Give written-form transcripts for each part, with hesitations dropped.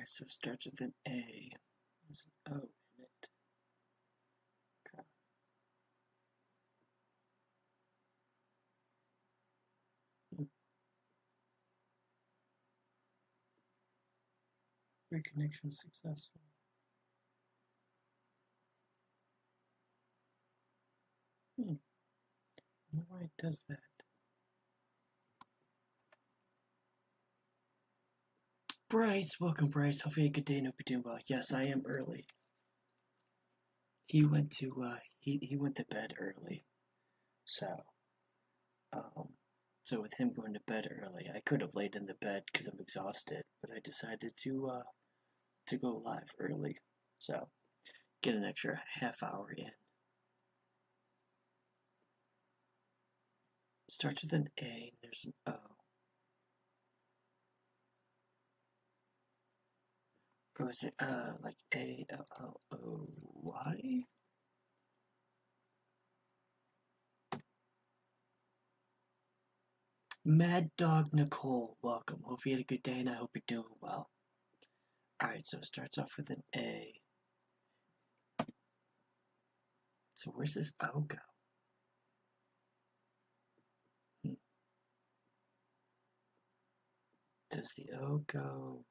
so it starts with an A. There's an O in it. Okay. Reconnection successful. I don't know why it does that. Bryce, welcome Bryce. Hopefully you had a good day and hope you're doing well. Yes, I am early. He went to bed early. So with him going to bed early, I could have laid in the bed because I'm exhausted, but I decided to go live early. So get an extra half hour in. Starts with an A and there's an O. Or is it like A-L-L-O-Y? Mad Dog Nicole, welcome. Hope you had a good day and I hope you're doing well. Alright, so it starts off with an A. So where's this O go? Does the O go?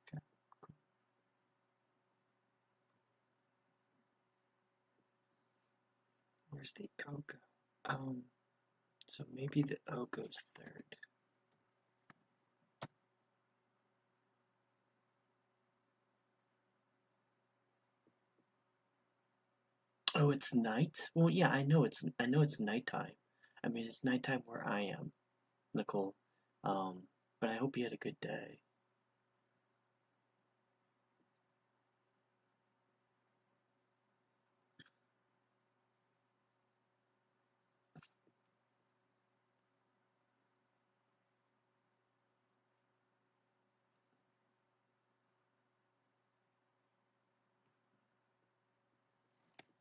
Okay, cool. Where's the O go? So maybe the O goes third. Oh, it's night? Well, yeah, I know it's nighttime. I mean, it's nighttime where I am, Nicole. But I hope you had a good day.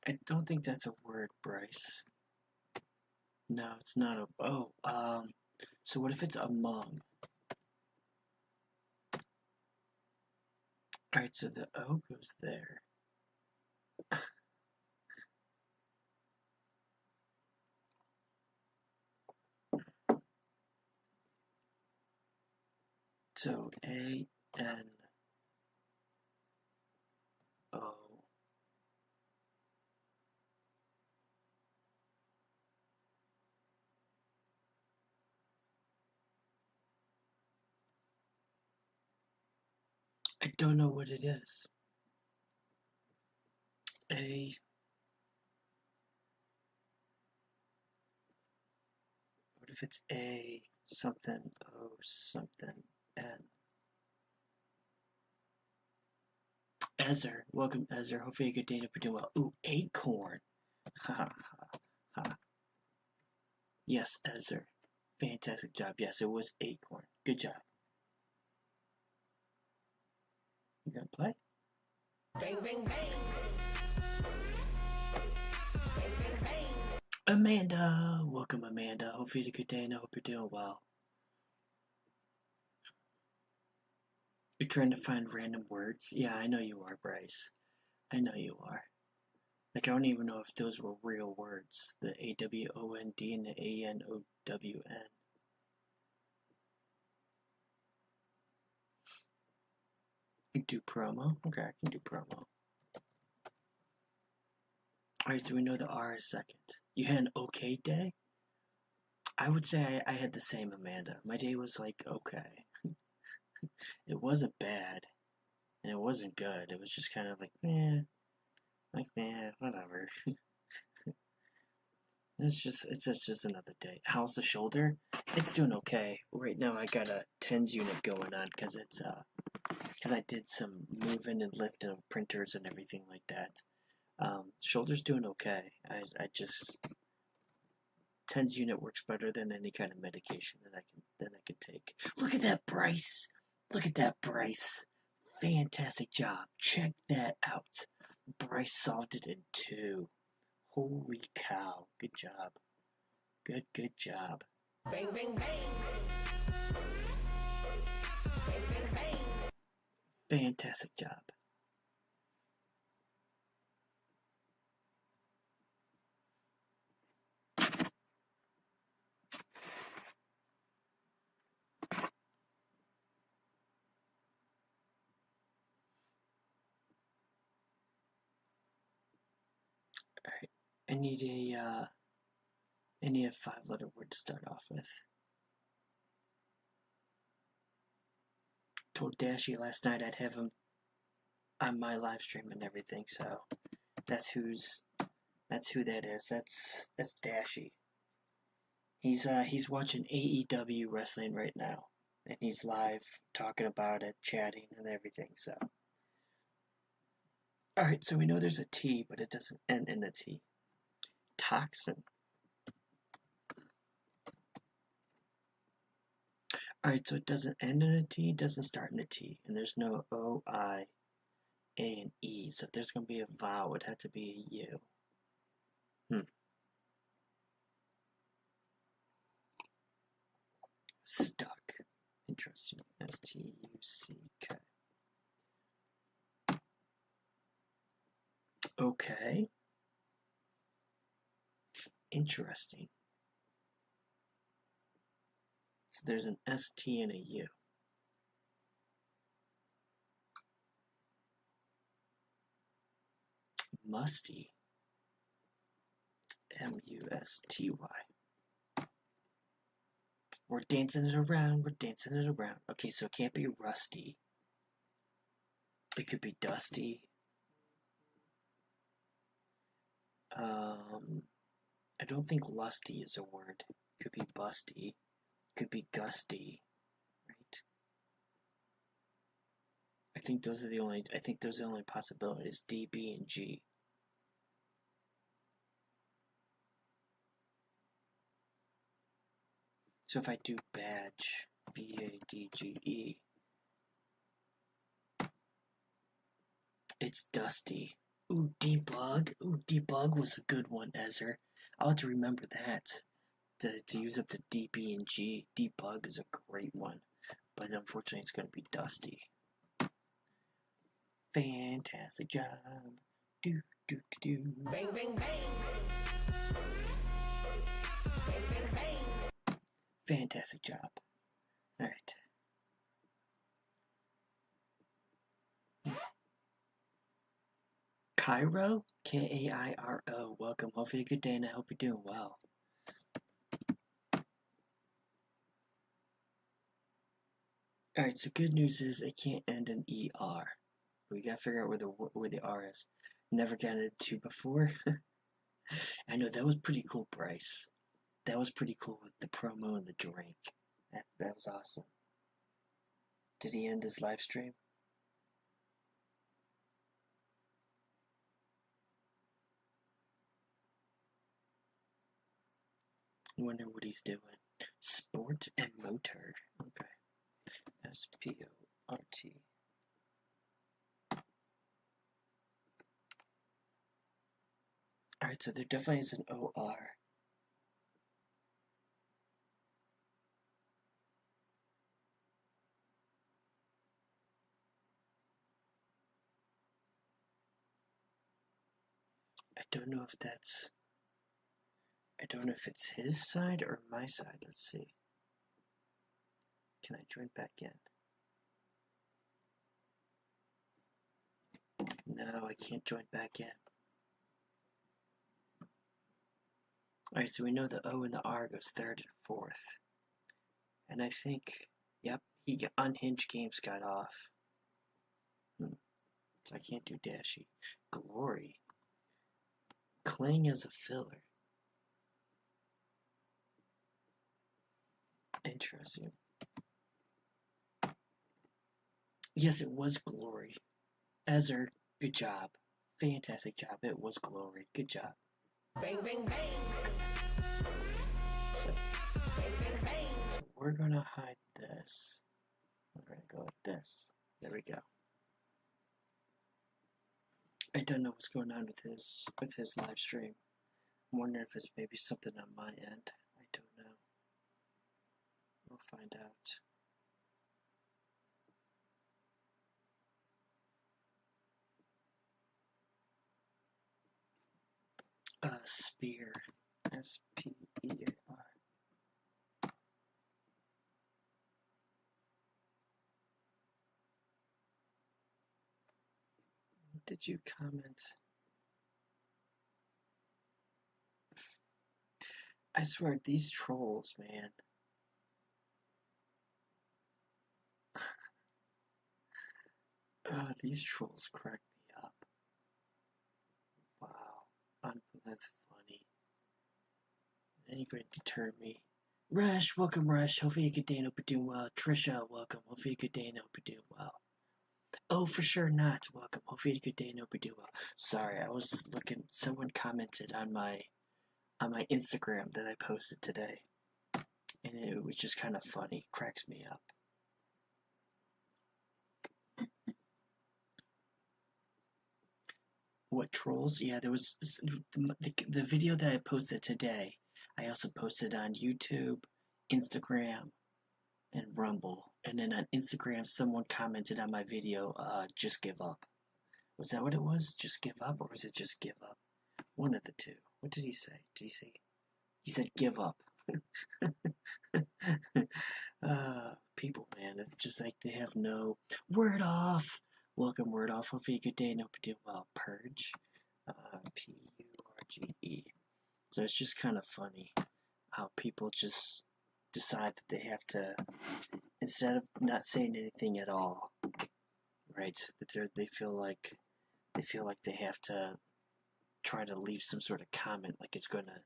I don't think that's a word, Bryce. No, it's not a. Oh, so what if it's among? Alright, so the O goes there. So A N O. I don't know what it is. A. What if it's A something O something N? Ezer, welcome Ezer. Hopefully you get data for doing well. Ooh, acorn. Ha ha ha. Yes, Ezer. Fantastic job. Yes, it was acorn. Good job. You gonna play? Bang, bang, bang. Bang, bang, bang. Amanda, welcome Amanda. Hopefully you had a good day and I hope you're doing well. You're trying to find random words? Yeah, I know you are, Bryce. I know you are. Like, I don't even know if those were real words. The A-W-O-N-D and the A-N-O-W-N. Do promo? Okay, I can do promo. Alright, so we know the R is second. You had an okay day? I would say I had the same, Amanda. My day was like, okay. It wasn't bad. And it wasn't good. It was just kind of like, whatever. It's just another day. How's the shoulder? It's doing okay. Right now I got a TENS unit going on because I did some moving and lifting of printers and everything like that. Shoulder's doing okay. I just TENS unit works better than any kind of medication that I can take. Look at that, Bryce. Look at that, Bryce. Fantastic job. Check that out. Bryce solved it in 2. Holy cow. Good job. Good job. Bang, bang, bang. Bang, bang, bang. Fantastic job. Alright. I need a 5-letter word to start off with. Told Dashy last night I'd have him on my live stream and everything, so that's who that is. That's Dashy. He's watching AEW wrestling right now, and he's live talking about it, chatting and everything. So, all right. So we know there's a T, but it doesn't end in a T. Toxin. All right. So it doesn't end in a T, doesn't start in a T, and there's no O, I, A, and E. So if there's gonna be a vowel, it would have to be a U. Stuck. Interesting. S-T-U-C-K. Okay. Interesting. So there's an S-T and a U. Musty. M-U-S-T-Y. We're dancing it around. We're dancing it around. Okay, so it can't be rusty. It could be dusty. I don't think lusty is a word. Could be busty. Could be gusty. Right? I think those are the only possibilities. D, B, and G. So if I do badge, B-A-D-G-E, it's dusty. Ooh, debug. Ooh, debug was a good one, Ezer. I'll have to remember that to use up the D, B, and G. Debug is a great one, but unfortunately it's going to be dusty. Fantastic job. Do, do, do, do. Bang, bang, bang. Bang, bang, bang. Fantastic job. All right. Cairo? K-A-I-R-O. Welcome. Hopefully a good day, and I hope you're doing well. Alright, so good news is it can't end in ER. We gotta figure out where the R is. Never got it to before. I know, that was pretty cool, Bryce. That was pretty cool with the promo and the drink. That was awesome. Did he end his live stream? I wonder what he's doing. Sport and motor. Okay. S-P-O-R-T. Alright, so there definitely is an O-R. I don't know if it's his side or my side. Let's see. Can I join back in? No, I can't join back in. Alright, so we know the O and the R goes third and fourth. And I think, yep, unhinged games got off. So I can't do Dashy. Glory. Cling as a filler. Interesting. Yes, it was Glory. Ezer, good job. Fantastic job. It was Glory. Good job. Bang, bang, bang. So, Bang, bang, bang. so we're gonna hide this. We're gonna go like this. There we go. I don't know what's going on with his live stream. I'm wondering if it's maybe something on my end. I We'll find out. Spear. S-P-E-A-R. What did you comment? I swear, these trolls, man. These trolls crack me up. Wow. That's funny. Ain't going to deter me. Rush, welcome, Rush. Hopefully you good day and hope you're doing well. Trisha, welcome. Hopefully you good day and hope you're doing well. Oh, for sure not. Welcome. Hopefully you good day and hope you're doing well. Sorry, I was looking. Someone commented on my Instagram that I posted today, and it was just kind of funny. Cracks me up. What trolls? Yeah, there was the video that I posted today. I also posted on YouTube, Instagram, and Rumble. And then on Instagram, someone commented on my video, just give up. Was that what it was? Just give up? Or was it just give up? One of the two. What did he say? Did he say? He said give up. People, man, it's just like they have no... Word off! Welcome, Word off. Hopefully good day and hope you're doing well. Purge. P-U-R-G-E. So it's just kind of funny how people just decide that they have to, instead of not saying anything at all, right? That they feel like they have to try to leave some sort of comment, like it's gonna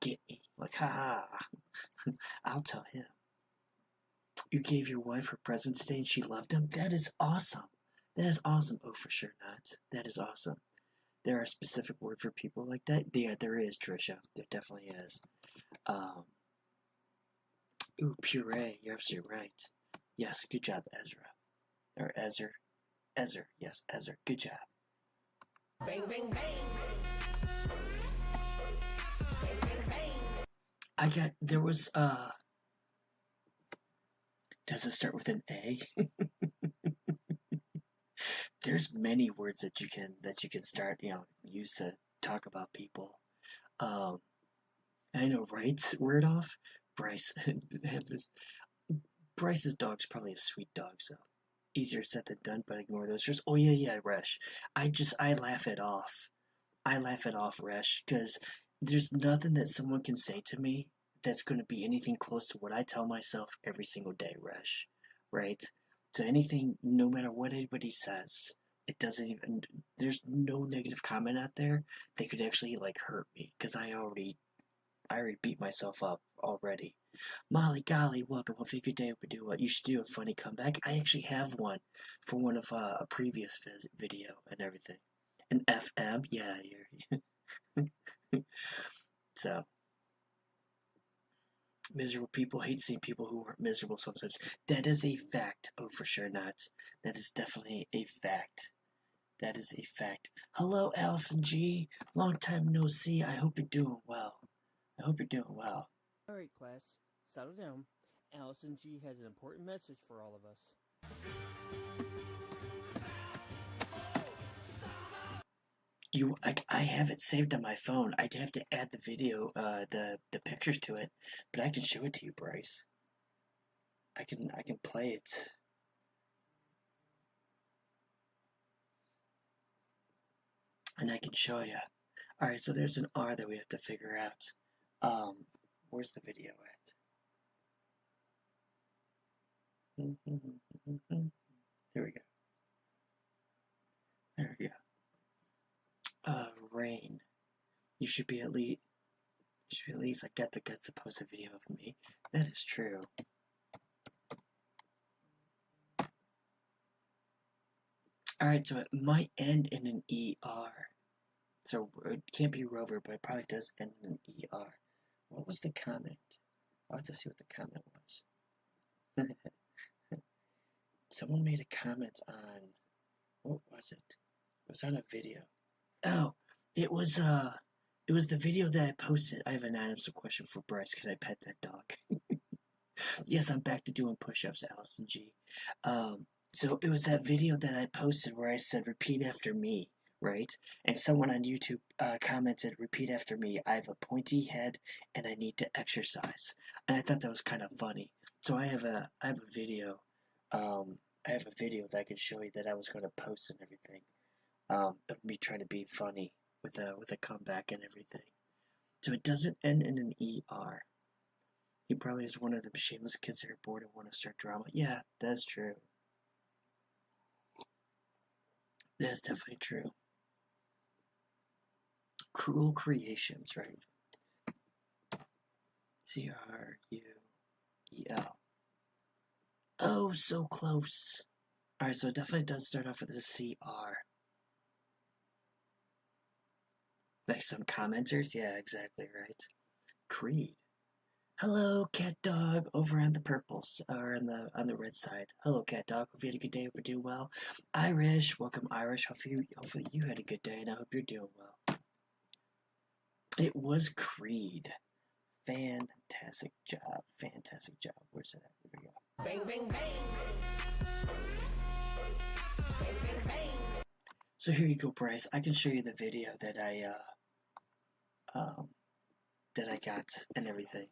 get me. Like, ha! I'll tell him. You gave your wife her present today and she loved him? That is awesome. That is awesome. Oh, for sure not. That is awesome. There are a specific word for people like that? Yeah, there is, Trisha. There definitely is. Ooh, puree. You're absolutely right. Yes, good job, Ezra. Or Ezer. Ezer. Yes, Ezer. Good job. Bang, bang, bang. Bang, bang, bang. There was, does it start with an A? There's many words that you can start, use to talk about people. I know, right? Word off? Bryce. Bryce's dog's probably a sweet dog, so easier said than done, but ignore those. Just, oh yeah, Resh. I laugh it off. I laugh it off, Resh, because there's nothing that someone can say to me that's going to be anything close to what I tell myself every single day, Resh. Right? So anything, no matter what anybody says, it doesn't even, there's no negative comment out there that could actually, hurt me, because I already beat myself up already. Molly Golly, welcome. Hopefully good day. You should do a funny comeback. I actually have one for one of a previous video and everything. An FM, yeah, you're so miserable people hate seeing people who aren't miserable sometimes. That is a fact. Oh, for sure not. That is definitely a fact. That is a fact. Hello, Allison G. Long time no see. I hope you're doing well. Alright, class, settle down. Allison G has an important message for all of us. I have it saved on my phone. I'd have to add the video, the pictures to it, but I can show it to you, Bryce. I can play it. And I can show you. Alright, so there's an R that we have to figure out. Where's the video at? There we go. Rain. You should be at least I got the guts to post a video of me. That is true. Alright, so it might end in an ER. So it can't be Rover, but it probably does end in an ER. What was the comment? I'll have to see what the comment was. Someone made a comment on, what was it? It was on a video. Oh, it was the video that I posted. I have an answer question for Bryce. Can I pet that dog? Yes, I'm back to doing push-ups, Allison G. So it was that video that I posted where I said, repeat after me, right? And someone on YouTube commented, repeat after me, I have a pointy head and I need to exercise. And I thought that was kind of funny. So I have a video, I have a video that I can show you that I was going to post and everything, of me trying to be funny with a comeback and everything. So it doesn't end in an ER. He probably is one of them shameless kids that are bored and want to start drama. Yeah, that's true. That's definitely true. Cruel creations, right? CRUEL. Oh, so close. Alright, so it definitely does start off with a CR. Like some commenters? Yeah, exactly right. Creed. Hello, cat dog, over on the purples, or on the red side. Hello, cat dog. Hope you had a good day. Hope you're doing well. Irish, welcome, Irish. Hopefully you had a good day, and I hope you're doing well. It was Creed. Fantastic job. Fantastic job. Where's it at? Here we go. Bang, bang, bang. Bang, bang, bang. So here you go, Bryce. I can show you the video that I got and everything.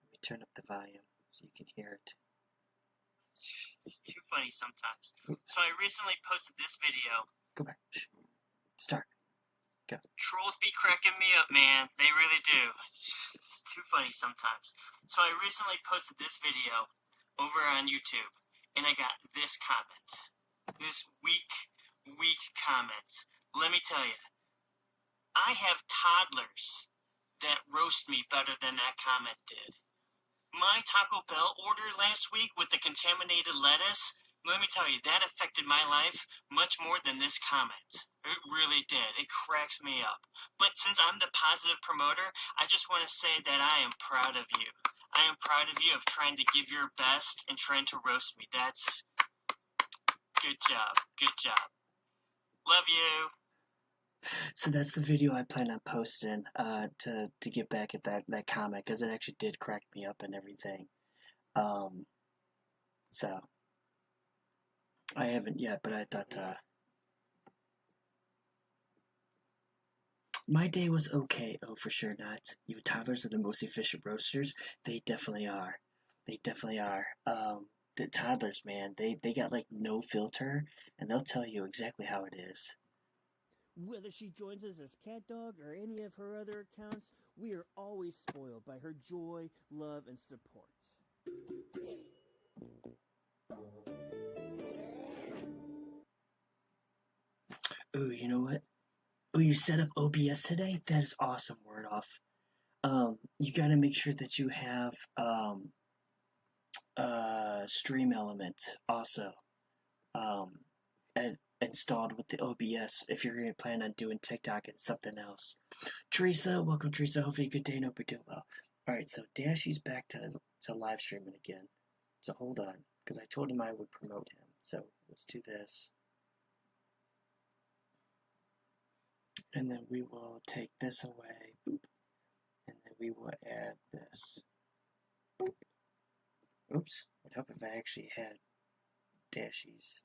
Let me turn up the volume so you can hear it. It's too funny sometimes. So I recently posted this video. Go back. Shh. Start. Go. Trolls be cracking me up, man. They really do. It's too funny sometimes. So I recently posted this video over on YouTube, and I got this comment. This weak comment. Let me tell you, I have toddlers that roast me better than that comment did. My Taco Bell order last week with the contaminated lettuce, let me tell you, that affected my life much more than this comment. It really did. It cracks me up. But since I'm the positive promoter, I just want to say that I am proud of you. I am proud of you of trying to give your best and trying to roast me. That's good job. Good job. Love you. So that's the video I plan on posting to get back at that comment, because it actually did crack me up and everything. So I haven't yet, but I thought my day was okay. Oh, for sure not. You toddlers are the most efficient roasters. They definitely are. They definitely are. The toddlers, man, they got like no filter, and they'll tell you exactly how it is. Whether she joins us as Cat Dog or any of her other accounts, we are always spoiled by her joy, love, and support. Ooh, you know what? Oh, you set up OBS today? That is awesome, Word Off. You gotta make sure that you have Stream Element also installed with the OBS if you're gonna plan on doing TikTok and something else. Teresa, welcome, Teresa. Hopefully, a good day and hope you're doing well. All right, so Dashy's back to live streaming again. So hold on, because I told him I would promote him. So let's do this. And then we will take this away, boop, and then we will add this. Boop. Oops, I'd hope if I actually had Dashies.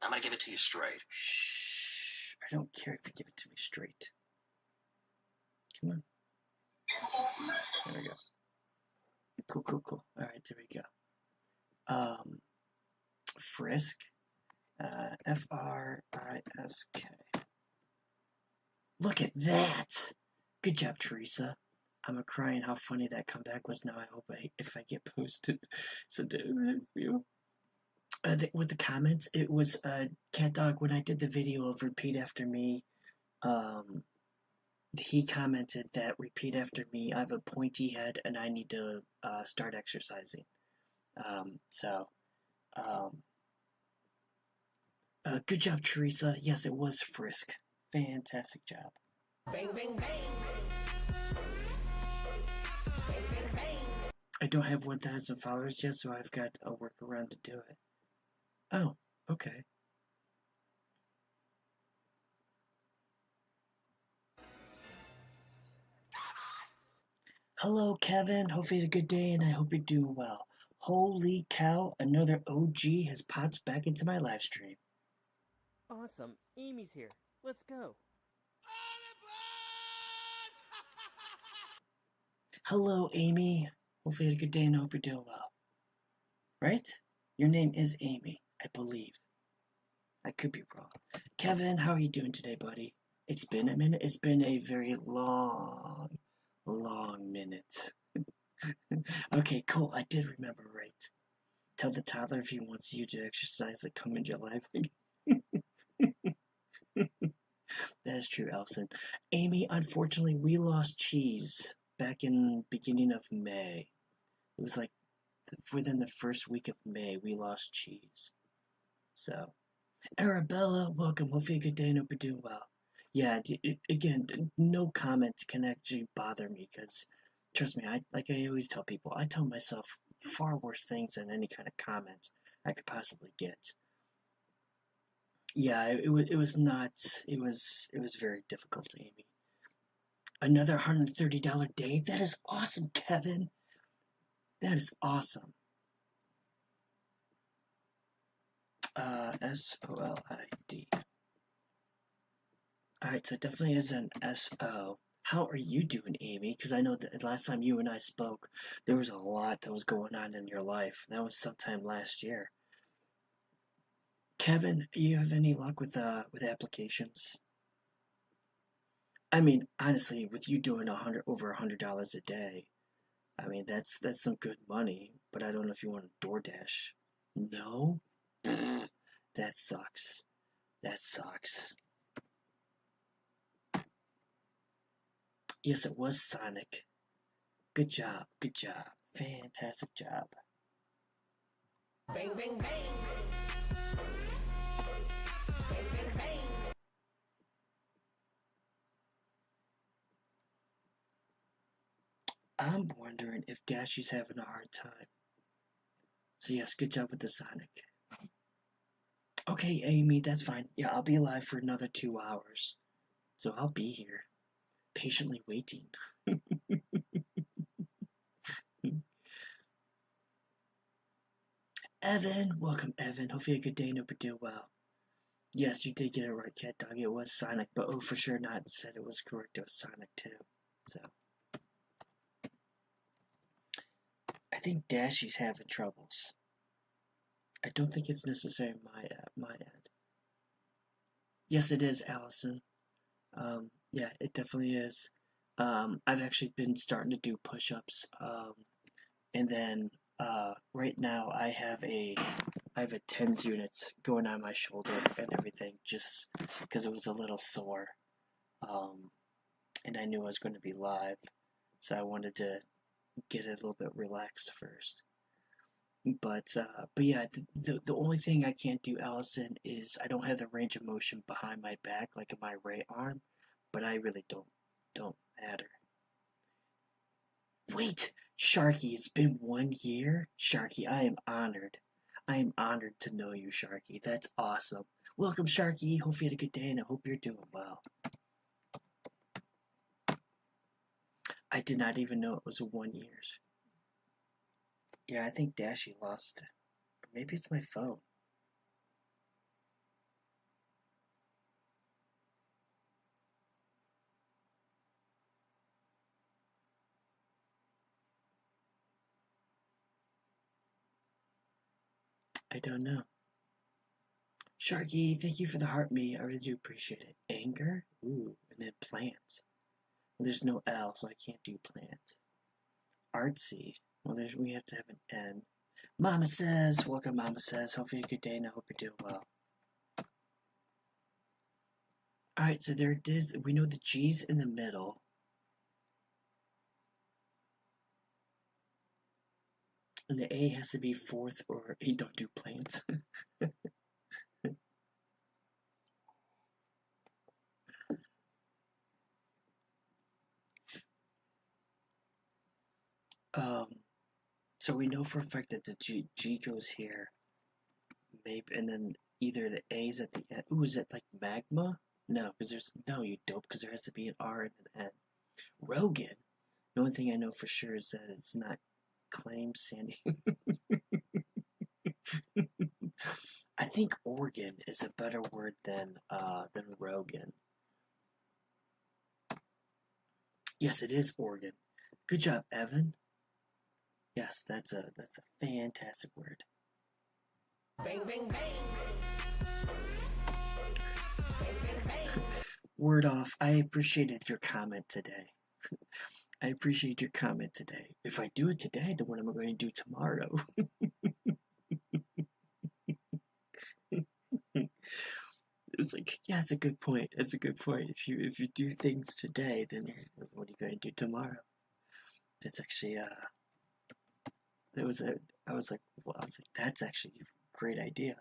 I'm gonna give it to you straight. Shh, I don't care if you give it to me straight. Come on. There we go. Cool, cool, cool. Alright, there we go. Frisk. Frisk. Look at that! Good job, Teresa. I'm crying how funny that comeback was. Now I hope if I get posted, so do you. With the comments, it was Cat Dog. When I did the video of repeat after me, he commented that repeat after me. I have a pointy head and I need to start exercising. Good job, Teresa. Yes, it was Frisk. Fantastic job. Bang, bang, bang. Bang, bang, bang. I don't have 1,000 followers yet, so I've got a workaround to do it. Oh, okay. Hello, Kevin. Hope you had a good day, and I hope you're doing well. Holy cow, another OG has popped back into my live stream. Awesome. Amy's here. Let's go. Hello, Amy. Hopefully you had a good day and I hope you're doing well. Right? Your name is Amy, I believe. I could be wrong. Kevin, how are you doing today, buddy? It's been a minute. It's been a very long minute. Okay, cool. I did remember right. Tell the toddler if he wants you to exercise to come into your life. That is true, Elson. Amy, unfortunately, we lost cheese back in beginning of May. It was like within the first week of May, we lost cheese. So, Arabella, welcome. Hopefully a good day and hope you're doing well. Yeah, again, no comments can actually bother me because, trust me, like I always tell people, I tell myself far worse things than any kind of comment I could possibly get. Yeah, it was very difficult, Amy. Another $130 day? That is awesome, Kevin. That is awesome. SOLID. Alright, so it definitely is an SO. How are you doing, Amy? Because I know that last time you and I spoke, there was a lot that was going on in your life. That was sometime last year. Kevin, you have any luck with applications? I mean, honestly, with you doing over $100 a day, I mean that's some good money. But I don't know if you want a DoorDash. No, that sucks. That sucks. Yes, it was Sonic. Good job. Good job. Fantastic job. Bang, bang, bang. Bang, bang, bang. I'm wondering if Gashy's having a hard time. So yes, good job with the Sonic. Okay, Amy, that's fine. Yeah, I'll be alive for another 2 hours. So I'll be here, patiently waiting. Evan, welcome, Evan. Hopefully you had a good day and hope you're doing well. Yes, you did get it right, Cat Dog. It was Sonic, but oh, for sure not said it was correct. It was Sonic too. So I think Dashy's having troubles. I don't think it's necessarily my end. Yes, it is, Allison. Yeah, it definitely is. I've actually been starting to do push-ups. And then right now I have a TENS unit going on my shoulder and everything, just because it was a little sore. And I knew I was going to be live, so I wanted to get it a little bit relaxed first. But yeah, the only thing I can't do, Allison, is I don't have the range of motion behind my back, like in my right arm. But I really don't matter. Wait, Sharky, it's been 1 year? Sharky, I am honored. I am honored to know you, Sharky. That's awesome. Welcome, Sharky. Hope you had a good day and I hope you're doing well. I did not even know it was 1 year. Yeah, I think Dashy lost it. Or maybe it's my phone. I don't know. Sharky, thank you for the heart me. I really do appreciate it. Anger? Ooh, and then plant. Well, there's no L, so I can't do plant. Artsy. Well, we have to have an N. Mama says, welcome, Mama says. Hope you have a good day and I hope you're doing well. Alright, so there it is. We know the G's in the middle. And the A has to be fourth or he don't do plants. So we know for a fact that the G goes here. Maybe, and then either the A's at the end. Ooh, is it like magma? No, because there's, no, you dope, because there has to be an R and an N. Rogan. The only thing I know for sure is that it's not claim Sandy. I think Oregon is a better word than Rogan. Yes, it is Oregon. Good job, Evan. Yes, that's a fantastic word. Bang, bang, bang. Bang, bang, bang. Word off. I appreciated your comment today. I appreciate your comment today. If I do it today, then what am I going to do tomorrow? It's like, yeah, it's a good point. It's a good point. If you do things today, then what are you going to do tomorrow? That's actually I was like, that's actually a great idea.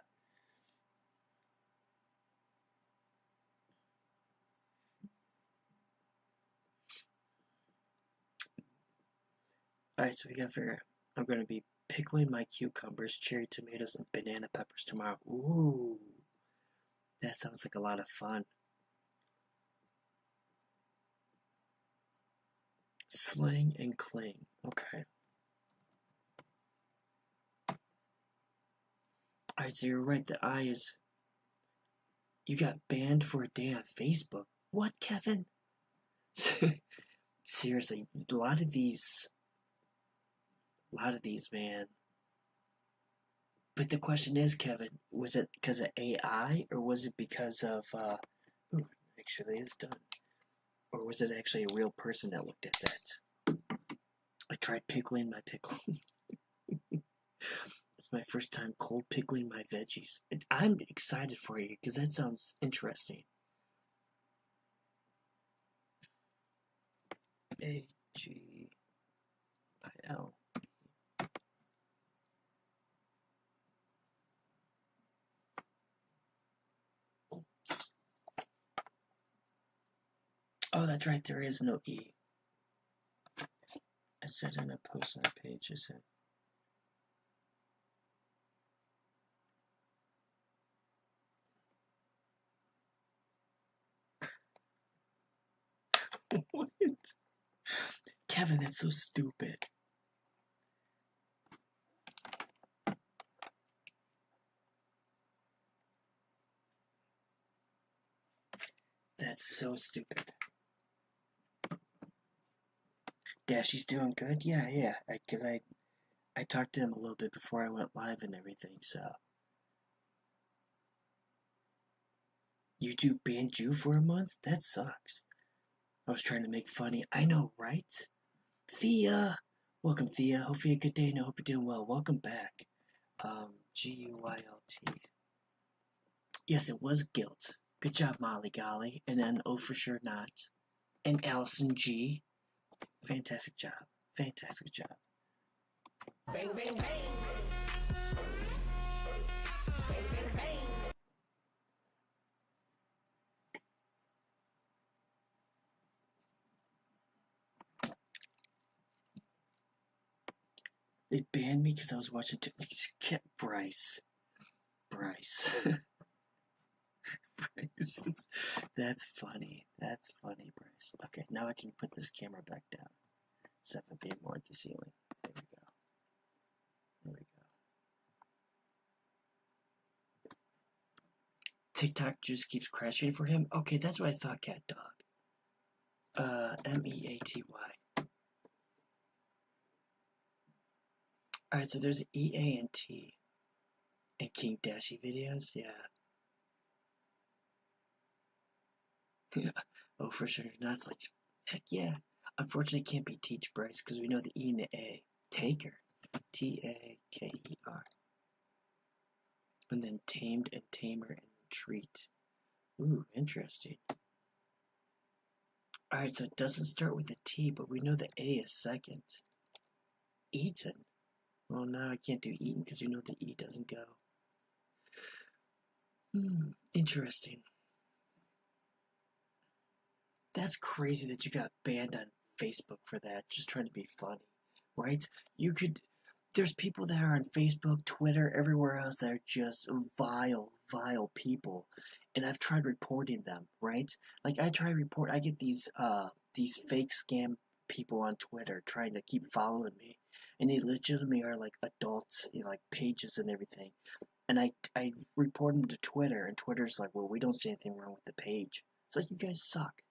All right, so we got to figure out. I'm going to be pickling my cucumbers, cherry tomatoes, and banana peppers tomorrow. Ooh, that sounds like a lot of fun. Sling and cling. Okay. Alright, so you're right. The I is. You got banned for a day on Facebook. What, Kevin? Seriously, a lot of these, man. But the question is, Kevin, was it because of AI or was it because of? Ooh, actually, it's done. Or was it actually a real person that looked at that? I tried pickling my pickle. It's my first time cold pickling my veggies. I'm excited for you because that sounds interesting. AGIL. Oh, that's right. There is no E. I said in a post on our page, is it? What? Kevin, that's so stupid. That's so stupid. Dashy's doing good? Yeah. Because I talked to him a little bit before I went live and everything, so. YouTube banned you for a month? That sucks. I was trying to make funny. I know, right? Thea! Welcome, Thea. Hope you had a good day and I hope you're doing well. Welcome back. G-U-Y-L-T. Yes, it was guilt. Good job, Molly Golly. And then Oh For Sure Not. And Allison G. Fantastic job. Fantastic job. Bang, bang, bang. Bang, bang, bang. They banned me because I was watching Bryce. Bryce, that's funny. That's funny, Bryce. Okay, now I can put this camera back down. Except for being more at the ceiling. There we go. There we go. TikTok just keeps crashing for him? Okay, that's what I thought, Cat Dog. Meaty. Alright, so there's EA and T. And King Dashy videos? Yeah. Oh, for sure. Not like, heck yeah. Unfortunately, it can't be Teach Bryce because we know the E and the A. Taker. Taker. And then Tamed and Tamer and Treat. Ooh, interesting. Alright, so it doesn't start with a T, but we know the A is second. Eaton. Well, now I can't do Eaton because we know the E doesn't go. Interesting. That's crazy that you got banned on Facebook for that, just trying to be funny, right? There's people that are on Facebook, Twitter, everywhere else that are just vile people, and I've tried reporting them, right? Like I get these fake scam people on Twitter trying to keep following me, and they legitimately are like adults, like pages and everything. And I report them to Twitter, and Twitter's like, well, we don't see anything wrong with the page. It's like, you guys suck.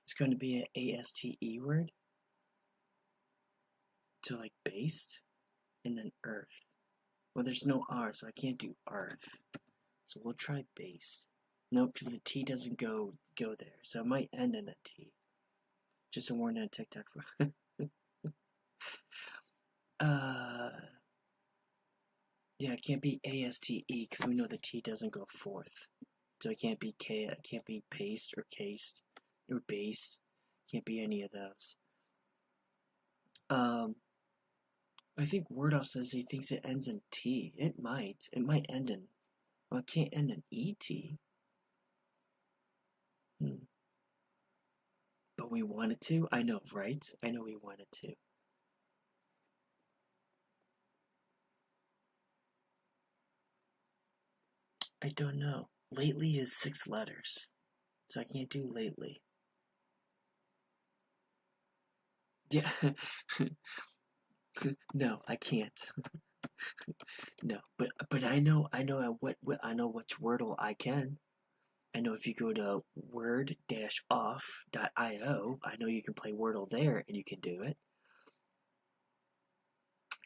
It's going to be an ASTE word. So like based, and then earth. Well, there's no R, so I can't do earth. So we'll try base. No, because the T doesn't go there, so it might end in a T. Just a warning on TikTok for. Yeah, it can't be ASTE because we know the T doesn't go forth. So it can't be K. It can't be paste or cased or base. Can't be any of those. I think Wordle says he thinks it ends in T. It might. It might end in. Well, it can't end in ET. But we wanted to? I know, right? I know we wanted to. I don't know. Lately is 6 letters. So I can't do lately. Yeah. No, I can't. No, but I know what I know which Wordle I can. I know if you go to word-off.io, I know you can play Wordle there and you can do it.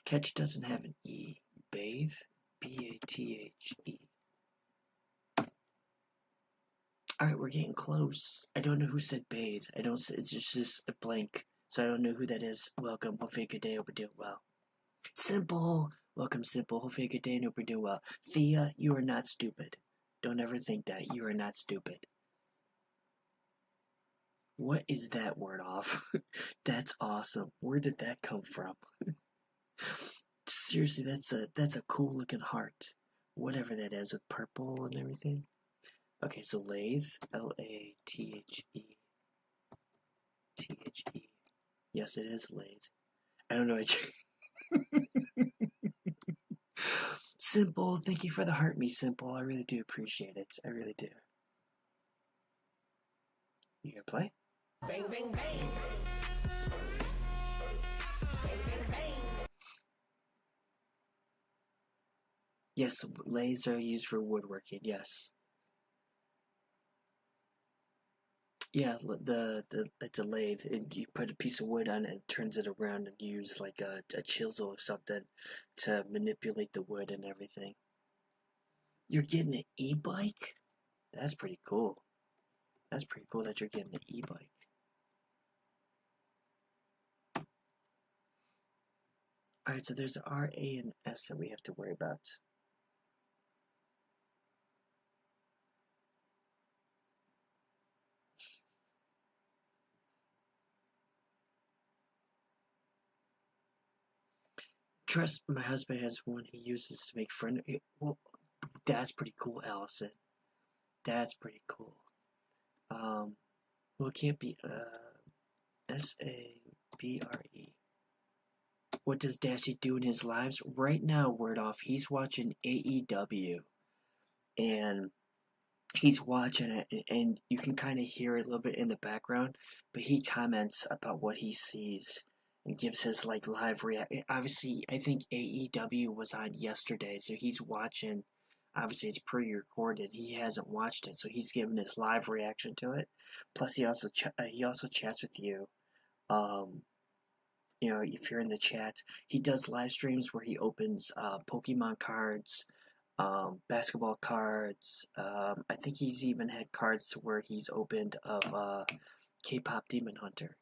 Catch doesn't have an E. Bathe, B-A-T-H-E. Alright, we're getting close. I don't know who said bathe. It's just a blank. So I don't know who that is. Welcome. Hopefully a good day. Hope you're doing well. Simple. Welcome, Simple. Hopefully a good day and hope you're doing well. Thea, you are not stupid. Don't ever think that. You are not stupid. What is that word off? That's awesome. Where did that come from? Seriously, that's a cool looking heart. Whatever that is with purple and everything. Okay, so lathe, L-A-T-H-E. T-H-E. Yes, it is lathe. I don't know. Simple, thank you for the heart me, Simple. I really do appreciate it. I really do. You gonna play? Bang, bang, bang. Bang, bang, bang. Yes, lathes are used for woodworking, yes. Yeah, it's a lathe, and you put a piece of wood on it and turns it around and use like a chisel or something to manipulate the wood and everything. You're getting an e-bike? That's pretty cool. That's pretty cool that you're getting an e-bike. Alright, so there's R, A, and S that we have to worry about. Trust, my husband has one he uses to make furniture. Well, that's pretty cool, Allison. That's pretty cool. Well, it can't be, S-A-B-R-E. What does Dashy do in his lives? Right now, word off, he's watching AEW. And he's watching it, and you can kind of hear it a little bit in the background, but he comments about what he sees and gives his like live react. Obviously, I think AEW was on yesterday, so he's watching. Obviously, it's pre-recorded. He hasn't watched it, so he's giving his live reaction to it. Plus, he also chats with you. You know, if you're in the chat, he does live streams where he opens Pokemon cards, basketball cards. I think he's even had cards to where he's opened of K-pop Demon Hunter.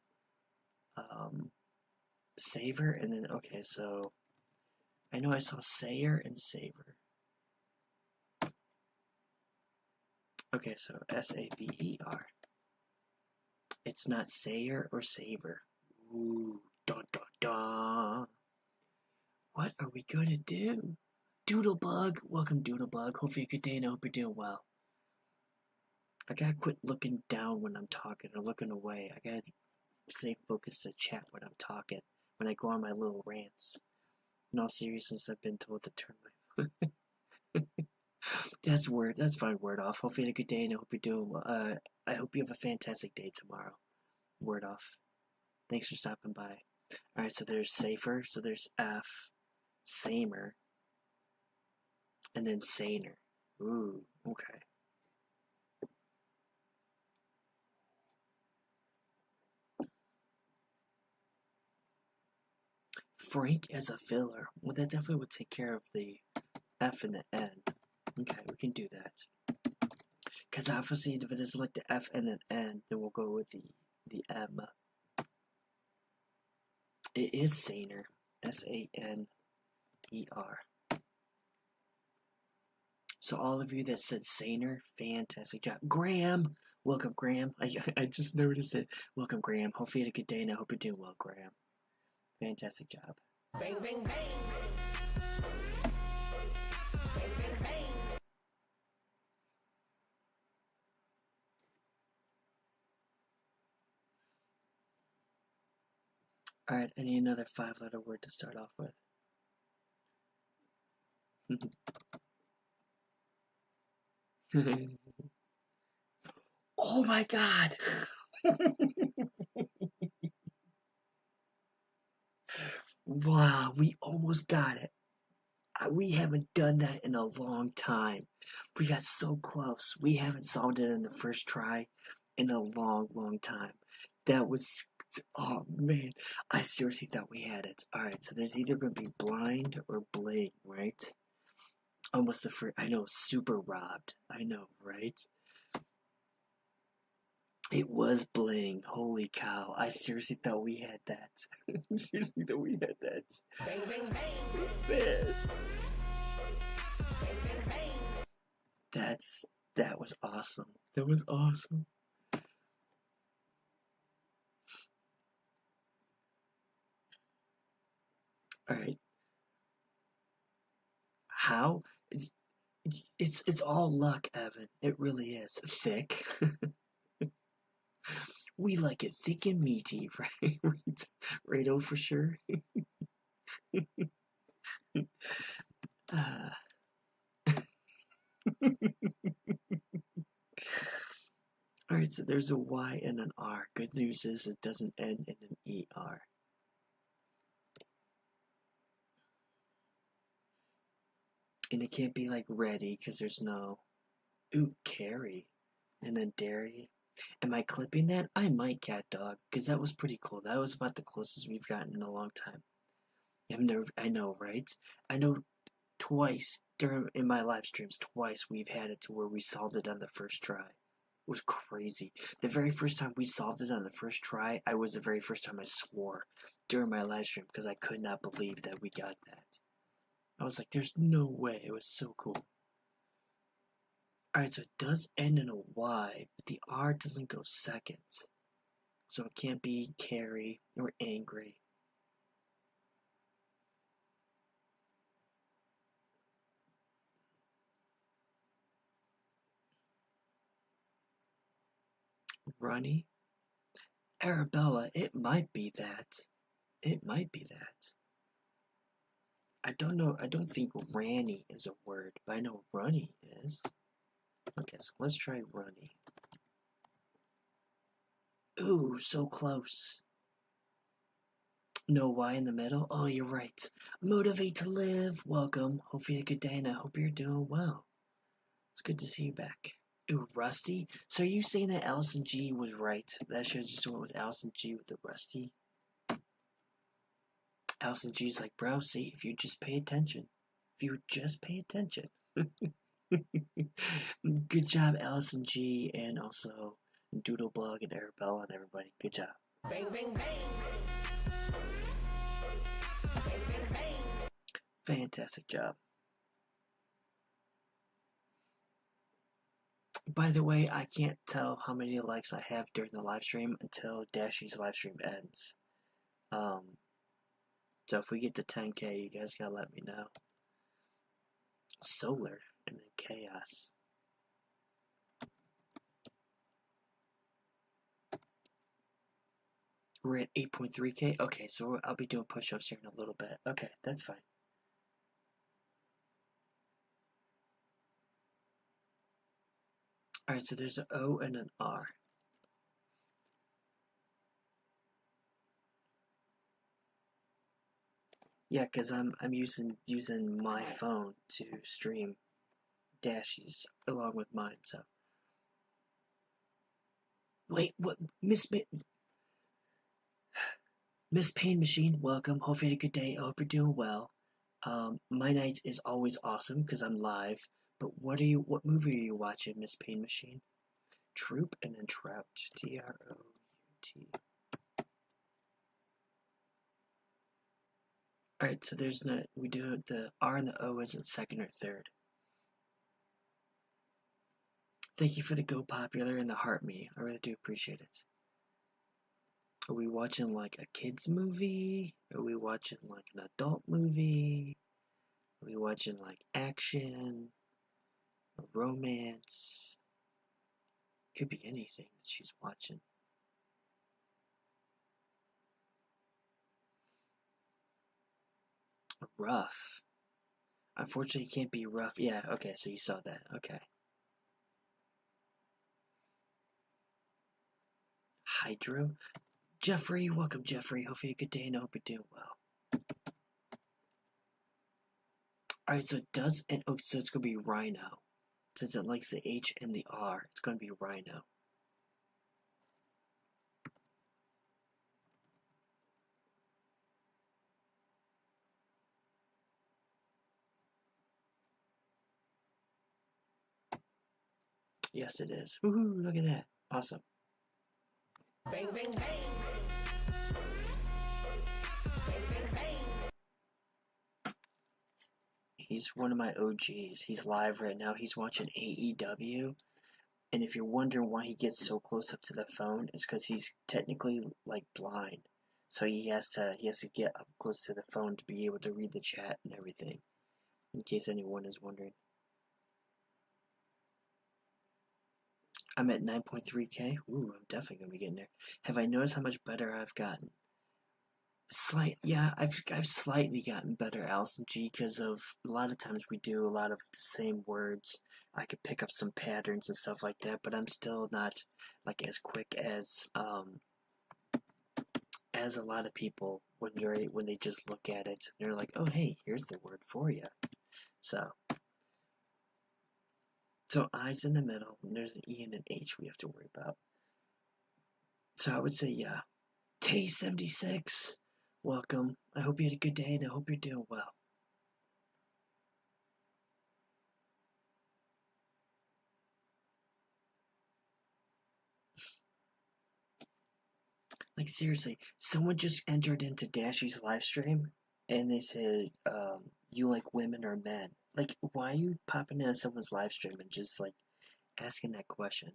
Saver, and then, okay, so I know I saw Sayer and Saver. Okay, so S-A-V-E-R. It's not Sayer or Saver. Ooh, dun dun dun. What are we gonna do? Doodlebug, welcome Doodlebug. Hopefully a good day and I hope you're doing well. I gotta quit looking down when I'm talking or looking away. I gotta stay focused to chat when I'm talking, when I go on my little rants. In all seriousness, I've been told to turn my... That's fine, word off. Hopefully you had a good day and I hope you're doing well. I hope you have a fantastic day tomorrow. Word off. Thanks for stopping by. Alright, so there's safer, so there's F, samer, and then saner. Ooh, okay. Frank as a filler. Well, that definitely would take care of the F and the N. Okay, we can do that. Because obviously, if it is like the F and then N, then we'll go with the M. It is saner. S-A-N-E-R. So all of you that said saner, fantastic job. Graham! Welcome, Graham. I just noticed it. Welcome, Graham. Hopefully you had a good day, and I hope you're doing well, Graham. Fantastic job. Bang, bang, bang. Bang, bang, bang. Alright, I need another 5-letter word to start off with. Oh my god! Wow, we almost got it. We haven't done that in a long time. We got so close. We haven't solved it in the first try in a long, long time. That was, oh man, I seriously thought we had it. Alright, so there's either going to be blind or bling, right? Almost the first, I know, super robbed. I know, right? It was bling. Holy cow. I seriously thought we had that. Seriously thought we had that. Bang, bang, bang. Man. Bang, bang, bang. That was awesome. That was awesome. Alright. How? It's all luck, Evan. It really is. Thick. We like it thick and meaty, right? Right, for sure. uh. Alright, so there's a Y and an R. Good news is it doesn't end in an ER. And it can't be like ready because there's no. Ooh, carry. And then dairy. Am I clipping that? I might, cat dog, because that was pretty cool. That was about the closest we've gotten in a long time. I know, right? I know twice in my live streams, twice we've had it to where we solved it on the first try. It was crazy. The very first time we solved it on the first try, I was the very first time I swore during my live stream because I could not believe that we got that. I was like, there's no way. It was so cool. Alright, so it does end in a Y, but the R doesn't go second. So it can't be carry or angry. Runny? Arabella, it might be that. It might be that. I don't know. I don't think Ranny is a word, but I know runny is. Okay, so let's try runny. Ooh, so close. No Y in the middle? Oh, you're right. Motivate to live. Welcome. Hope you had a good day, and I hope you're doing well. It's good to see you back. Ooh, Rusty? So are you saying that Allison G was right? That I should have just went with Allison G with the Rusty? Allison G's like, bro, see, if you just pay attention. If you just pay attention. Good job, Allison G, and also Doodleblog and Arabella and everybody. Good job. Bang, bang, bang. Bang, bang, bang. Fantastic job. By the way, I can't tell how many likes I have during the live stream until Dashy's live stream ends. So if we get to 10K, you guys gotta let me know. Solar and then chaos. We're at 8.3K. Okay, so I'll be doing push-ups here in a little bit. Okay, that's fine. Alright, so there's an O and an R. Yeah, cause I'm using my phone to stream Dashies along with mine. So wait, what, Miss Pain Machine? Welcome. Hope you had a good day. I hope you're doing well. My night is always awesome because I'm live. But what movie are you watching, Miss Pain Machine? Troop and then Trout. Trout. Alright, so there's no, we do the R and the O isn't second or third. Thank you for the Go Popular and the Heart Me. I really do appreciate it. Are we watching like a kid's movie? Are we watching like an adult movie? Are we watching like action? A romance? Could be anything that she's watching. Rough. Unfortunately, it can't be rough. Yeah, okay, so you saw that. Okay. Hydro? Jeffrey, welcome, Jeffrey. Hopefully, a good day and I hope you're doing well. Alright, so it does, and oh, so it's gonna be Rhino. Since it likes the H and the R, it's gonna be Rhino. Yes, it is. Woohoo, look at that. Awesome. Bang, bang, bang. Bang, bang, bang. He's one of my OGs. He's live right now. He's watching AEW. And if you're wondering why he gets so close up to the phone, it's because he's technically like blind. So he has to get up close to the phone to be able to read the chat and everything. In case anyone is wondering. I'm at 9.3K. Ooh, I'm definitely gonna be getting there. Have I noticed how much better I've gotten? I've slightly gotten better, Allison G, because of a lot of times we do a lot of the same words. I could pick up some patterns and stuff like that, but I'm still not like as quick as a lot of people when they just look at it and they're like, oh hey, here's the word for you. So I's in the middle, and there's an E and an H we have to worry about. So I would say yeah. Tay76, welcome. I hope you had a good day and I hope you're doing well. Like seriously, someone just entered into Dashy's live stream and they said, you like women or men? Like, why are you popping into someone's live stream and just like asking that question?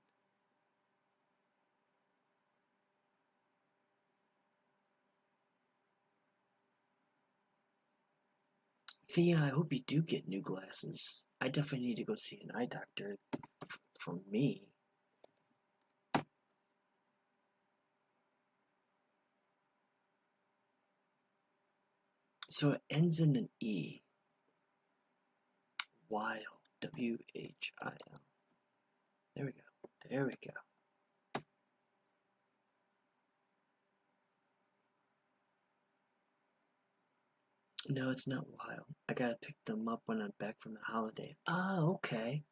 Thea, I hope you do get new glasses. I definitely need to go see an eye doctor for me. So it ends in an E. While. W-H-I-L. There we go. There we go. No, it's not wild. I gotta pick them up when I'm back from the holiday. Oh, okay.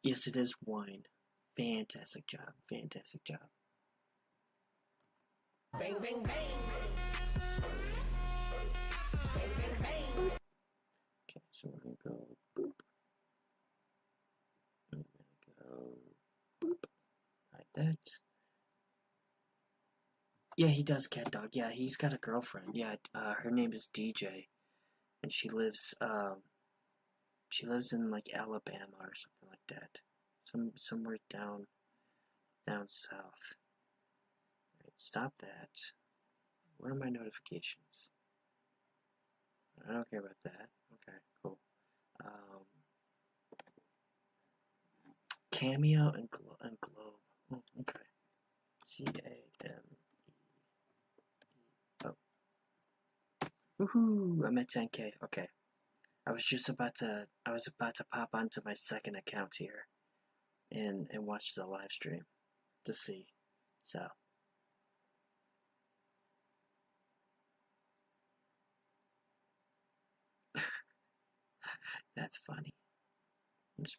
Yes, it is wine. Fantastic job. Fantastic job. Bang, bang, bang. Bang, bang, bang. Okay, so we're gonna go boop. I'm gonna go boop. Like that. Yeah, he does, cat dog. Yeah, he's got a girlfriend. Yeah, her name is DJ, and she lives in like Alabama or something like that. Somewhere down south. Right, stop that. What are my notifications? I don't care about that. Okay, cool. Cameo and Globe. Oh, okay. CAME. Oh. Woohoo! I'm at 10K. Okay. I was about to pop onto my second account here and watch the live stream to see. So. That's funny.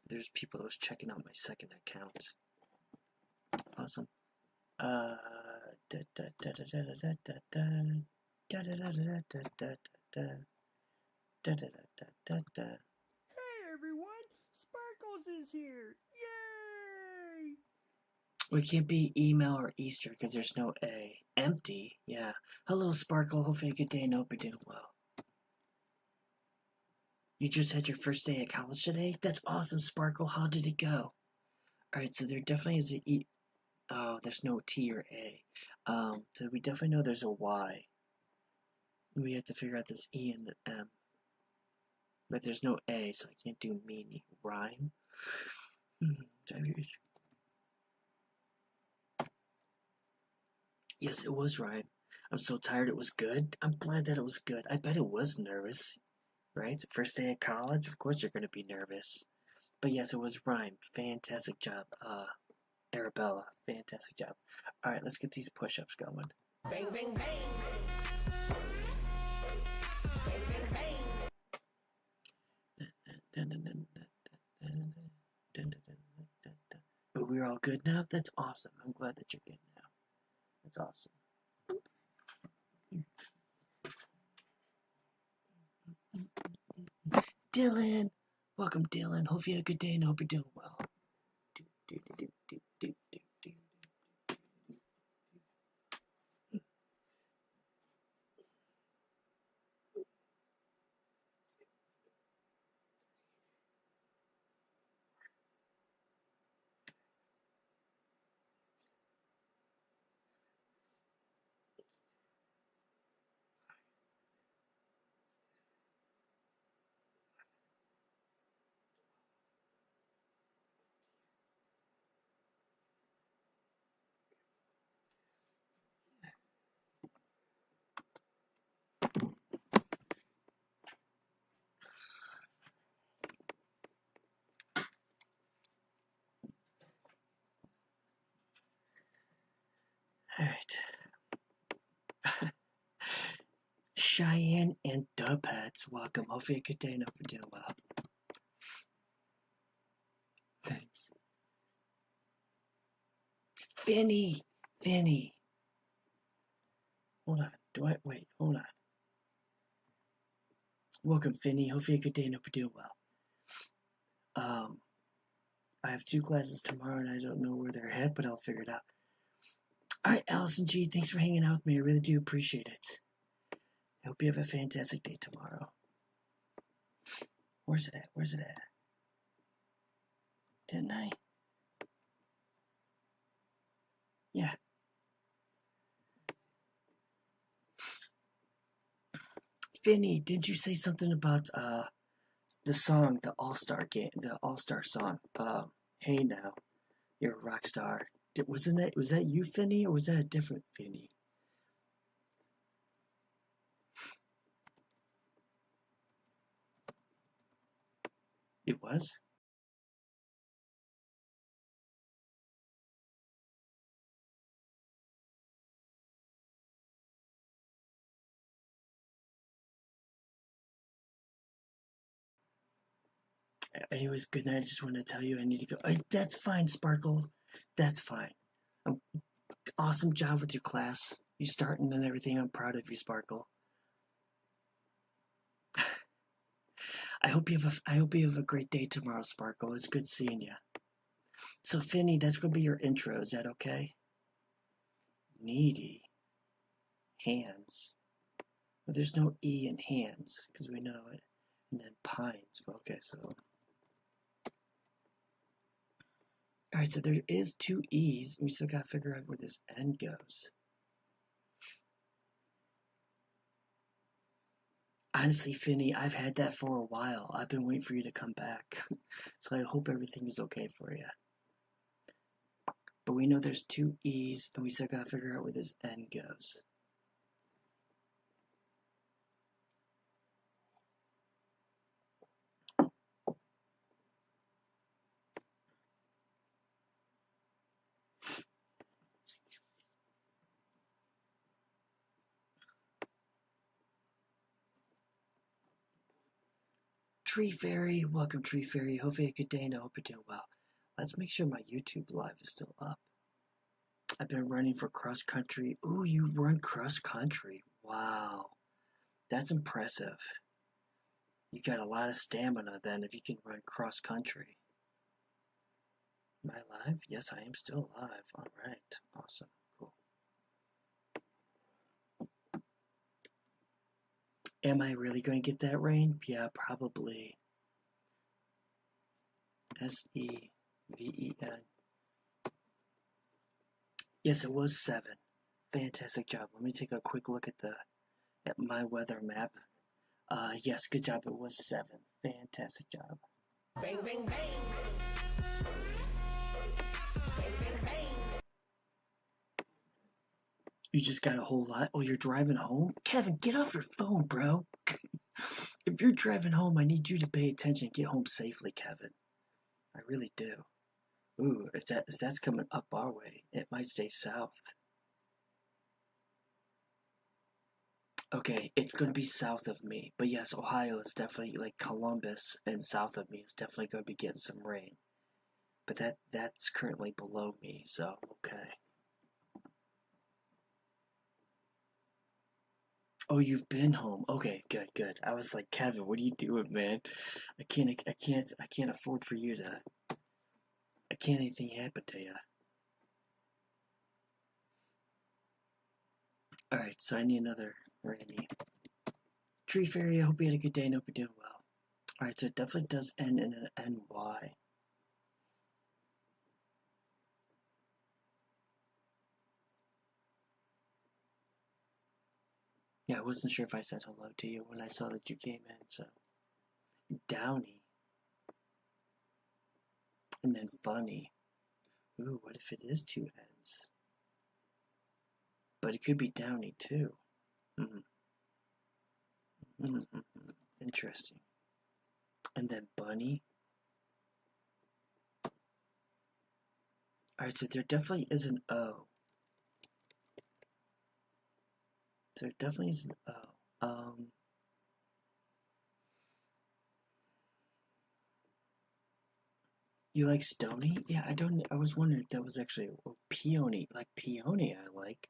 There's people that was checking out my second account. Awesome. Hey everyone, Sparkles is here! Yay! We can't be email or Easter because there's no A. Empty, yeah. Hello, Sparkle. Hopefully, a good day and hope you're doing well. You just had your first day at college today? That's awesome, Sparkle. How did it go? Alright, so there definitely is an E. Oh, there's no T or A. So we definitely know there's a Y. We have to figure out this E and the M. But there's no A, so I can't do meaning. Rhyme? Yes, it was rhyme. I'm so tired it was good. I'm glad that it was good. I bet it was nervous. Right? First day at college? Of course you're going to be nervous. But yes, it was rhyme. Fantastic job, Arabella. Fantastic job. Alright, let's get these push-ups going. Bang, bang, bang. Bang, bang, bang. But we're all good now? That's awesome. I'm glad that you're good now. That's awesome. Dylan! Welcome, Dylan. Hope you had a good day and hope you're doing well. Alright. Cheyenne and Dubheads, welcome. Hopefully a good day and hope you're doing well. Thanks. Finny! Hold on. Wait, hold on. Welcome, Finny. Hopefully a good day and hope you're doing well. I have 2 classes tomorrow and I don't know where they're at, but I'll figure it out. Alright, Allison G, thanks for hanging out with me. I really do appreciate it. I hope you have a fantastic day tomorrow. Where's it at? Didn't I? Yeah. Finny, did you say something about the song, the All-Star game, the All-Star song? Hey now, you're a rock star. Was that you, Finny, or was that a different Finny? It was? Anyways, good night. I just wanted to tell you I need to go. That's fine, Sparkle. That's fine. Awesome job with your class. You starting and everything. I'm proud of you, Sparkle. I hope you have a great day tomorrow, Sparkle. It's good seeing you. So, Finny, that's gonna be your intro. Is that okay? Needy. Hands. Well, there's no E in hands because we know it. And then pines. Okay, so. Alright, so there is 2 E's. We still gotta figure out where this N goes. Honestly, Finny, I've had that for a while. I've been waiting for you to come back. So I hope everything is okay for you. But we know there's 2 E's, and we still gotta figure out where this N goes. Tree Fairy, welcome Tree Fairy. Hopefully a good day and I hope you're doing well. Let's make sure my YouTube live is still up. I've been running for cross country. Ooh, you run cross country. Wow. That's impressive. You got a lot of stamina then if you can run cross country. Am I live? Yes, I am still alive. Alright. Awesome. Cool. Am I really going to get that rain? Yeah, probably. S-E-V-E-N. Yes, it was 7. Fantastic job. Let me take a quick look at my weather map. Yes, good job. It was 7. Fantastic job. Bang, bang, bang. Bang, bang, bang. You just got a whole lot. Oh, you're driving home? Kevin, get off your phone, bro. If you're driving home, I need you to pay attention. Get home safely, Kevin. I really do. Ooh, if that's coming up our way, it might stay south. Okay, it's going to be south of me. But yes, Ohio is definitely, like Columbus and south of me is definitely going to be getting some rain. But that's currently below me, so okay. Oh, you've been home. Okay, good. I was like, Kevin, what are you doing, man? I can't afford for you to. I can't anything happen to you. All right, so I need another rainy. Tree Fairy, I hope you had a good day and hope you're doing well. All right, so it definitely does end in an NY. Yeah, I wasn't sure if I said hello to you when I saw that you came in, so. Downy. And then funny. Ooh, what if it is 2 N's? But it could be Downy too. Interesting. And then bunny. Alright, so there definitely is an O. So there definitely is an O. You like Stony? Yeah, I was wondering if that was actually peony. Like peony, I like.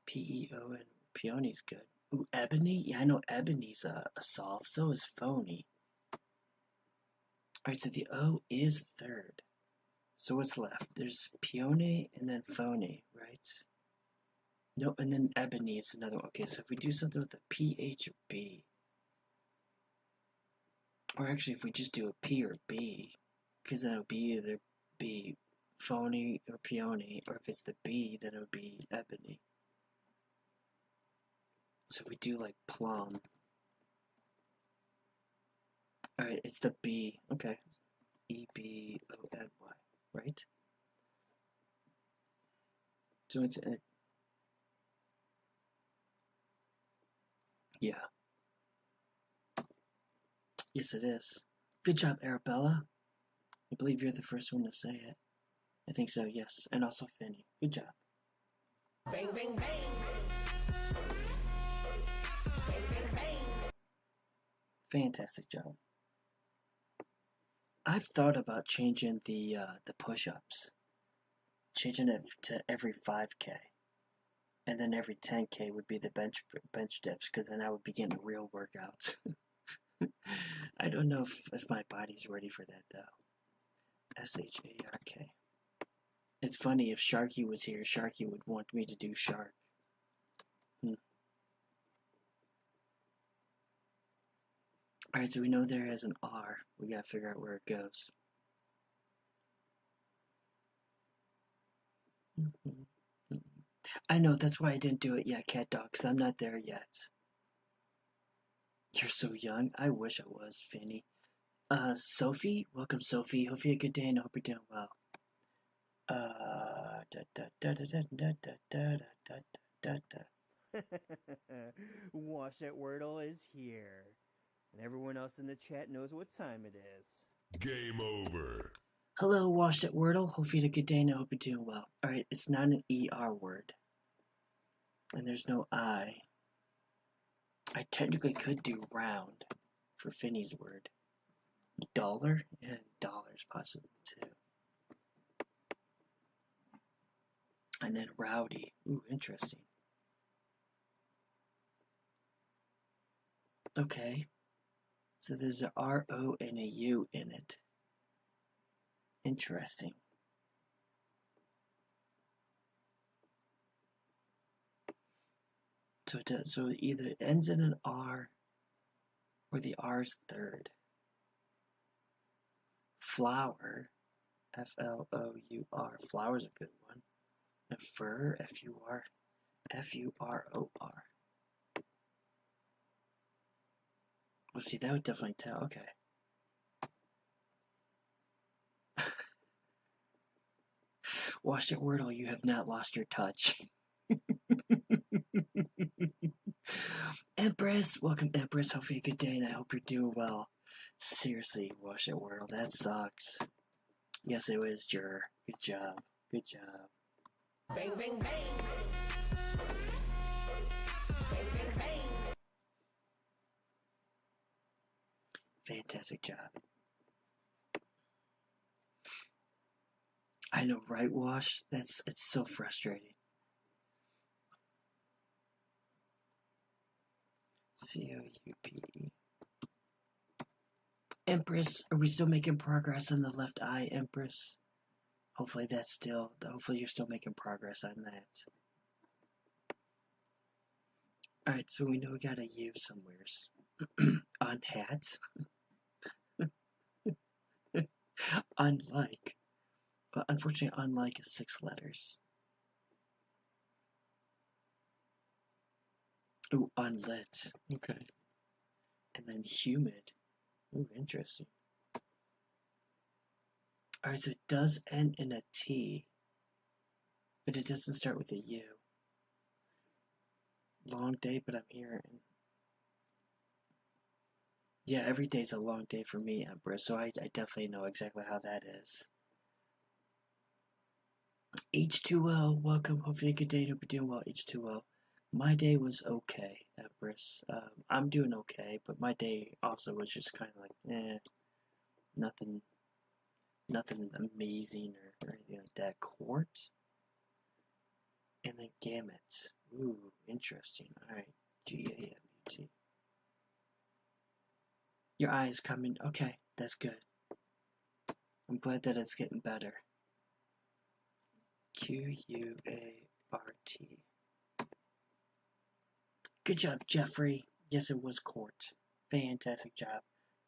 P-E-O-N. Peony's good. Ooh, ebony? Yeah, I know ebony's a soft. So is phony. Alright, so the O is third. So what's left? There's peony and then phony, right? No, and then ebony is another one. Okay, so if we do something with a P, H, or B. Or actually, if we just do a P or B. Because then it would be either be phony or peony. Or if it's the B, then it would be ebony. So we do like plum. Alright, it's the B. Okay. E-B-O-N-Y. Right? So it's... yeah. Yes, it is. Good job, Arabella. I believe you're the first one to say it. I think so, yes. And also Finny. Good job. Bang, bang, bang. Bang, bang, bang. Fantastic job. I've thought about changing the push-ups. Changing it to every 5K. And then every 10K would be the bench dips, because then I would be getting real workouts. I don't know if my body's ready for that, though. S-H-A-R-K. It's funny, if Sharky was here, Sharky would want me to do shark. Alright, so we know there is an R. We gotta figure out where it goes. I know, that's why I didn't do it yet, Cat Dog, because I'm not there yet. You're so young. I wish I was, Finny. Sophie? Welcome, Sophie. Hope you had a good day and I hope you're doing well. Wash That Wordle is here. And everyone else in the chat knows what time it is. Game over. Hello, Washed at Wordle. Hope you had a good day and I hope you're doing well. Alright, it's not an ER word. And there's no I. I technically could do round for Finny's word. Dollar? And dollars possibly too. And then rowdy. Ooh, interesting. Okay. So there's a R-O and a U in it. Interesting. So it either ends in an R or the R's third. Flower, F-L-O-U-R. Flower's a good one. And fur, F-U-R, F-U-R-O-R. Well, see, that would definitely tell. Okay. Watch it, Wordle. You have not lost your touch. Empress, welcome, Empress. Hopefully, a good day, and I hope you're doing well. Seriously, Wash It Wordle. That sucks. Yes, it was, Jur. Good job. Good job. Bang, bang, bang. Bang, bang, bang. Fantastic job. I know, right, Wash? It's so frustrating. C-O-U-P-E. Empress, are we still making progress on the left eye, Empress? Hopefully hopefully you're still making progress on that. Alright, so we know we got a U somewheres. On hat. Unlike. But unfortunately, unlike is 6 letters. Ooh, unlit. Okay. And then humid. Ooh, interesting. Alright, so it does end in a T, but it doesn't start with a U. Long day, but I'm hearing. Yeah, every day's a long day for me, Empress, so I definitely know exactly how that is. H2O, welcome. Hopefully a good day. Hope you're doing well, H2O. My day was okay, Empress. I'm doing okay, but my day also was just kind of like, nothing amazing or anything like that. Court? And then gamut. Ooh, interesting. Alright, G-A-M-U-T. Your eye's coming. Okay, that's good. I'm glad that it's getting better. Q-U-A-R-T. Good job, Jeffrey. Yes, it was court. Fantastic job.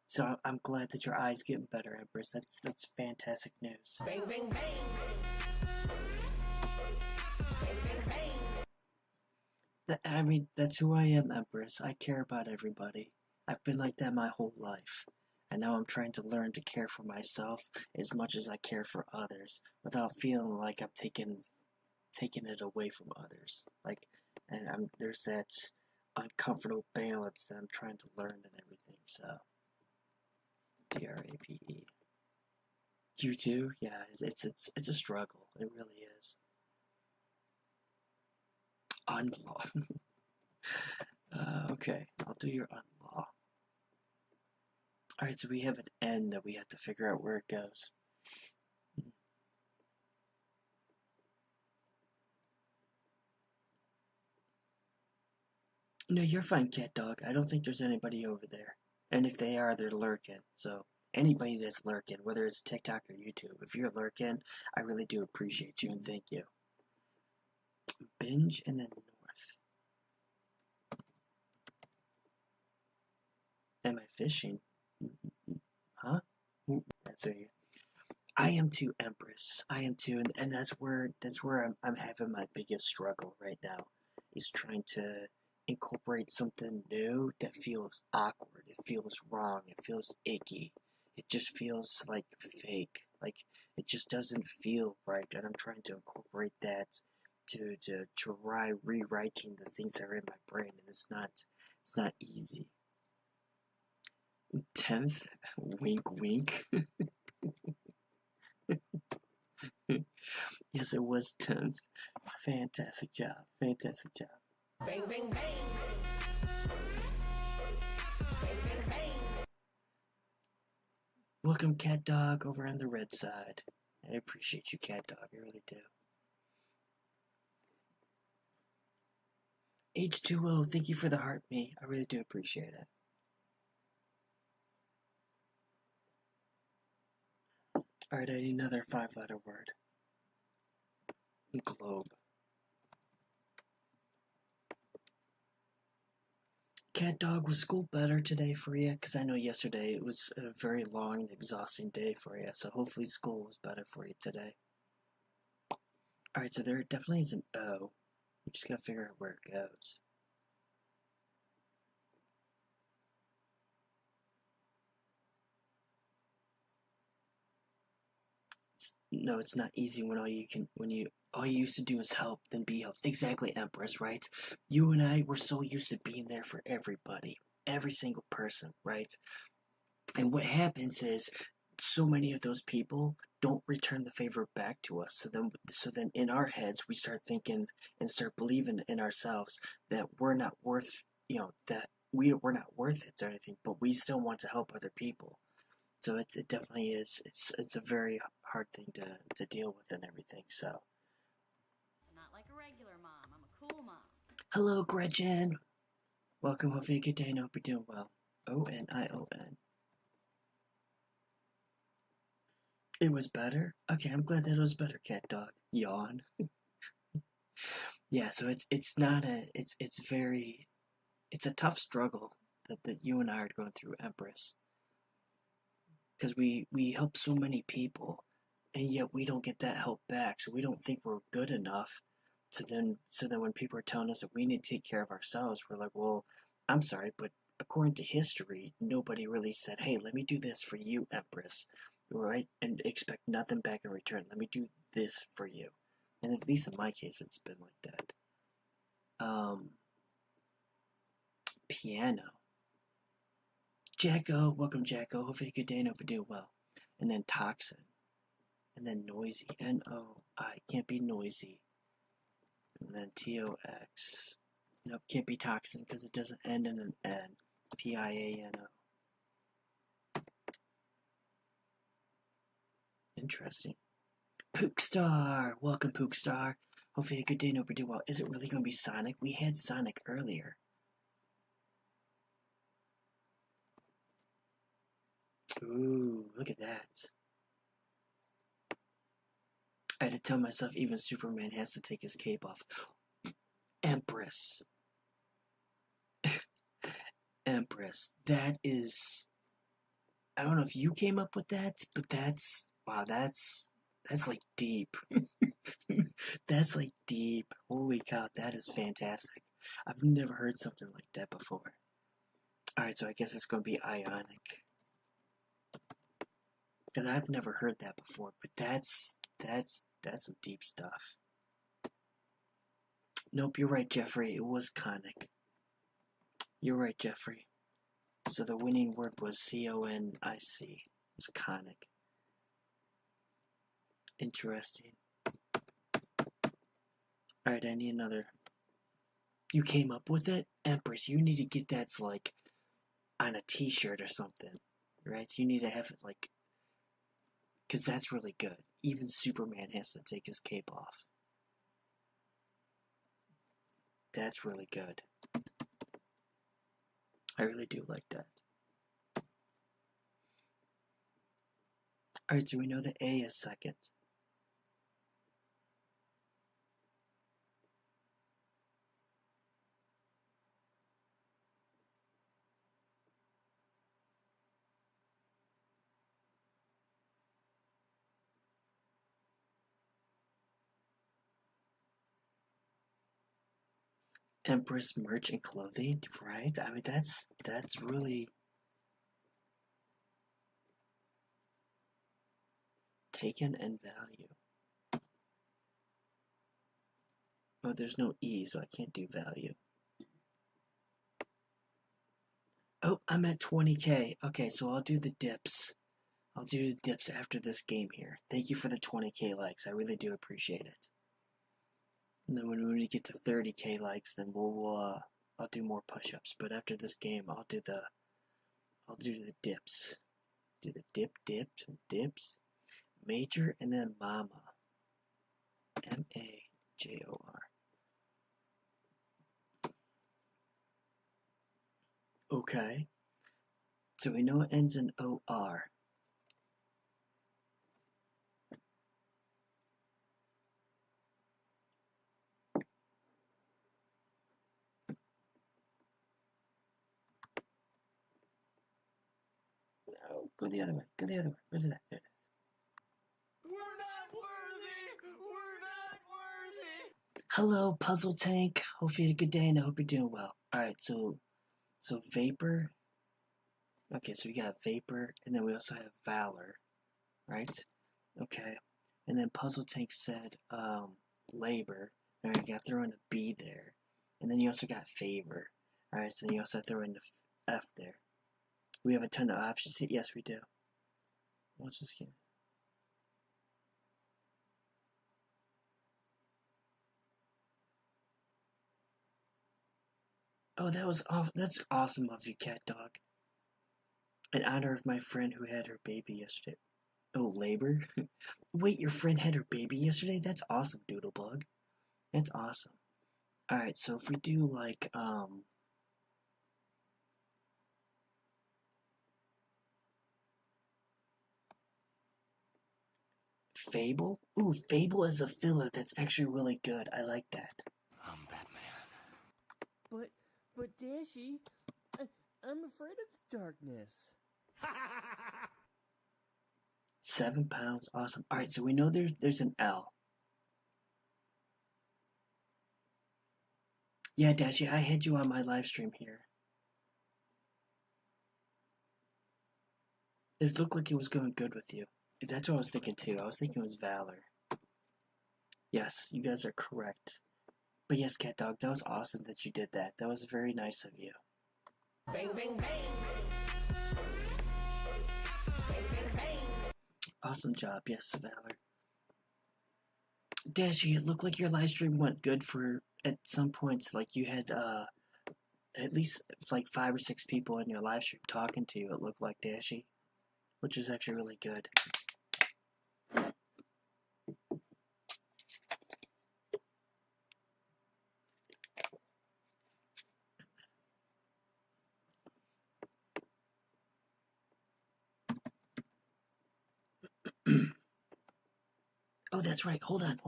So I'm glad that your eye's getting better, Empress. That's fantastic news. Bang, bang, bang. Bang, bang, bang. I mean, that's who I am, Empress. I care about everybody. I've been like that my whole life. And now I'm trying to learn to care for myself as much as I care for others without feeling like I'm taking it away from others. And there's that uncomfortable balance that I'm trying to learn and everything, so. D-R-A-P-E. You too? Yeah, it's a struggle. It really is. Unlaw. Okay, I'll do your unlaw. Alright, so we have an N that we have to figure out where it goes. No, you're fine, cat dog. I don't think there's anybody over there. And if they are, they're lurking. So, anybody that's lurking, whether it's TikTok or YouTube, if you're lurking, I really do appreciate you and thank you. Binge and then north. Am I fishing? Huh? That's right. I am too, Empress. I am too, and that's where I'm having my biggest struggle right now. Is trying to incorporate something new that feels awkward. It feels wrong. It feels icky. It just feels like fake. Like it just doesn't feel right. And I'm trying to incorporate that to try rewriting the things that are in my brain, and it's not easy. 10th, wink, wink. Yes, it was 10th. Fantastic job. Fantastic job. Bang, bang, bang. Bang, bang, bang. welcome, Cat Dog, over on the red side. I appreciate you, Cat Dog. I really do. H2O, thank you for the heart, me. I really do appreciate it. Alright, I need another 5-letter word. Globe. Cat Dog, was school better today for you? Because I know yesterday it was a very long and exhausting day for you, so hopefully school was better for you today. Alright, so there definitely is an O. We just gotta figure out where it goes. No, it's not easy when all you used to do is help, then be helped. Exactly, Empress, right? You and I were so used to being there for everybody, every single person, right? And what happens is so many of those people don't return the favor back to us. So then in our heads we start thinking and start believing in ourselves that we're not worth, that we're not worth it or anything, but we still want to help other people. So it definitely is. It's a very hard thing to deal with and everything. So. Not like a regular mom. I'm a cool mom. Hello, Gretchen. Welcome. Hopefully, you good day. And hope you're doing well. O-N-I-O-N. It was better. Okay, I'm glad that it was better, Cat Dog. Yawn. Yeah. So it's not a it's a tough struggle that you and I are going through, Empress. Because we help so many people, and yet we don't get that help back, so we don't think we're good enough. So then when people are telling us that we need to take care of ourselves, we're like, well, I'm sorry, but according to history, nobody really said, hey, let me do this for you, Empress, right? And expect nothing back in return. Let me do this for you. And at least in my case, it's been like that. Piano. Jacko, welcome, Jacko. Hopefully, good day and hope you're doing well. And then toxin. And then noisy. N-O-I. Can't be noisy. And then T-O-X. Nope, can't be toxin because it doesn't end in an N. P-I-A-N-O. Interesting. Pookstar. Welcome, Pookstar. Hopefully, good day and hope you're doing well. Is it really going to be Sonic? We had Sonic earlier. Ooh, look at that. I had to tell myself even Superman has to take his cape off. Empress. Empress. That is... I don't know if you came up with that, but that's... Wow, that's like deep. That's like deep. Holy cow, that is fantastic. I've never heard something like that before. Alright, so I guess it's going to be Ionic. Because I've never heard that before, but that's some deep stuff. Nope, you're right, Jeffrey. It was conic. You're right, Jeffrey. So the winning word was C-O-N-I-C. It was conic. Interesting. Alright, I need another. You came up with it? Empress, you need to get that like on a t-shirt or something. Right? You need to have it like... Because that's really good. Even Superman has to take his cape off. That's really good. I really do like that. Alright, so we know that A is second. Empress merch and clothing, right? I mean, that's really taken and value. Oh, there's no E, so I can't do value. Oh, I'm at 20k. Okay, so I'll do the dips. I'll do the dips after this game here. Thank you for the 20k likes. I really do appreciate it. And then when we get to 30k likes, then I'll do more push-ups. But after this game, I'll do the dips. Do the dips, major, and then mama. M-A-J-O-R. Okay. So we know it ends in O-R. No, go the other way. Go the other way. Where's it at? There it is. We're not worthy! We're not worthy! Hello, Puzzle Tank. Hope you had a good day and I hope you're doing well. Alright, so Vapor. Okay, so we got Vapor, and then we also have Valor, right? Okay. And then Puzzle Tank said labor. Alright, you gotta throw in a B there. And then you also got favor. Alright, so then you also throw in the F there. We have a ton of options. Yes, we do. Let's just get. Oh, that's awesome of you, Cat Dog. In honor of my friend who had her baby yesterday. Oh, labor? Wait, your friend had her baby yesterday? That's awesome, Doodlebug. That's awesome. Alright, so if we do like, Fable? Ooh, Fable is a filler. That's actually really good. I like that. I'm Batman. But Dashy, I'm afraid of the darkness. 7 pounds. Awesome. Alright, so we know there's an L. Yeah, Dashy, I had you on my live stream here. It looked like it was going good with you. That's what I was thinking too. I was thinking it was Valor. Yes, you guys are correct. But yes, Cat Dog, that was awesome that you did that. That was very nice of you. Bang, bang, bang! Bang, bang, bang! Awesome job. Yes, Valor. Dashy, it looked like your live stream went good for, at some points, like you had at least like 5 or 6 people in your live stream talking to you, it looked like, Dashy. Which is actually really good. Oh, that's right. Hold on.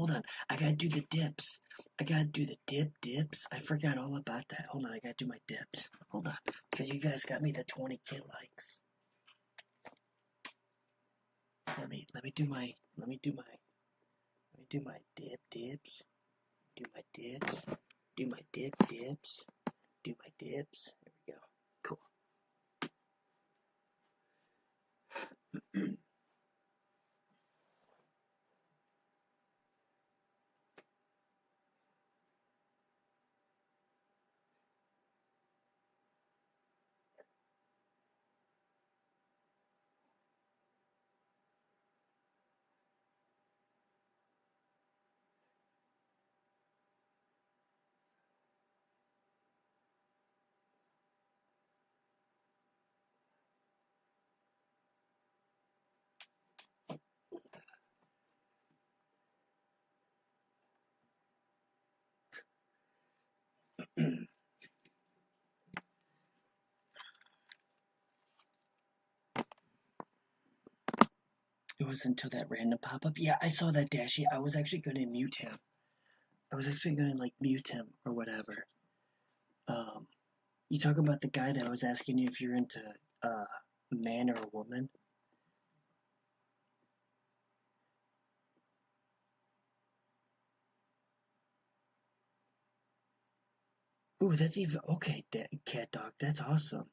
I gotta do the dips. I gotta do the dips. I forgot all about that. Hold on, I gotta do my dips. Hold on, because you guys got me the 20K likes. Let me do my dips. Do my dips. Do my dips. Do my dips. There we go. Cool. It was until that random pop-up. Yeah, I saw that, Dashy. I was actually going to mute him. I was actually going to, like, mute him or whatever. You talk about the guy that was asking you if you're into, a man or a woman? Ooh, that's even... Okay, Cat Dog, that's awesome.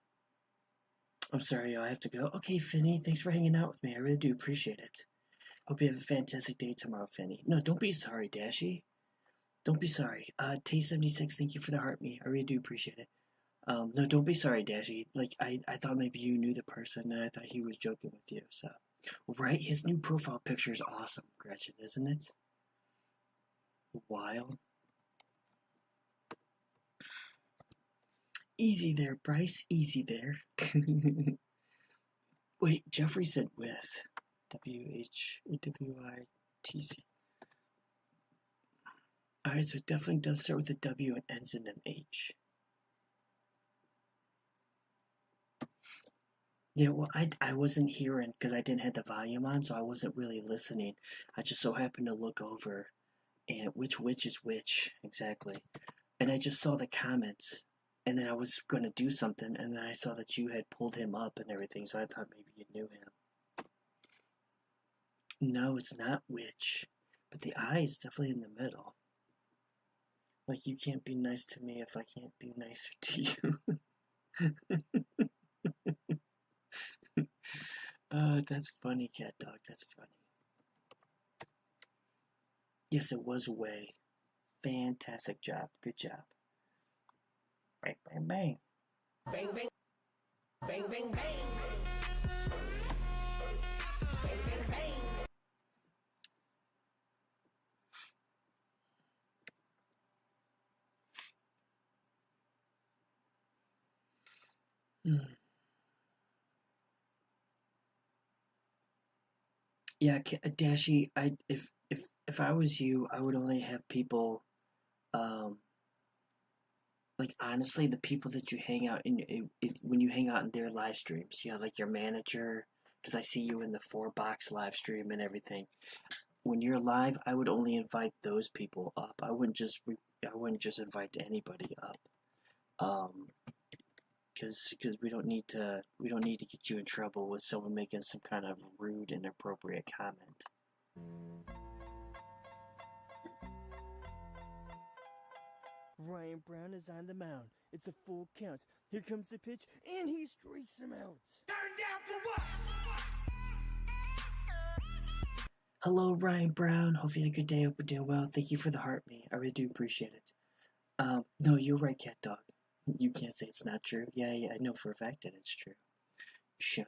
I'm sorry, I have to go. Okay, Finny, thanks for hanging out with me. I really do appreciate it. Hope you have a fantastic day tomorrow, Finny. No, don't be sorry, Dashy. Don't be sorry. T76, thank you for the heart me. I really do appreciate it. No, don't be sorry, Dashy. Like, I thought maybe you knew the person, and I thought he was joking with you, so... Right, his new profile picture is awesome, Gretchen, isn't it? Wild. Easy there, Bryce. Easy there. Wait, Jeffrey said with. W-H-W-I-T-C. Alright, so it definitely does start with a W and ends in an H. Yeah, well, I wasn't hearing because I didn't have the volume on, so I wasn't really listening. I just so happened to look over and which is which exactly. And I just saw the comments, and then I was going to do something, and then I saw that you had pulled him up and everything, so I thought maybe you knew him. No, it's not which, but the I is definitely in the middle. Like, you can't be nice to me if I can't be nicer to you. That's funny, cat dog. That's funny. Yes, it was way. Fantastic job. Good job. Bang, bang, bang. Bang, bang. Bang, bang, bang. Bang, bang, bang. Yeah, Dashi. If I was you, I would only have people. Like honestly, the people that you hang out when you hang out in their live streams, like your manager, because I see you in the 4-box live stream and everything. When you're live, I would only invite those people up. I wouldn't just invite anybody up. Because we don't need to get you in trouble with someone making some kind of rude, inappropriate comment. Ryan Brown is on the mound. It's a full count. Here comes the pitch, and he strikes him out. Turn down for what? Hello, Ryan Brown. Hope you had a good day. Hope you're doing well. Thank you for the heart, me. I really do appreciate it. No, you're right, cat dog. You can't say it's not true. Yeah, I know for a fact that it's true. Shown.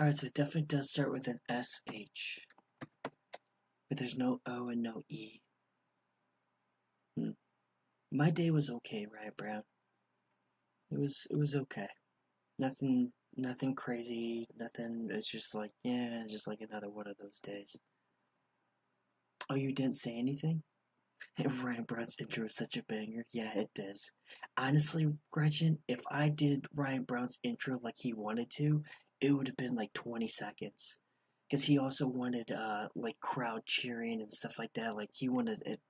Alright, so it definitely does start with an SH. But there's no O and no E. My day was okay, Ryan Brown. It was okay. Nothing crazy, nothing. It's just like, yeah, just like another one of those days. Oh, you didn't say anything? Ryan Brown's intro is such a banger. Yeah, it does. Honestly, Gretchen, if I did Ryan Brown's intro like he wanted to, it would have been like 20 seconds. Because he also wanted, like, crowd cheering and stuff like that. Like, he wanted it.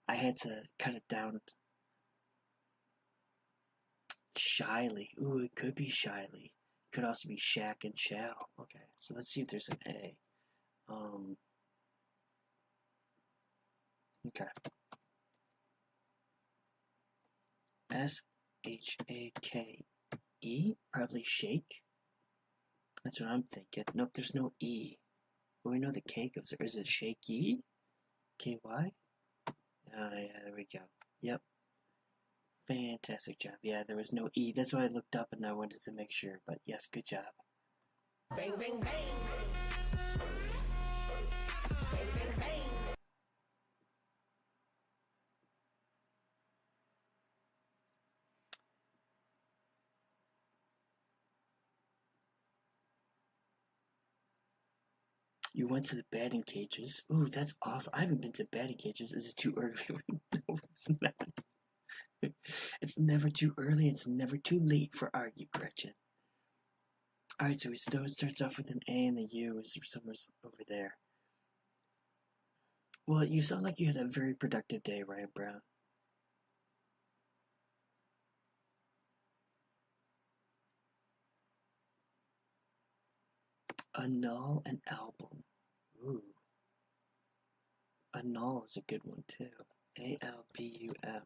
I had to cut it down. Shyly. Ooh, it could be Shyly. Could also be Shaq and Shao. Okay, so let's see if there's an A. Okay. S-H-A-K-E? Probably shake? That's what I'm thinking. Nope, there's no E. But we know the K goes there. Is it shaky? K-Y? Oh, yeah, there we go. Yep. Fantastic job. Yeah, there was no E. That's what I looked up and I wanted to make sure. But yes, good job. Bang, bang, bang. Bang, bang, bang. You went to the batting cages. Ooh, that's awesome. I haven't been to batting cages. Is it too early? No, it's not. It's never too early. It's never too late for argue, Gretchen. Alright, so it starts off with an A and the U is somewhere over there. Well, you sound like you had a very productive day, Ryan Brown. Annul an album. Ooh. Annul is a good one too. A-L-B-U-M.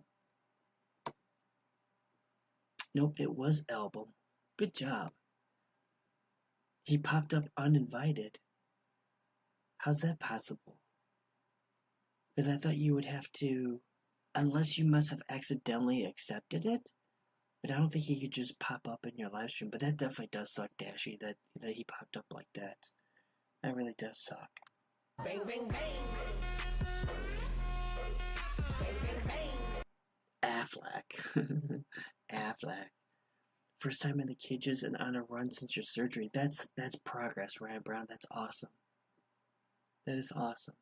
Nope, it was album. Good job. He popped up uninvited. How's that possible? Because I thought you would have to, unless you must have accidentally accepted it, but I don't think he could just pop up in your live stream. But that definitely does suck, Dashy, that he popped up like that. That really does suck. Bang, bang, bang. Bang, bang, bang. Affleck. Affleck. First time in the cages and on a run since your surgery. That's progress, Ryan Brown. That's awesome. That is awesome.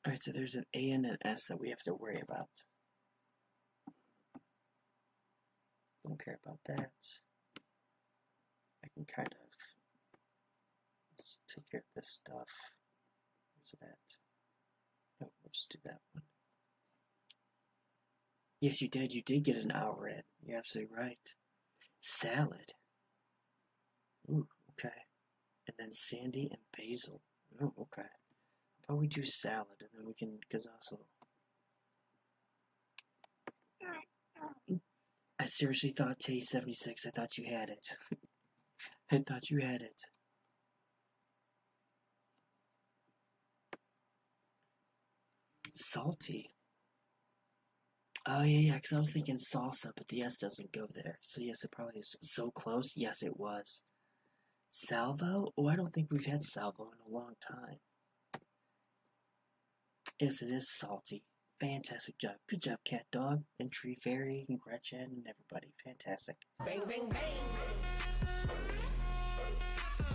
Alright, so there's an A and an S that we have to worry about. Don't care about that. I can kind of let's take care of this stuff. Where's it at? No, we'll just do that one. Yes, you did. You did get an hour in. You're absolutely right. Salad. Ooh, okay. And then Sandy and basil. Oh, okay. How about we do salad and then we can, because also. I seriously thought Taste 76. I thought you had it. I thought you had it. Salty. Oh, yeah, because I was thinking salsa, but the S doesn't go there. So, yes, it probably is. So close? Yes, it was. Salvo? Oh, I don't think we've had salvo in a long time. Yes, it is salty. Fantastic job. Good job, Cat Dog, and Tree Fairy, and Gretchen, and everybody. Fantastic. Bang, bang, bang.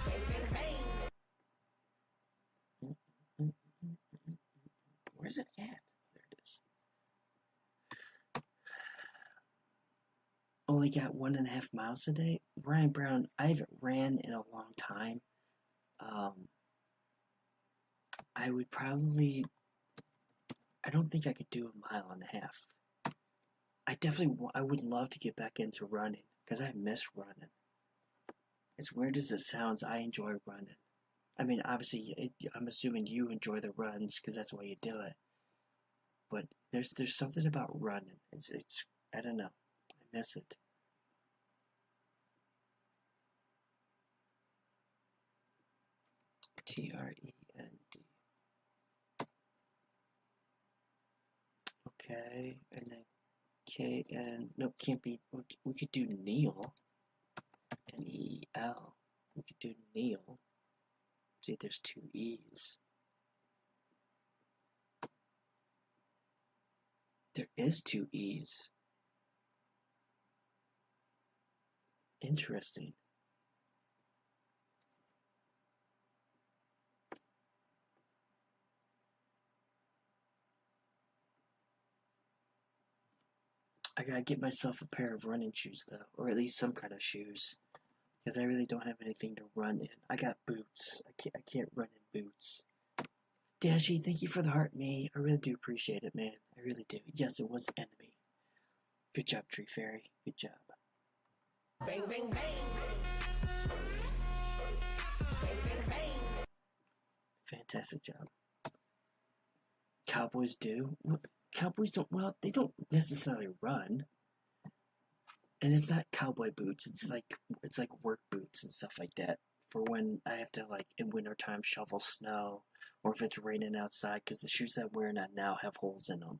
Bang, bang, bang. Where's it at? There it is. Only got 1.5 miles a day. Ryan Brown, I haven't ran in a long time. I would probably. I don't think I could do 1.5 miles. I definitely. I would love to get back into running because I miss running. As weird as it sounds, I enjoy running. I mean, obviously, I'm assuming you enjoy the runs because that's why you do it. But there's something about running. It's I don't know. I miss it. TREND. Okay, and then KN. Nope, can't be. We could do Neil. NEL. We could do Neil. See, there's 2 E's. There is 2 E's. Interesting. I gotta get myself a pair of running shoes, though, or at least some kind of shoes, because I really don't have anything to run in. I got boots. I can't run in boots. Dashy, thank you for the heart, me. I really do appreciate it, man. I really do. Yes, it was enemy. Good job, Tree Fairy. Good job. Bang, bang, bang. Bang, bang, bang. Fantastic job. Cowboys do? Well, Cowboys don't, well, they don't necessarily run. And it's not cowboy boots. It's like work boots and stuff like that. For when I have to, like, in wintertime, shovel snow. Or if it's raining outside. Because the shoes that I'm wearing now have holes in them.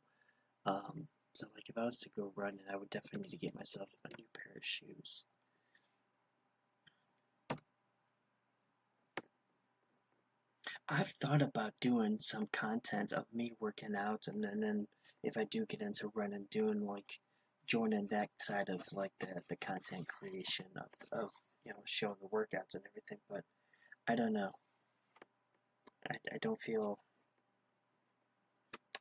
So, like, if I was to go running, I would definitely need to get myself a new pair of shoes. I've thought about doing some content of me working out, and then if I do get into running, doing like joining that side of like the content creation of showing the workouts and everything. But I don't know. I don't feel.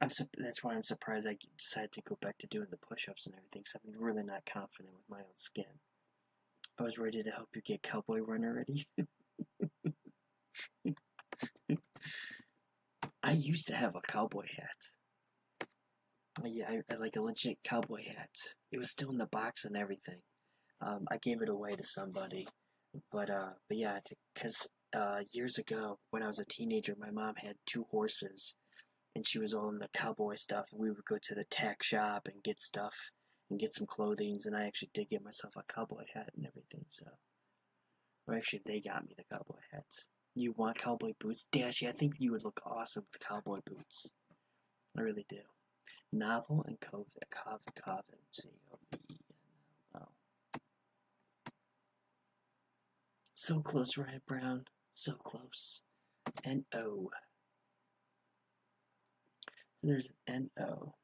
That's why I'm surprised I decided to go back to doing the push-ups and everything. Because I'm really not confident with my own skin. I was ready to help you get cowboy runner ready. I used to have a cowboy hat. Yeah, I like a legit cowboy hat. It was still in the box and everything. I gave it away to somebody, but yeah, because years ago when I was a teenager, my mom had 2 horses, and she was all in the cowboy stuff. We would go to the tack shop and get stuff and get some clothing, and I actually did get myself a cowboy hat and everything. So, or actually, they got me the cowboy hat. You want cowboy boots? Dashy, I think you would look awesome with cowboy boots. I really do. Novel and Coven. C-O-V-E-N-O. So close, Ryan Brown. So close. N-O. So there's an N-O.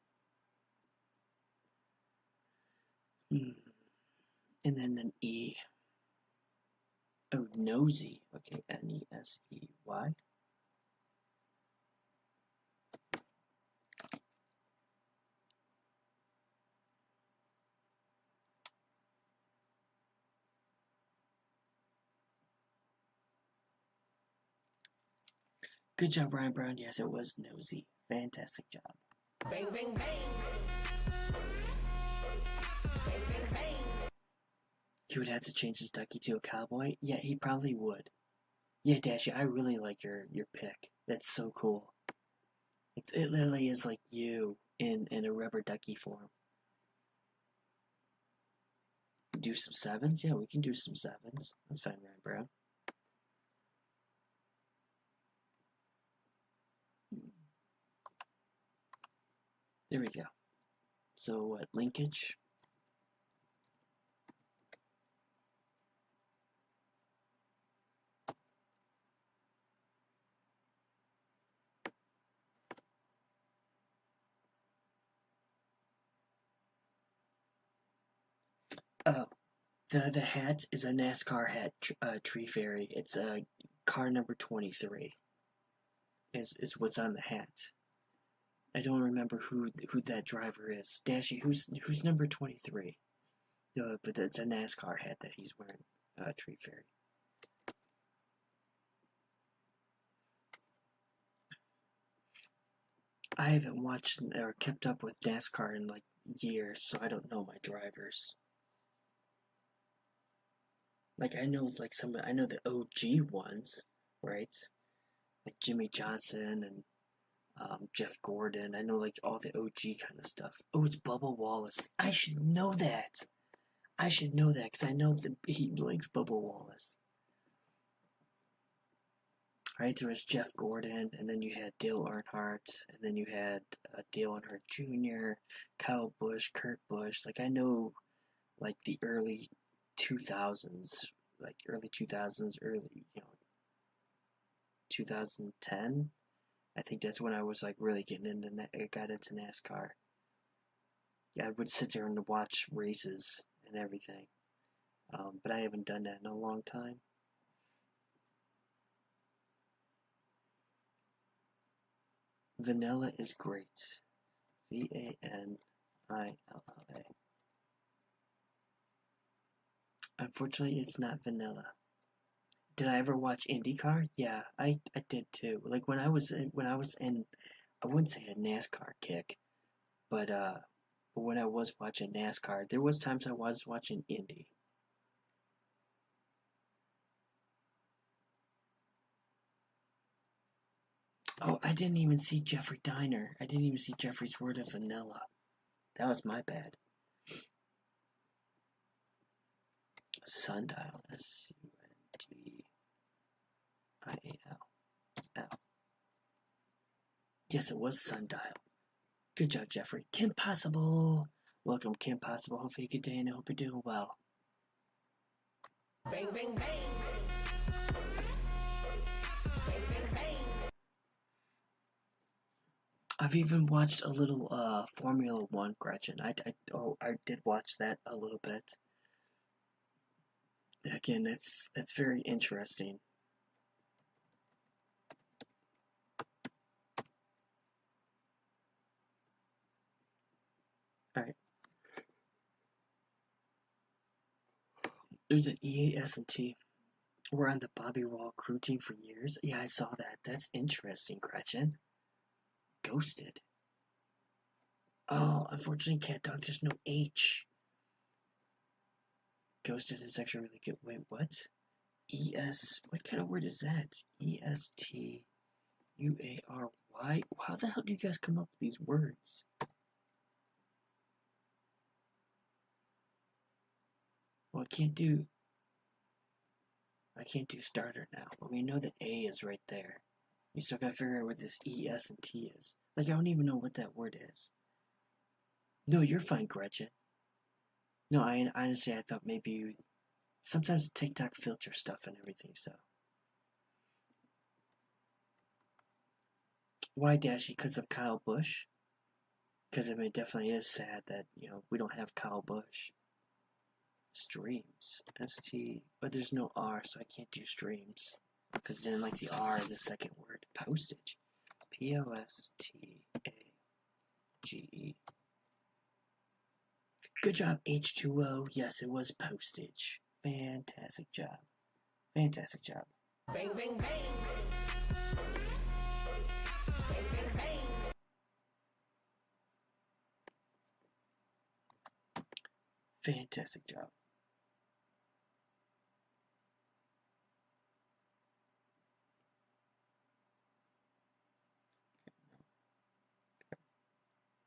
And then an E. Oh, nosy. Okay, N-E-S-E-Y. Good job, Brian Brown. Yes, it was nosy. Fantastic job. Bang, bang, bang. Bang, bang, bang. He would have to change his ducky to a cowboy? Yeah, he probably would. Yeah, Dashy, I really like your pick. That's so cool. It literally is like you in a rubber ducky form. Do some sevens? Yeah, we can do some sevens. That's fine, Ryan Brown. There we go. So what, linkage? Oh, the hat is a NASCAR hat, Tree Fairy. It's car number 23. Is what's on the hat. I don't remember who that driver is. Dashy, who's number 23? No, but it's a NASCAR hat that he's wearing. Tree Fairy. I haven't watched or kept up with NASCAR in like years, so I don't know my drivers. Like I know I know the OG ones, right? Like Jimmy Johnson and Jeff Gordon. I know like all the OG kind of stuff. Oh, it's Bubba Wallace. I should know that. I should know that because I know that he likes Bubba Wallace. Right, there was Jeff Gordon, and then you had Dale Earnhardt, and then you had Dale Earnhardt Jr., Kyle Busch, Kurt Busch. Like I know, like the early 2000s, early 2010. I think that's when I was like really getting into got into NASCAR. Yeah, I would sit there and watch races and everything, but I haven't done that in a long time. Vanilla is great. V-A-N-I-L-L-A. Unfortunately, it's not vanilla. Did I ever watch IndyCar? Yeah, I did too. Like when I was in, I wouldn't say a NASCAR kick, but when I was watching NASCAR, there was times I was watching Indy. Oh, I didn't even see Jeffrey Diner. I didn't even see Jeffrey's word of vanilla. That was my bad. Sundial. S-U-N-D-I-A-L. Yes, it was Sundial. Good job, Jeffrey. Kim Possible. Welcome, Kim Possible. Hope you have a good day and I hope you're doing well. Bang, bang, bang. Bang, bang, bang. I've even watched a little Formula One, Gretchen. I did watch that a little bit. Again, that's very interesting. Alright. There's an EAS&T. We're on the Bobby Raw crew team for years. Yeah, I saw that. That's interesting, Gretchen. Ghosted. Oh, unfortunately, Cat Dog, there's no H. Ghosted is actually really good. Wait, what? E-S, what kind of word is that? E-S-T-U-A-R-Y? How the hell do you guys come up with these words? Well, I can't do starter now, but we know that A is right there. You still gotta figure out what this E, S, and T is. Like, I don't even know what that word is. No, you're fine, Gretchen. No, I honestly, I thought maybe you... Sometimes TikTok filters stuff and everything, so... Why Dashy? Because of Kyle Busch? Because I mean, it definitely is sad that, you know, we don't have Kyle Busch. Streams. ST. But there's no R, so I can't do streams. Because then, like, the R in the second word. Postage. Postage. Good job, H2O. Yes, it was postage. Fantastic job. Fantastic job. Bang, bang, bang. Bang, bang, bang. Fantastic job.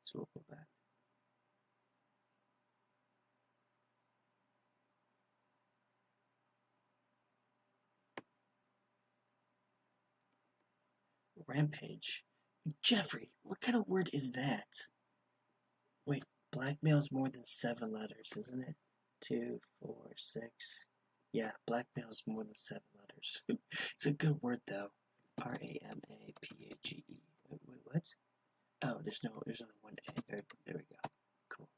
So we'll go back. Rampage. Jeffrey, what kind of word is that? Wait, blackmail's more than 7 letters, isn't it? 2, 4, 6. Yeah, blackmail's more than 7 letters. It's a good word though. Ramapage. Wait, what? Oh, there's only one A. There we go. Cool.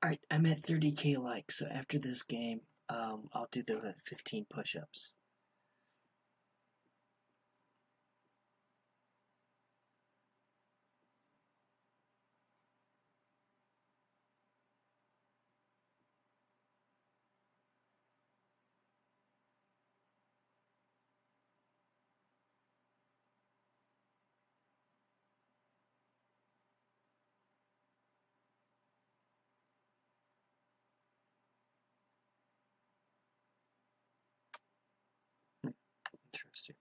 Alright, I'm at 30k likes, so after this game, I'll do the 15 push-ups. Interesting.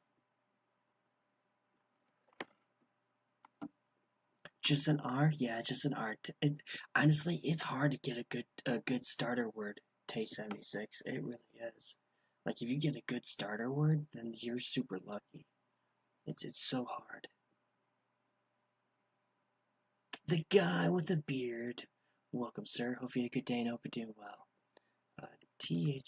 Just an R? Yeah, just an R. Honestly, it's hard to get a good starter word. Tay76. It really is. Like if you get a good starter word, then you're super lucky. It's so hard. The guy with the beard. Welcome, sir. Hope you had a good day and hope you're doing well. THYROID.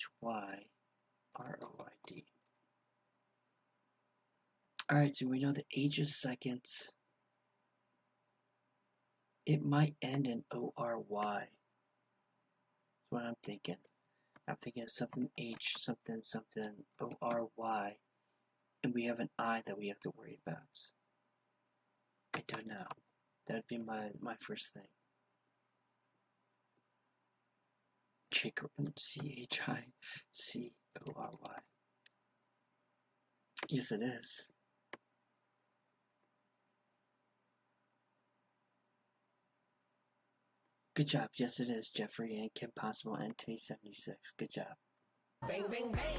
Alright, so we know the H is second. It might end in ORY. That's what I'm thinking. I'm thinking of something H, something ORY. And we have an I that we have to worry about. I don't know. That would be my first thing. Chicory. CHICORY. Yes, it is. Good job. Yes, it is. Jeffrey and Kim Possible and Tay76. Good job. Bang, bang, bang.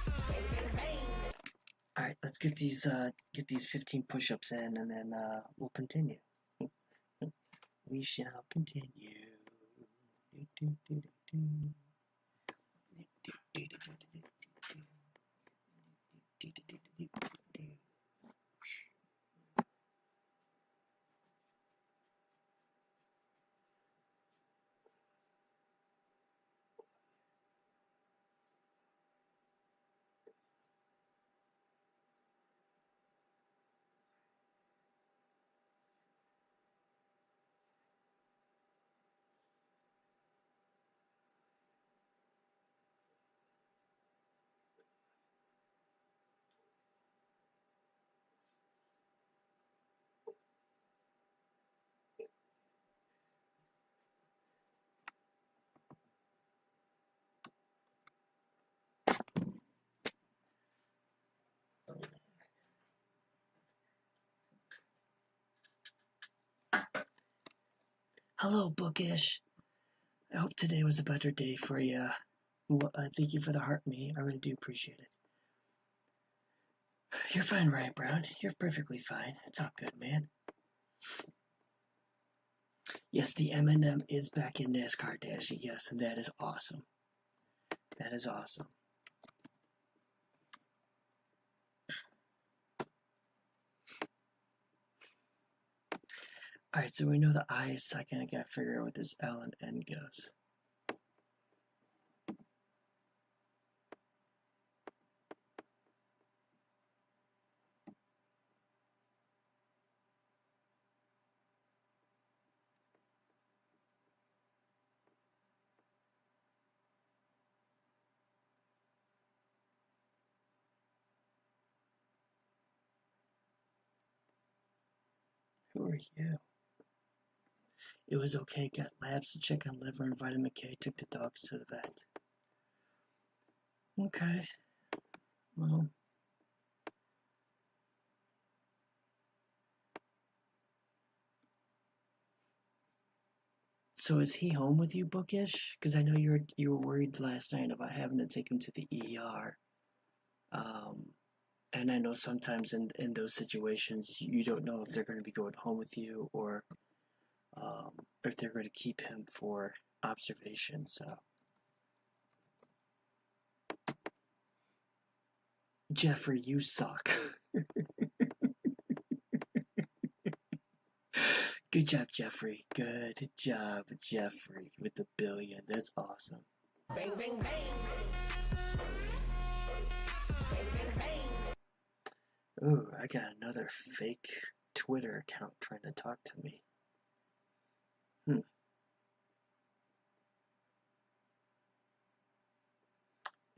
Bang, bang, bang. Alright, let's get these 15 push-ups in and then we'll continue. We shall continue. Hello, Bookish. I hope today was a better day for you. Well, thank you for the heart, me. I really do appreciate it. You're fine, Ryan Brown. You're perfectly fine. It's all good, man. Yes, the M&M is back in NASCAR Dashy. Yes, and that is awesome. That is awesome. Alright, so we know the I is second. I gotta figure out what this L and N goes. are you? It was okay. Got labs to check on liver and vitamin K. Took the dogs to the vet. Okay. Well. So is he home with you, Bookish? Because I know you were worried last night about having to take him to the ER. And I know sometimes in those situations you don't know if they're going to be going home with you or if they're going to keep him for observation. So, Jeffrey, you suck. Good job, Jeffrey. Good job, Jeffrey, with the billion. That's awesome. Bang, bang, bang. Bang, bang, bang. Ooh, I got another fake Twitter account trying to talk to me.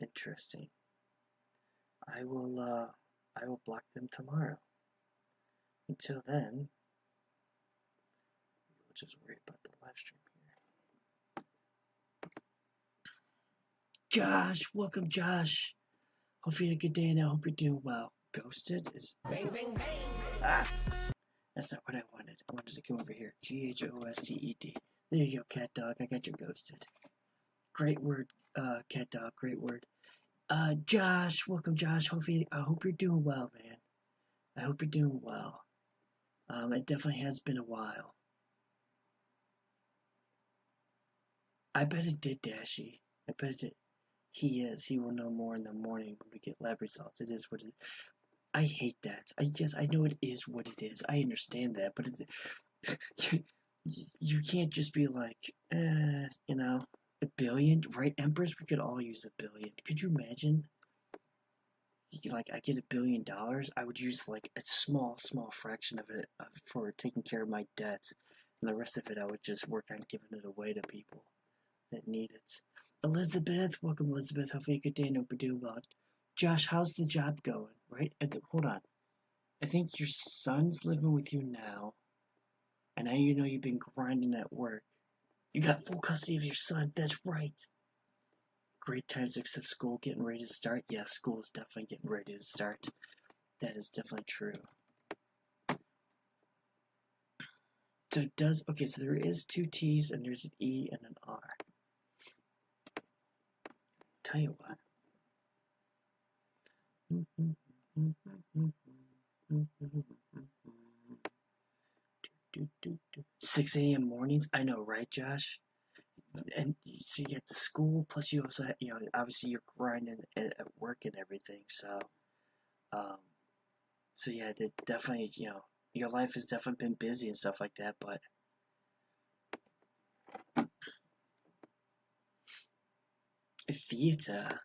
Interesting. I will block them tomorrow. Until then, we'll just worry about the live stream here. Josh, welcome, Josh. Hope you had a good day and I hope you're doing well. Ghosted is. Bang, bang, bang. Ah! That's not what I wanted. I wanted to come over here. Ghosted. There you go, cat dog. I got you ghosted. Great word, cat dog. Great word. Josh, welcome, Josh. I hope you're doing well, man. I hope you're doing well. It definitely has been a while. I bet it did, Dashy. I bet it did. He is. He will know more in the morning when we get lab results. It is what it is. I hate that. I know it is what it is. I understand that, but you can't just be like, you know, $1 billion, right, Empress? We could all use $1 billion. Could you imagine? Like, I get $1 billion, I would use like a small fraction of it for taking care of my debts, and the rest of it I would just work on giving it away to people that need it. Elizabeth, welcome, Elizabeth. Hopefully, a good day. No Purdue well. Josh, how's the job going? Right? Hold on. I think your son's living with you now, and now you know you've been grinding at work. You got full custody of your son. That's right. Great times to accept school, getting ready to start. Yeah, school is definitely getting ready to start. That is definitely true. So it does, okay, so there is 2 T's and there's an E and an R. Tell you what. 6 a.m. mornings? I know, right, Josh? And so you get the school, plus you also have, obviously you're grinding at work and everything, so yeah, that definitely, your life has definitely been busy and stuff like that, but theater,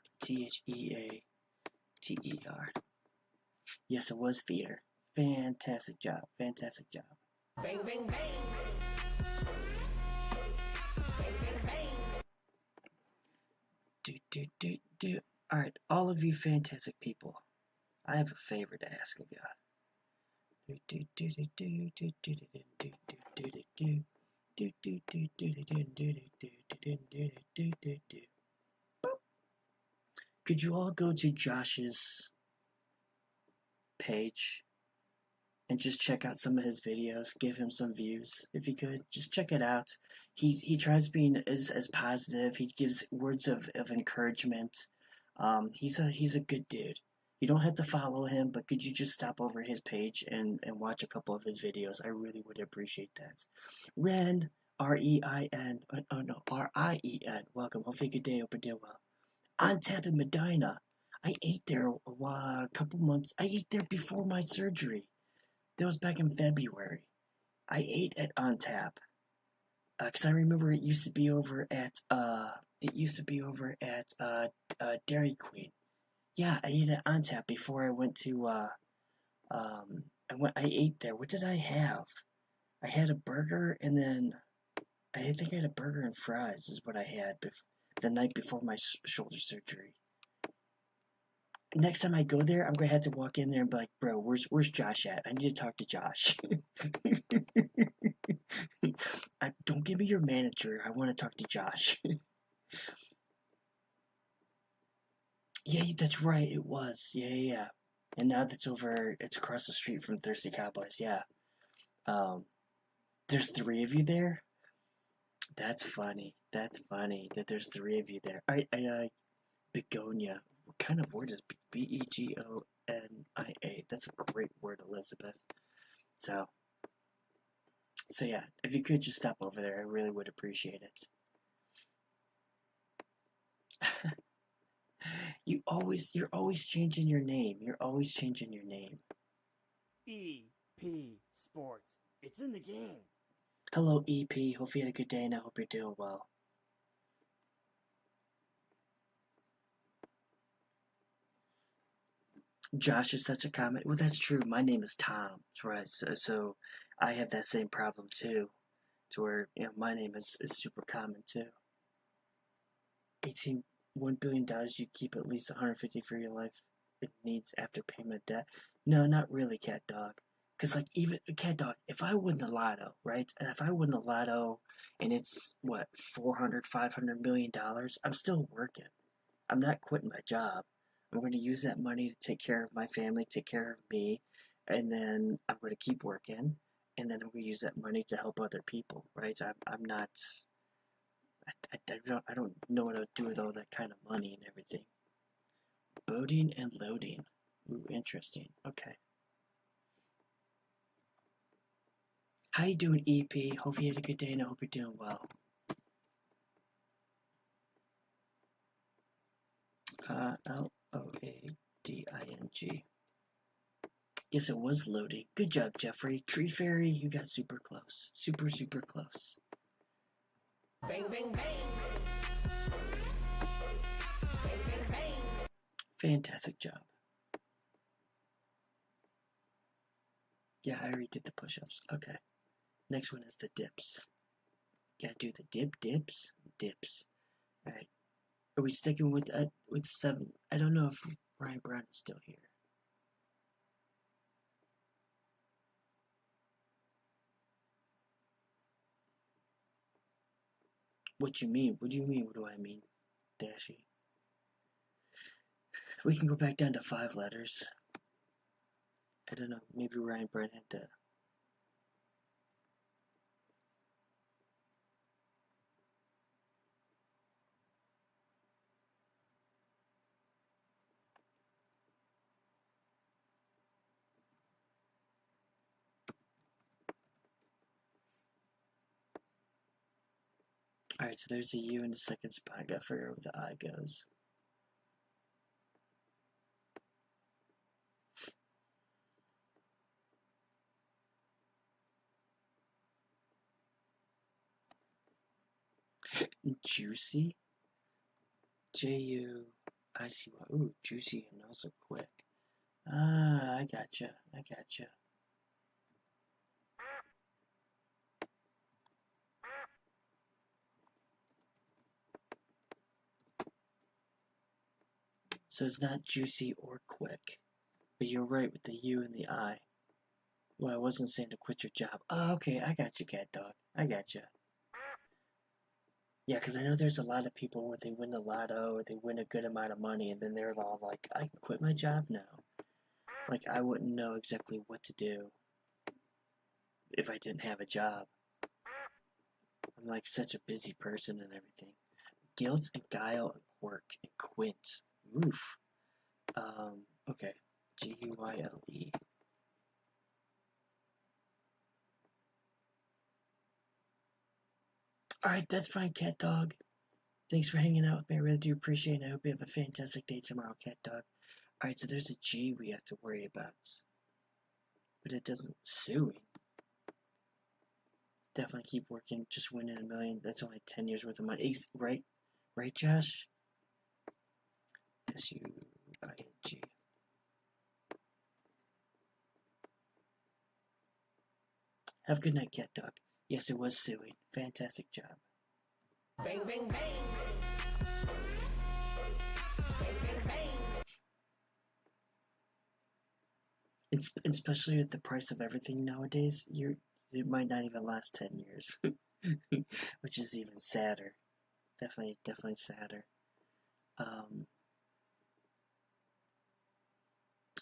Theater. Yes, it was theater. Fantastic job. Bang, bang, bang. Bang, bang, bang. Do. Alright, all of you fantastic people, I have a favor to ask of you. Could you all go to Josh's page and just check out some of his videos? Give him some views if you could. Just check it out. He tries being as positive. He gives words of encouragement. He's a good dude. You don't have to follow him, but could you just stop over his page and watch a couple of his videos? I really would appreciate that. Ren, R-E-I-N, R-I-E-N, welcome. Hopefully a good day, hope you're doing well. On tap in Medina. I ate there a couple months. I ate there before my surgery. That was back in February. I ate at On Tap. Cause I remember it used to be over at Dairy Queen. Yeah, I ate at On Tap before I went to I ate there. What did I have? I had a burger and then I think I had a burger and fries is what I had the night before my shoulder surgery. Next time I go there, I'm gonna have to walk in there and be like, bro, where's Josh at? I need to talk to Josh. Don't give me your manager. I want to talk to Josh. Yeah, that's right. It was. Yeah. And now that's over. It's across the street from Thirsty Cowboys. Yeah. There's 3 of you there. That's funny. That's funny that there's 3 of you there. Begonia. What kind of word is Begonia? That's a great word, Elizabeth. So yeah, if you could just stop over there, I really would appreciate it. You're always changing your name. You're always changing your name. EP Sports. It's in the game. Hello, EP. Hope you had a good day, and I hope you're doing well. Josh is such a comment. Well, that's true. My name is Tom. That's right. So I have that same problem too. To where my name is super common too. $1 billion you keep at least 150 for your life it needs after payment of debt. No, not really, Cat Dog. Because even Cat Dog, if I win the lotto, right? And if I win the lotto and it's what, $400-500 million, I'm still working. I'm not quitting my job. I'm going to use that money to take care of my family, take care of me, and then I'm going to keep working, and then I'm going to use that money to help other people, right? I'm not. I don't know what to do with all that kind of money and everything. Boating and loading. Ooh, interesting. Okay. How you doing, EP? Hope you had a good day, and I hope you're doing well. Loading. Yes, it was loading. Good job, Jeffrey. Tree Fairy, you got super close. Super, super close. Bang, bang, bang. Bang, bang, bang. Fantastic job. Yeah, I already did the push-ups. Okay. Next one is the dips. Gotta do the dips. Alright. Are we sticking with 7? I don't know if Ryan Brown is still here. What you mean? What do you mean? What do I mean? Dashy. We can go back down to 5 letters. I don't know. Maybe Ryan Brown had to. Alright, so there's a U in the second spot. I gotta figure out where the I goes. Juicy? Juicy. Ooh, juicy and also quick. Ah, I gotcha. So it's not juicy or quick. But you're right with the U and the I. Well, I wasn't saying to quit your job. Oh, okay, I got you, Cat Dog. I got you. Yeah, because I know there's a lot of people where they win the lotto or they win a good amount of money and then they're all like, I can quit my job now. Like, I wouldn't know exactly what to do if I didn't have a job. I'm like such a busy person and everything. Guilt and guile and quirk and quint. Oof. Okay. Guyle. Alright, that's fine, Cat Dog. Thanks for hanging out with me. I really do appreciate it. I hope you have a fantastic day tomorrow, Cat Dog. Alright, so there's a G we have to worry about. But it doesn't. Suing. Definitely keep working. Just winning $1 million. That's only 10 years worth of money. Right? Right, Josh? S-U-I-N-G. Have a good night, Cat Dog. Yes, it was suing. Fantastic job. Bang, bang, bang. Bang, bang, bang. Especially with the price of everything nowadays, it might not even last 10 years, which is even sadder. Definitely sadder.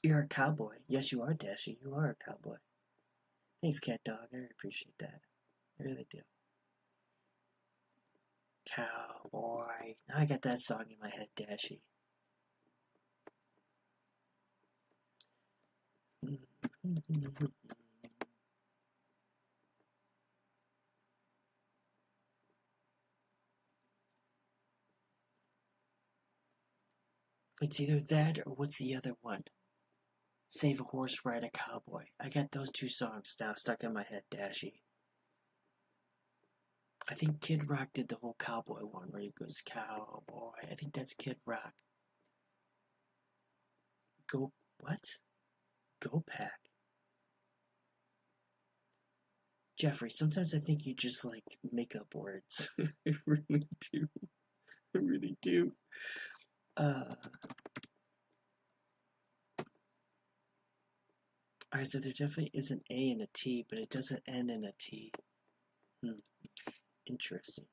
You're a cowboy. Yes, you are, Dashy. You are a cowboy. Thanks, Cat Dog. I appreciate that. I really do. Cowboy. Now I got that song in my head, Dashy. It's either that or what's the other one? Save a horse, ride a cowboy. I got those two songs now stuck in my head, Dashy. I think Kid Rock did the whole cowboy one where he goes, cowboy. I think that's Kid Rock. What? Go Pack. Jeffrey, sometimes I think you just like make up words. I really do. I really do. Alright, so there definitely is an A and a T, but it doesn't end in a T. Interesting.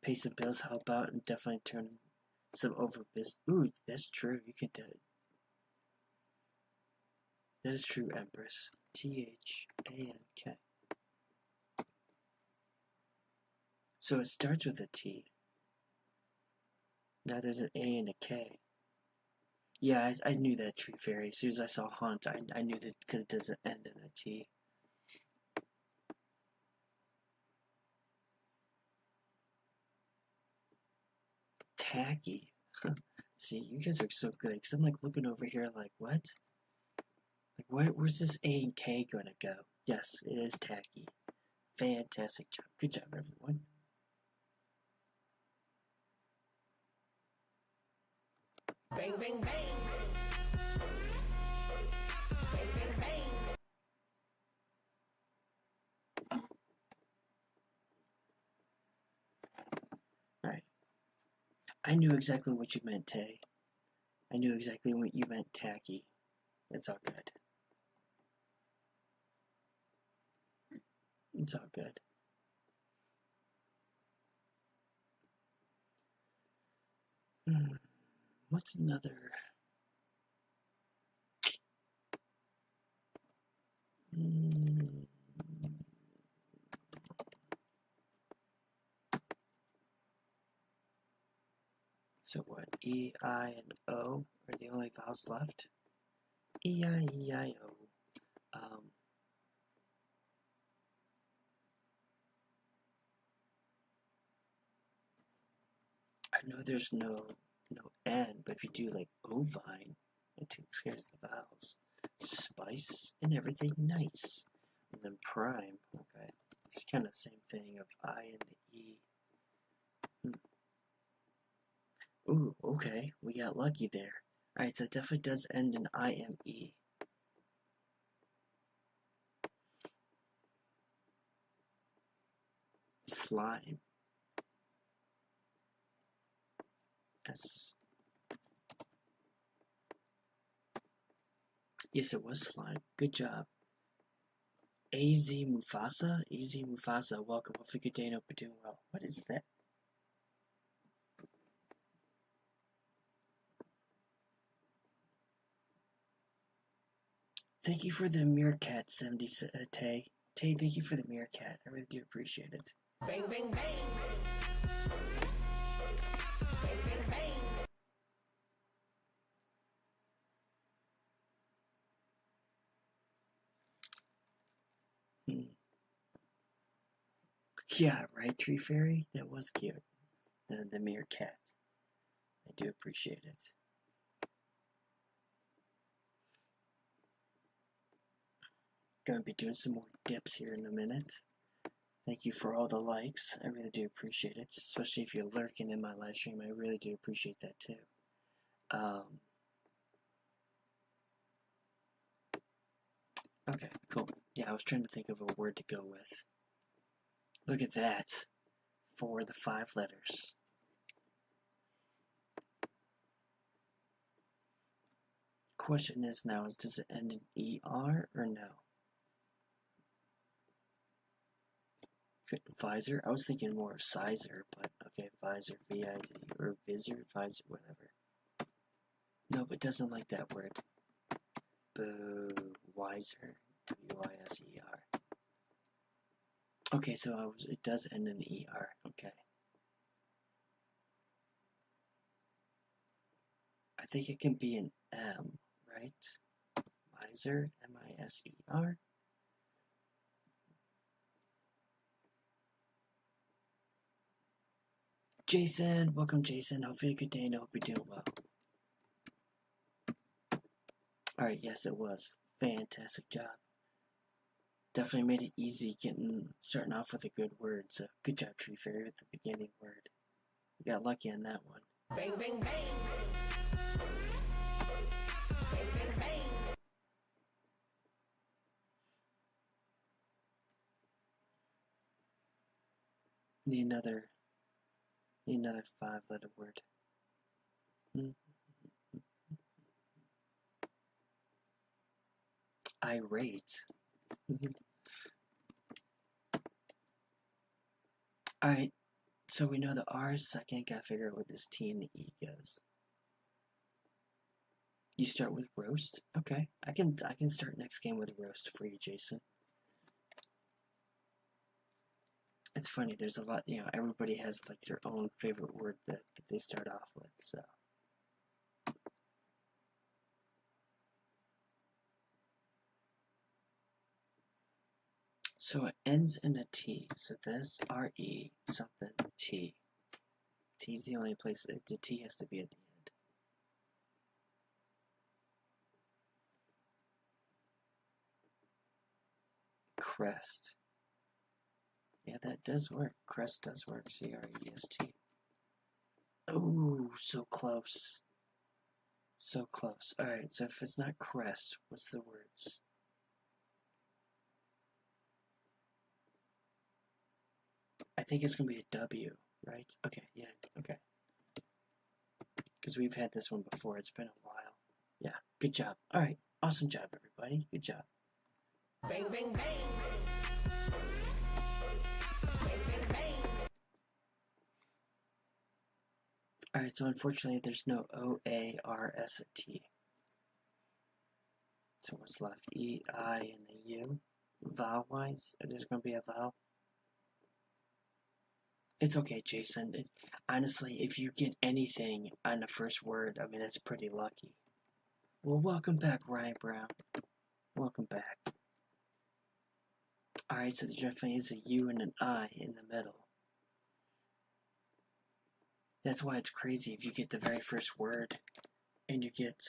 Pay some bills, help out, and definitely turn some over business. Ooh, that's true. You can do it. That is true, Empress. T-H-A-N-K. So it starts with a T. Now there's an A and a K. Yeah, I knew that, Tree Fairy. As soon as I saw Hunt, I knew that because it doesn't end in a T. Tacky. See, you guys are so good. Because I'm like looking over here like, what? Like, where's this A and K going to go? Yes, it is tacky. Fantastic job. Good job, everyone. Bang, bang, bang. Bang, bang, bang. Alright. I knew exactly what you meant, Tay. I knew exactly what you meant, tacky. It's all good. It's all good. What's another? So what? E, I, and O are the only vowels left? E, I, E, I, O. I know there's no N, but if you do like ovine, it scares the vowels. Spice and everything nice. And then prime, okay. It's kind of the same thing of I and E. Ooh, okay. We got lucky there. Alright, so it definitely does end in IME. Slime. S. Yes, it was slime. Good job. AZ Mufasa? AZ Mufasa, welcome. Hopefully good day and hope you're doing well. What is that? Thank you for the meerkat, 70 Tay. Tay, thank you for the meerkat. I really do appreciate it. Bang, bang, bang. Bang, bang, bang. Yeah, right, Tree Fairy? That was cute. The meerkat. I do appreciate it. Gonna be doing some more dips here in a minute. Thank you for all the likes. I really do appreciate it, especially if you're lurking in my live stream. I really do appreciate that too. Okay, cool. Yeah, I was trying to think of a word to go with. Look at that. For the 5 letters. question is now, does it end in ER or no? Visor? I was thinking more of Sizer, but okay, Visor, V-I-Z, or Visor, Visor, whatever. Nope, it doesn't like that word. Boo, Wiser, W-I-S-E-R. Okay, so it does end in ER, okay. I think it can be an M, right? Miser, M-I-S-E-R. Jason, welcome Jason. Hopefully a good day and I hope you're doing well. Alright, yes it was. Fantastic job. Definitely made it easy starting off with a good word. So good job, Tree Fairy, with the beginning word. You got lucky on that one. Bang, bang, bang. Bang, bang, bang. Need another 5-letter word. Irate. Alright, so we know the R is second. Gotta figure out where this T and the E goes. You start with roast? Okay, I can start next game with roast for you, Jason. It's funny, there's a lot, everybody has like their own favorite word that they start off with, so. So it ends in a T, so this R-E something T. T's the only place, the T has to be at the end. Crest. Yeah, that does work. Crest does work. C-R-E-S-T. Oh, so close. So close. Alright, so if it's not crest, what's the words? I think it's going to be a W, right? Okay, yeah, okay. Because we've had this one before. It's been a while. Yeah, good job. Alright, awesome job, everybody. Good job. Bang, bang, bang. Bang, bang, bang. Alright, so unfortunately there's no O-A-R-S or T. So what's left? E, I, and a U. Vowel-wise, there's going to be a vowel. It's okay, Jason. Honestly, if you get anything on the first word, I mean, that's pretty lucky. Well, welcome back, Ryan Brown. Welcome back. Alright, so there definitely is a U and an I in the middle. That's why it's crazy if you get the very first word and you get,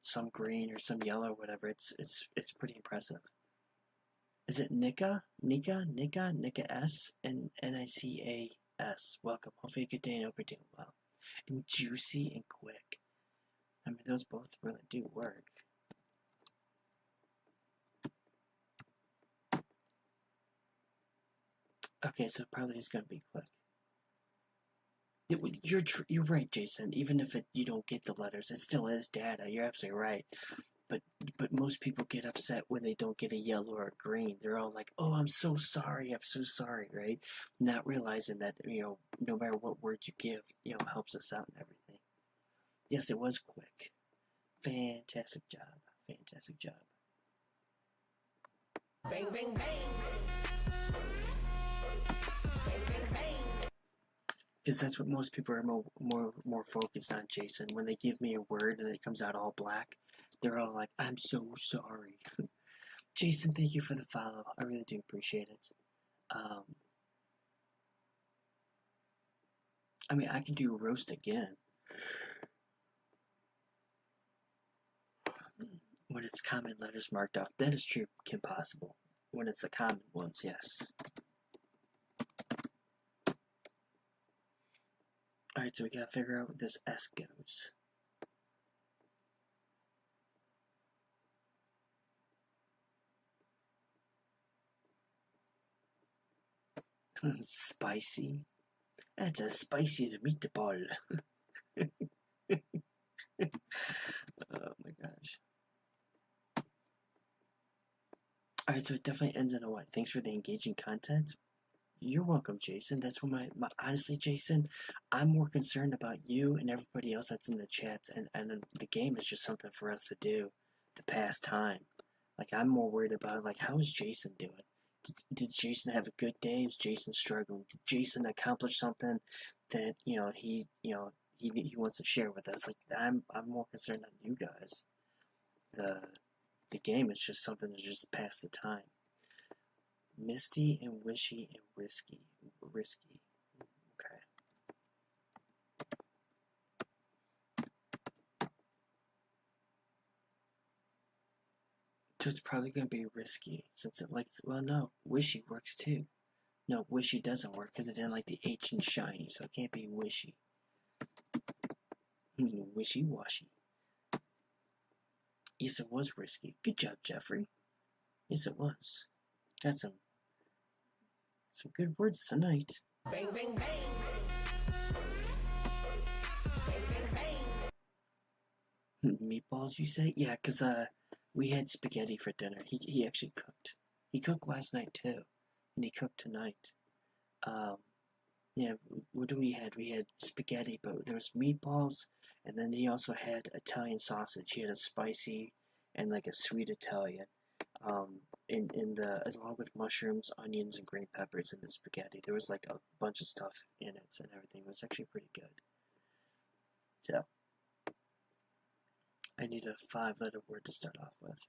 some green or some yellow or whatever. It's pretty impressive. Is it Nika? Nika S and Nicas. Welcome. Hopefully a good day and hope you're doing well. And juicy and quick. I mean, those both really do work. Okay, so probably it's going to be quick. You're right, Jason. Even if you don't get the letters, it still is data. You're absolutely right. But most people get upset when they don't get a yellow or a green. They're all like, "Oh, I'm so sorry, right?" Not realizing that no matter what word you give, helps us out and everything. Yes, it was quick. Fantastic job. Fantastic job. Bang, bang, bang. Bang, bang, bang. Because that's what most people are more focused on, Jason. When they give me a word and it comes out all black, they're all like, "I'm so sorry." Jason, thank you for the follow. I really do appreciate it. I mean, I can do roast again. When it's common letters marked off. That is true, Kim Possible. When it's the common ones, yes. Alright, so we gotta figure out where this S goes. Spicy. That's a spicy meatball. Oh my gosh. Alright, so it definitely ends in a what? Thanks for the engaging content. You're welcome, Jason. That's what my honestly, Jason, I'm more concerned about you and everybody else that's in the chats, and the game is just something for us to do to pass time. Like, I'm more worried about, like, how is Jason doing? Did Jason have a good day? Is Jason struggling? Did Jason accomplish something that, he wants to share with us? Like, I'm more concerned on you guys. The game is just something to just pass the time. Misty and wishy and risky. Okay. So it's probably going to be risky since it likes. Well, no, wishy works too. No, wishy doesn't work because it didn't like the H in shiny, so it can't be wishy. Wishy washy. Yes, it was risky. Good job, Jeffrey. Yes, it was. Got some good words tonight. Bang, bang, bang. Bang, bang, bang. Meatballs, you say? Yeah, because we had spaghetti for dinner. He actually cooked. He cooked last night too, and he cooked tonight. Yeah, what do we had? We had spaghetti, but there was meatballs, and then he also had Italian sausage. He had a spicy and like a sweet Italian. Along with mushrooms, onions, and green peppers in the spaghetti. There was like a bunch of stuff in it and everything. It was actually pretty good. So, I need a 5-letter word to start off with.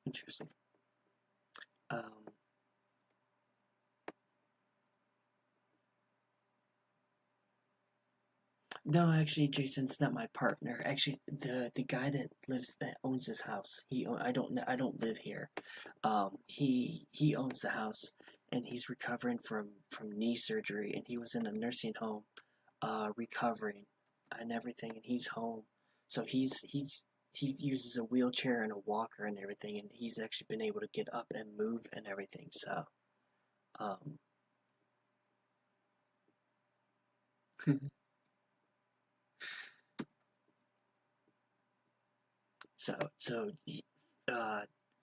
Interesting. No, actually, Jason's not my partner. Actually, the guy that owns this house. I don't live here. He owns the house, and he's recovering from knee surgery, and he was in a nursing home, recovering, and everything, and he's home. So he uses a wheelchair and a walker and everything, and he's actually been able to get up and move and everything. So, um. So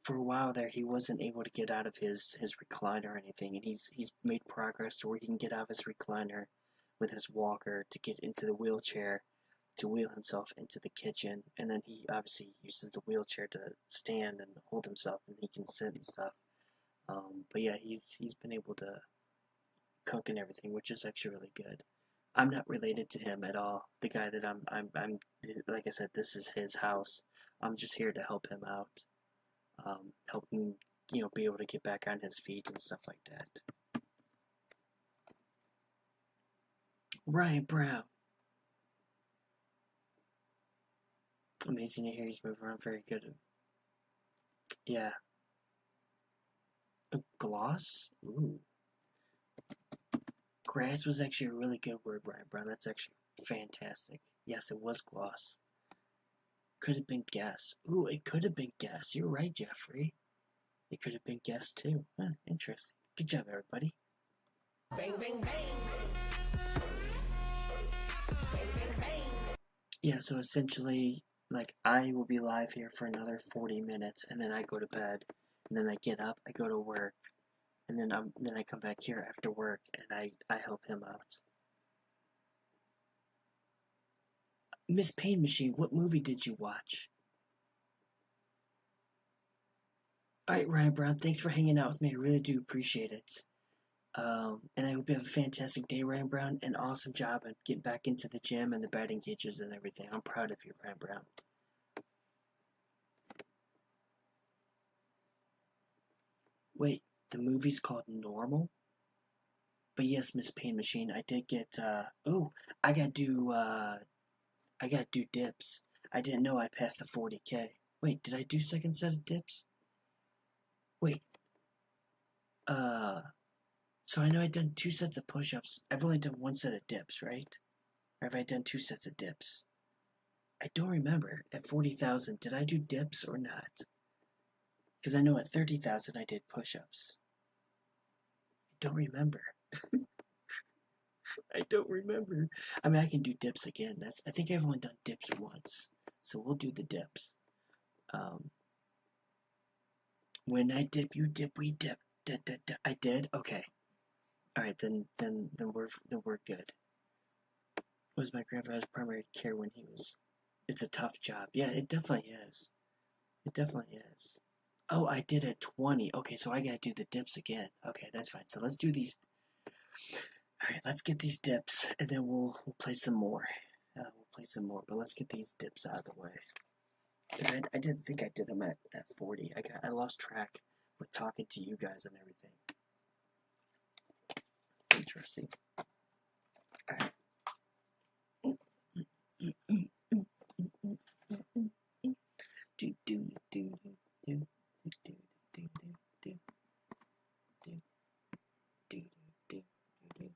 for a while there, he wasn't able to get out of his recliner or anything, and he's made progress to where he can get out of his recliner with his walker to get into the wheelchair to wheel himself into the kitchen, and then he obviously uses the wheelchair to stand and hold himself, and he can sit and stuff. But yeah, he's been able to cook and everything, which is actually really good. I'm not related to him at all. The guy that I'm like I said, this is his house. I'm just here to help him out, help him, be able to get back on his feet and stuff like that. Ryan Brown. Amazing to hear he's moving around. Very good. Yeah. A gloss? Ooh. Grass was actually a really good word, Ryan Brown. That's actually fantastic. Yes, it was gloss. Could have been guess. Ooh, it could have been guess. You're right, Jeffrey. It could have been guess too. Huh, interesting. Good job, everybody. Bang, bang, bang. Bang, bang, bang. Yeah, so essentially, like, I will be live here for another 40 minutes, and then I go to bed, and then I get up, I go to work, and then I come back here after work, and I help him out. Miss Pain Machine, what movie did you watch? Alright, Ryan Brown, thanks for hanging out with me. I really do appreciate it. And I hope you have a fantastic day, Ryan Brown. An awesome job at getting back into the gym and the batting cages and everything. I'm proud of you, Ryan Brown. Wait, the movie's called Normal? But yes, Miss Pain Machine, I did get, I gotta do dips. I didn't know I passed the 40K. Wait, did I do second set of dips? Wait. So I know I've done 2 sets of push-ups. I've only done 1 set of dips, right? Or have I done 2 sets of dips? I don't remember. At 40,000, did I do dips or not? Because I know at 30,000 I did push-ups. I don't remember. I don't remember. I mean, I can do dips again. I think I've only done dips once, so we'll do the dips. When I dip, you dip, we dip. Da, da, da. I did. Okay. All right, then we're good. Was my grandfather's primary care when he was? It's a tough job. Yeah, it definitely is. It definitely is. Oh, I did at 20. Okay, so I gotta do the dips again. Okay, that's fine. So let's do these. All right, let's get these dips, and then we'll play some more. We'll play some more, but let's get these dips out of the way. Because I didn't think I did them at 40. I lost track with talking to you guys and everything. Interesting. All right. Do do do do do do do do do do do do do.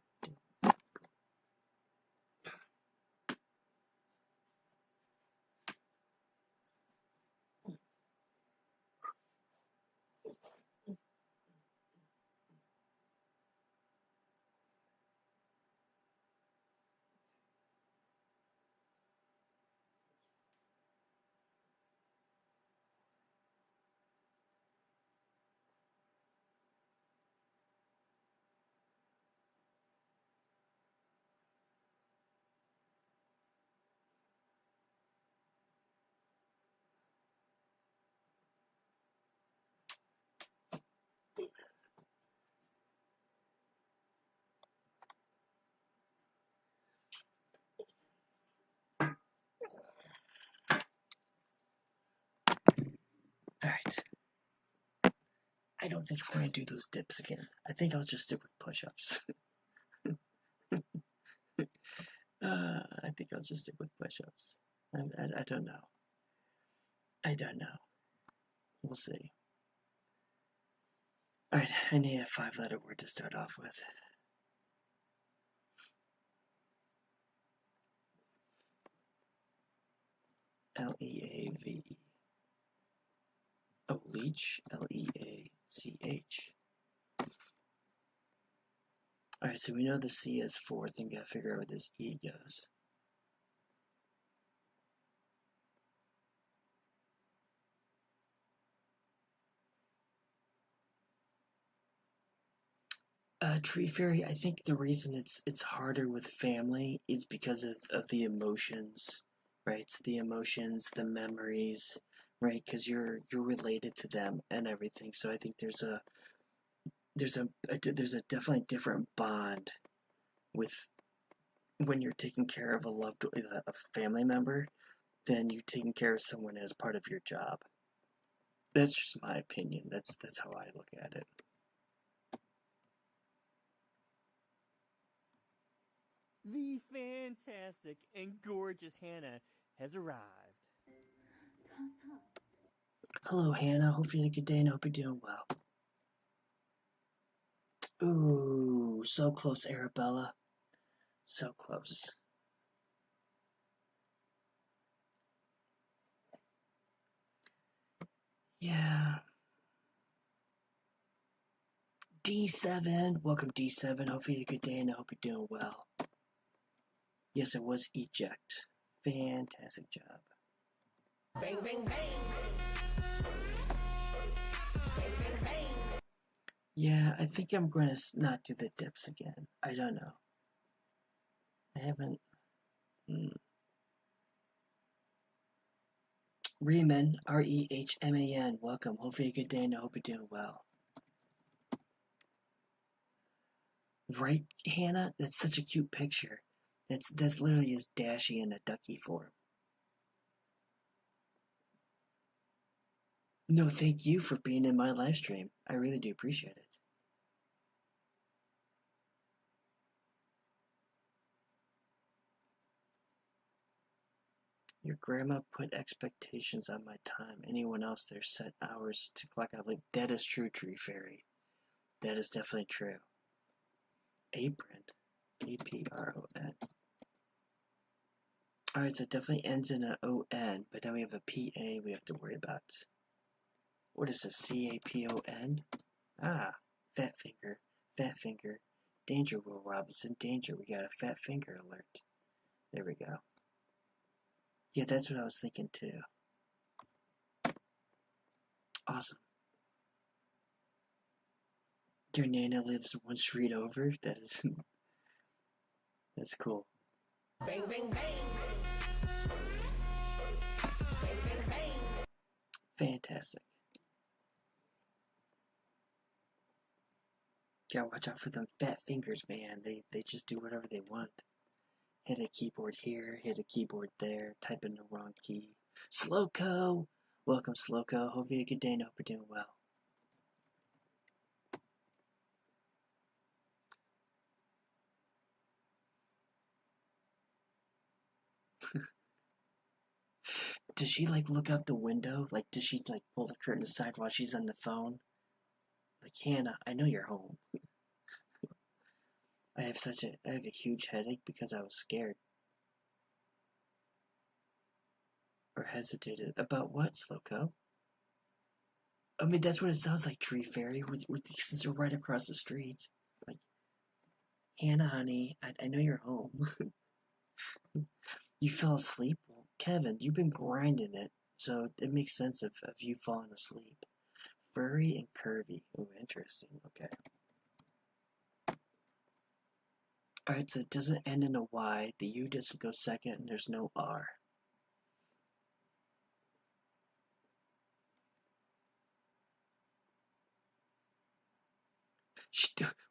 All right. I don't think I'm going to do those dips again. I think I'll just stick with push-ups. I think I'll just stick with push-ups. I don't know. I don't know. We'll see. All right, I need a 5-letter word to start off with. L-E-A-V-E. Oh, leech. L-E-A-C-H. Alright, so we know the C is fourth, and gotta figure out where this E goes. Tree Fairy, I think the reason it's harder with family is because of the emotions, right? So the emotions, the memories, right? Because you're related to them and everything. So I think there's a definitely different bond with when you're taking care of a family member than you taking care of someone as part of your job. That's just my opinion. That's how I look at it. The fantastic and gorgeous Hannah has arrived. Hello, Hannah. Hope you had a good day and hope you're doing well. Ooh, so close, Arabella. So close. Yeah. D7. Welcome, D7. Hope you had a good day and I hope you're doing well. Yes, it was eject. Fantastic job. Bang, bang, bang. Bang, bang, bang. Yeah, I think I'm going to not do the dips again. I don't know. I haven't. Rehman, R-E-H-M-A-N. Welcome. Hopefully a good day and I hope you're doing well. Right, Hannah? That's such a cute picture. That's literally his Dashie in a ducky form. No, thank you for being in my live stream. I really do appreciate it. Your grandma put expectations on my time. Anyone else there set hours to clock out late. That is true, Tree Fairy. That is definitely true. Apron. A-P-R-O-N. Alright, so it definitely ends in an O-N, but now we have a P-A we have to worry about. What is this, C-A-P-O-N? Ah, fat finger, fat finger. Danger, Will Robinson, danger, we got a fat finger alert. There we go. Yeah, that's what I was thinking too. Awesome. Your Nana lives one street over? That is... that's cool. Bang, bang, bang. Bang, bang, bang. Fantastic. Gotta watch out for them fat fingers, man. They just do whatever they want. Hit a keyboard here, hit a keyboard there, type in the wrong key. Slowco! Welcome, Slowco. Hope you have a good day and hope you're doing well. Does she like look out the window? Like, does she like pull the curtain aside while she's on the phone? Like, Hannah, I know you're home. I have a huge headache because I was scared. Or hesitated. About what, Slowco? I mean, that's what it sounds like, Tree Fairy, since we're right across the street. Like, Hannah, honey, I know you're home. You fell asleep? Well, Kevin, you've been grinding it, so it makes sense of you falling asleep. Furry and curvy. Oh, interesting. Okay. Alright, so it doesn't end in a Y, the U doesn't go second, and there's no R.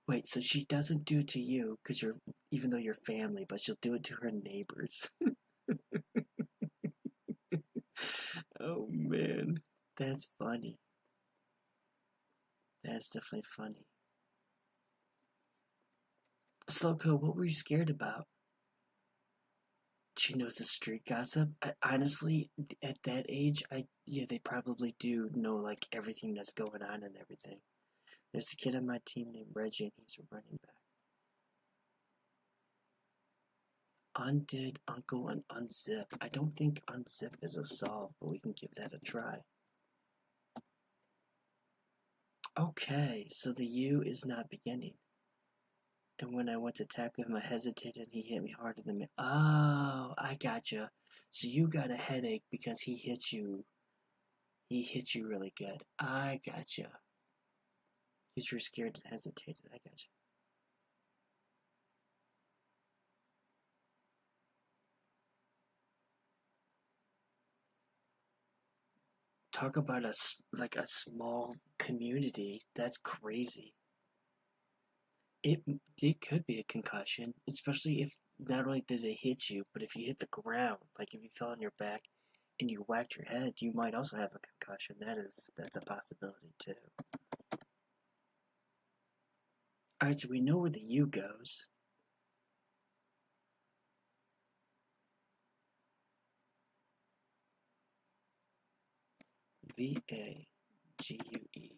Wait, so she doesn't do it to you, because even though you're family, but she'll do it to her neighbors. Oh man, that's funny. That's definitely funny. Slowco, what were you scared about? She knows the street gossip. Honestly, at that age, yeah, they probably do know like everything that's going on and everything. There's a kid on my team named Reggie, and he's a running back. Undid, uncle, and unzip. I don't think unzip is a solve, but we can give that a try. Okay, so the U is not beginning. And when I went to tackle him, I hesitated and he hit me harder than me. Oh, I gotcha. So you got a headache because he hit you. He hit you really good. I gotcha. Because you're scared and hesitated. I gotcha. Talk about a small community. That's crazy. It could be a concussion, especially if not only did it hit you, but if you hit the ground, like if you fell on your back and you whacked your head, you might also have a concussion. That's a possibility too. Alright, so we know where the U goes. V-A-G-U-E.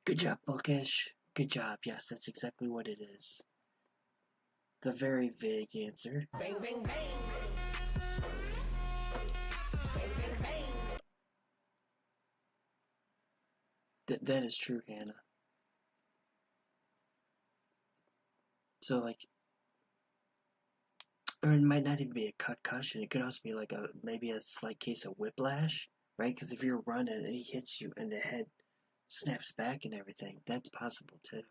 Good job, Bookish. Good job. Yes, that's exactly what it is. It's a very vague answer. Bang, bang, bang. Bang, bang, bang. That is true, Hannah. So, like, or it might not even be a concussion. It could also be like maybe a slight case of whiplash, right? Because if you're running and he hits you and the head snaps back and everything, that's possible too.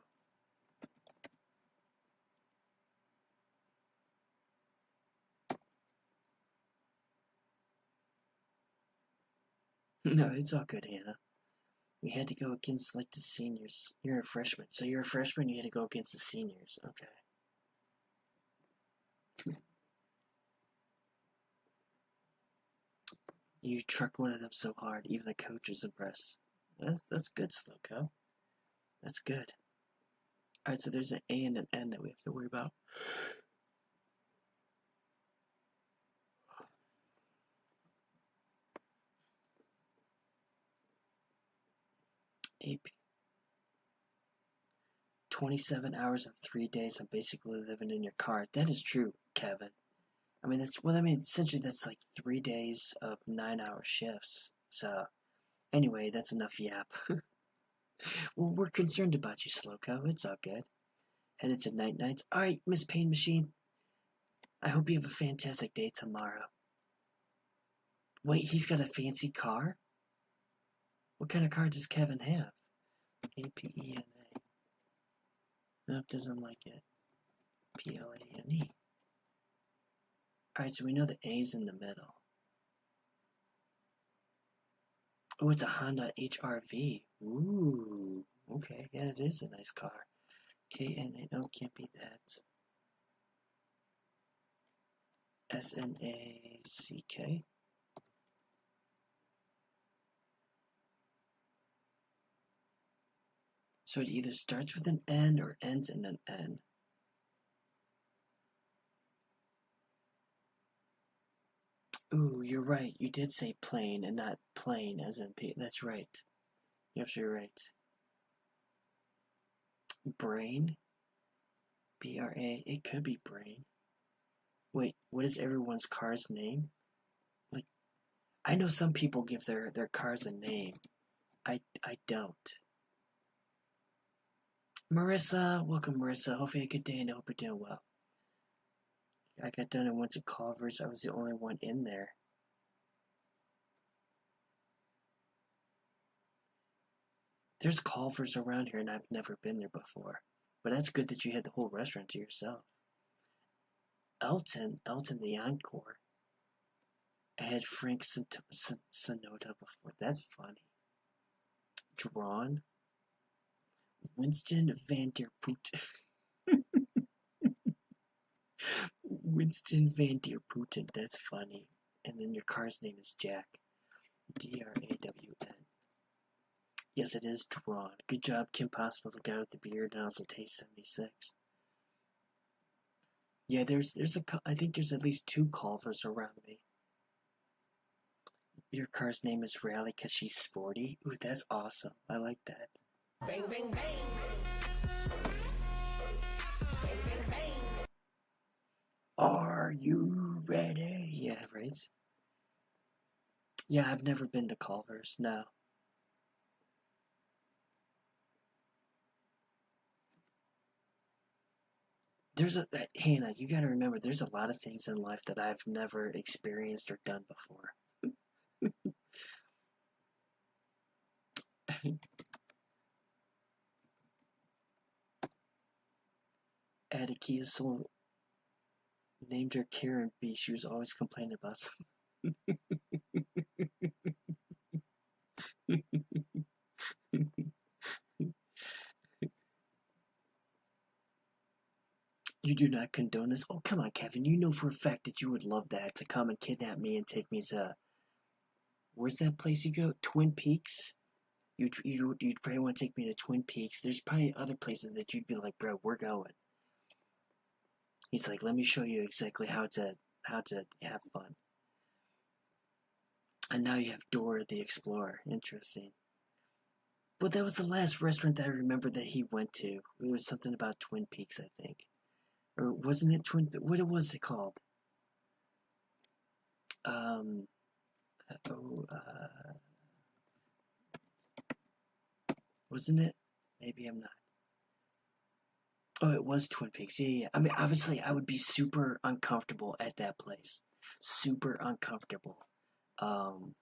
No, it's all good, Hannah. We had to go against like the seniors. You're a freshman, so you're a freshman. You had to go against the seniors. Okay. You trucked one of them so hard, even the coach was impressed. That's good, Slowco. That's good. Alright, so there's an A and an N that we have to worry about. AP. 27 hours and 3 days, I'm basically living in your car. That is true, Kevin. I mean, essentially that's like 3 days of 9-hour shifts. So, anyway, that's enough yap. Well, we're concerned about you, Slowco. It's all good. Headed to night nights. Alright, Miss Pain Machine. I hope you have a fantastic day tomorrow. Wait, he's got a fancy car? What kind of car does Kevin have? A-P-E-N-A. Nope, doesn't like it. P-L-A-N-E. Alright, so we know the A's in the middle. Oh, it's a Honda HR-V. Ooh, okay, yeah, it is a nice car. K-N-A, no, can't be that. S-N-A-C-K. So it either starts with an N or ends in an N. Ooh, you're right. You did say plane and not plane as in P. That's right. You're absolutely right. Brain? B-R-A. It could be brain. Wait, what is everyone's car's name? Like, I know some people give their cars a name. I don't. Marissa, welcome Marissa. Hopefully you had a good day and I hope you're doing well. I got done and went to Culver's. I was the only one in there. There's Culver's around here and I've never been there before. But that's good that you had the whole restaurant to yourself. Elton the Encore. I had Frank Sonota before. That's funny. Drawn. Winston Van Der Putten. Winston Van Der Putten. That's funny. And then your car's name is Jack. D-R-A-W-N. Yes, it is drawn. Good job, Kim Possible, the guy with the beard, and also Taste 76. Yeah, I think there's at least 2 Culvers around me. Your car's name is Rally because she's sporty? Ooh, that's awesome. I like that. Bang, bang, bang. Bang, bang, bang. Are you ready? Yeah, right? Yeah, I've never been to Culver's, no. Hannah, you gotta remember, there's a lot of things in life that I've never experienced or done before. Attica soul named her Karen B. She was always complaining about something. You do not condone this? Oh, come on, Kevin. You know for a fact that you would love that, to come and kidnap me and take me to... Where's that place you go? Twin Peaks? You'd probably want to take me to Twin Peaks. There's probably other places that you'd be like, bro, we're going. He's like, let me show you exactly how to have fun. And now you have Dora the Explorer. Interesting. But that was the last restaurant that I remember that he went to. It was something about Twin Peaks, I think. Or wasn't it what was it called? Wasn't it? Maybe I'm not. Oh, it was Twin Peaks. Yeah. I mean, obviously, I would be super uncomfortable at that place. Super uncomfortable. So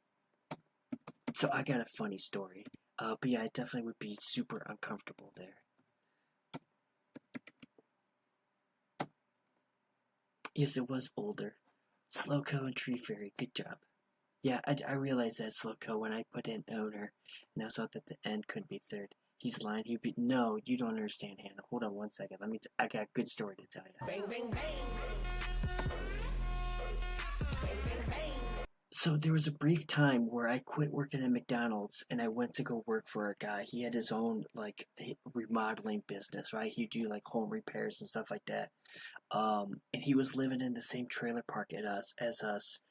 I got a funny story. But yeah, I definitely would be super uncomfortable there. Yes, it was older. Slowco and Tree Fairy, good job. Yeah, I realized that, Slowco, when I put in owner, and I saw that the N couldn't be third. He's lying. He'd be... No, you don't understand, Hannah. Hold on one second. I got a good story to tell you. Bang, bang, bang. Bang, bang, bang. So there was a brief time where I quit working at McDonald's and I went to go work for a guy. He had his own, like, remodeling business, right? He'd do, like, home repairs and stuff like that. And he was living in the same trailer park as us.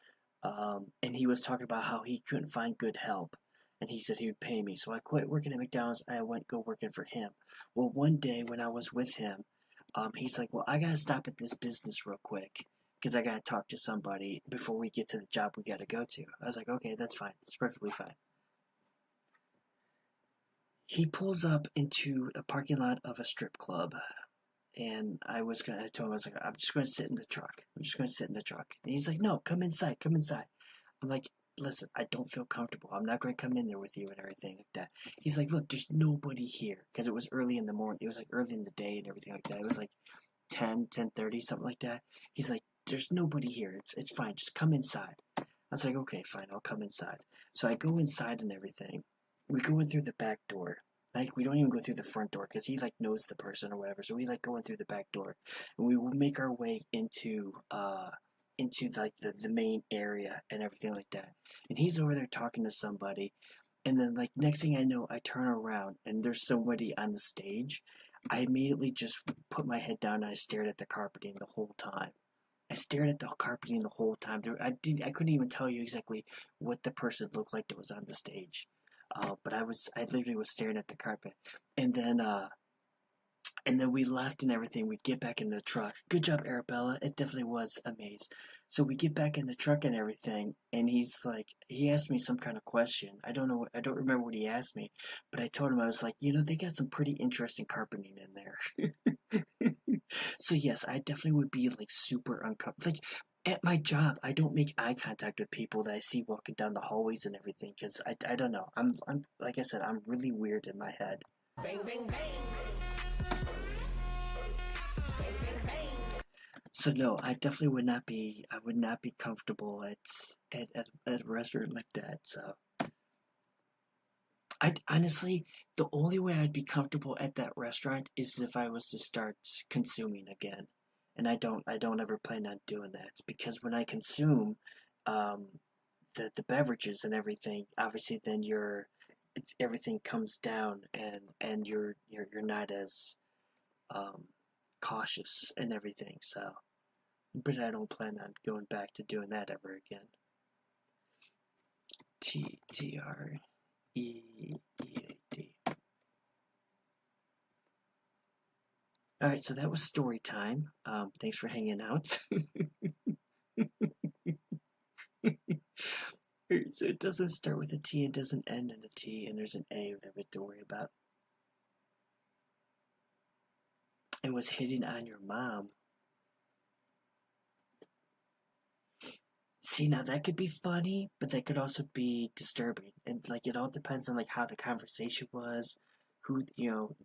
And he was talking about how he couldn't find good help. And he said he would pay me. So I quit working at McDonald's and I went go working for him. Well, one day when I was with him, he's like, well, I gotta stop at this business real quick. because I gotta talk to somebody before we get to the job we gotta go to. I was like, okay, that's fine. It's perfectly fine. He pulls up into a parking lot of a strip club, and I told him, I was like, I'm just gonna sit in the truck. I'm just gonna sit in the truck. And he's like, no, come inside, come inside. I'm like, listen, I don't feel comfortable. I'm not gonna come in there with you and everything like that. He's like, look, there's nobody here, because it was early in the morning. It was like early in the day and everything like that. It was like 10:30, something like that. He's like, there's nobody here. It's fine. Just come inside. I was like, okay, fine. I'll come inside. So I go inside and everything. We go in through the back door. Like, we don't even go through the front door because he, like, knows the person or whatever. So we, like, go in through the back door. And we will make our way into like, the main area and everything like that. And he's over there talking to somebody. And then, like, next thing I know, I turn around and there's somebody on the stage. I immediately just put my head down and I stared at the carpeting the whole time. I stared at the carpeting the whole time. I couldn't even tell you exactly what the person looked like that was on the stage. But I literally was staring at the carpet. And then we left and everything. We get back in the truck. Good job, Arabella. It definitely was a maze. So we get back in the truck and everything, and he's like, he asked me some kind of question. I don't remember what he asked me, but I told him, I was like, they got some pretty interesting carpeting in there. So yes, I definitely would be like super uncomfortable. Like at my job, I don't make eye contact with people that I see walking down the hallways and everything, because I don't know. I'm like I said, I'm really weird in my head. Bang, bang, bang. Bang, bang, bang. So no, I definitely would not be. I would not be comfortable at a restaurant like that. So, honestly, the only way I'd be comfortable at that restaurant is if I was to start consuming again, and I don't ever plan on doing that, because when I consume, the beverages and everything, obviously then everything comes down, and you're not as cautious and everything. So. But I don't plan on going back to doing that ever again. TREEAD. Alright, so that was story time. Thanks for hanging out. So it doesn't start with a T, it doesn't end in a T, and there's an A that we have to worry about. It was hitting on your mom. See, now that could be funny, but that could also be disturbing. And, like, it all depends on, like, how the conversation was, who,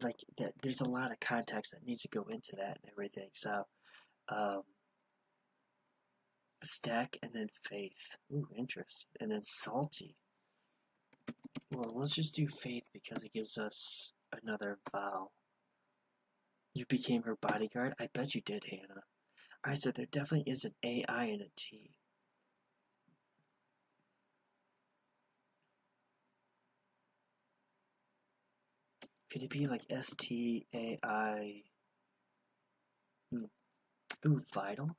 like, there's a lot of context that needs to go into that and everything. So, stack and then faith. Ooh, interesting. And then salty. Well, let's just do faith because it gives us another vowel. You became her bodyguard? I bet you did, Hannah. Alright, so there definitely is an AI and a T. Could it be like STAI? Ooh, vital?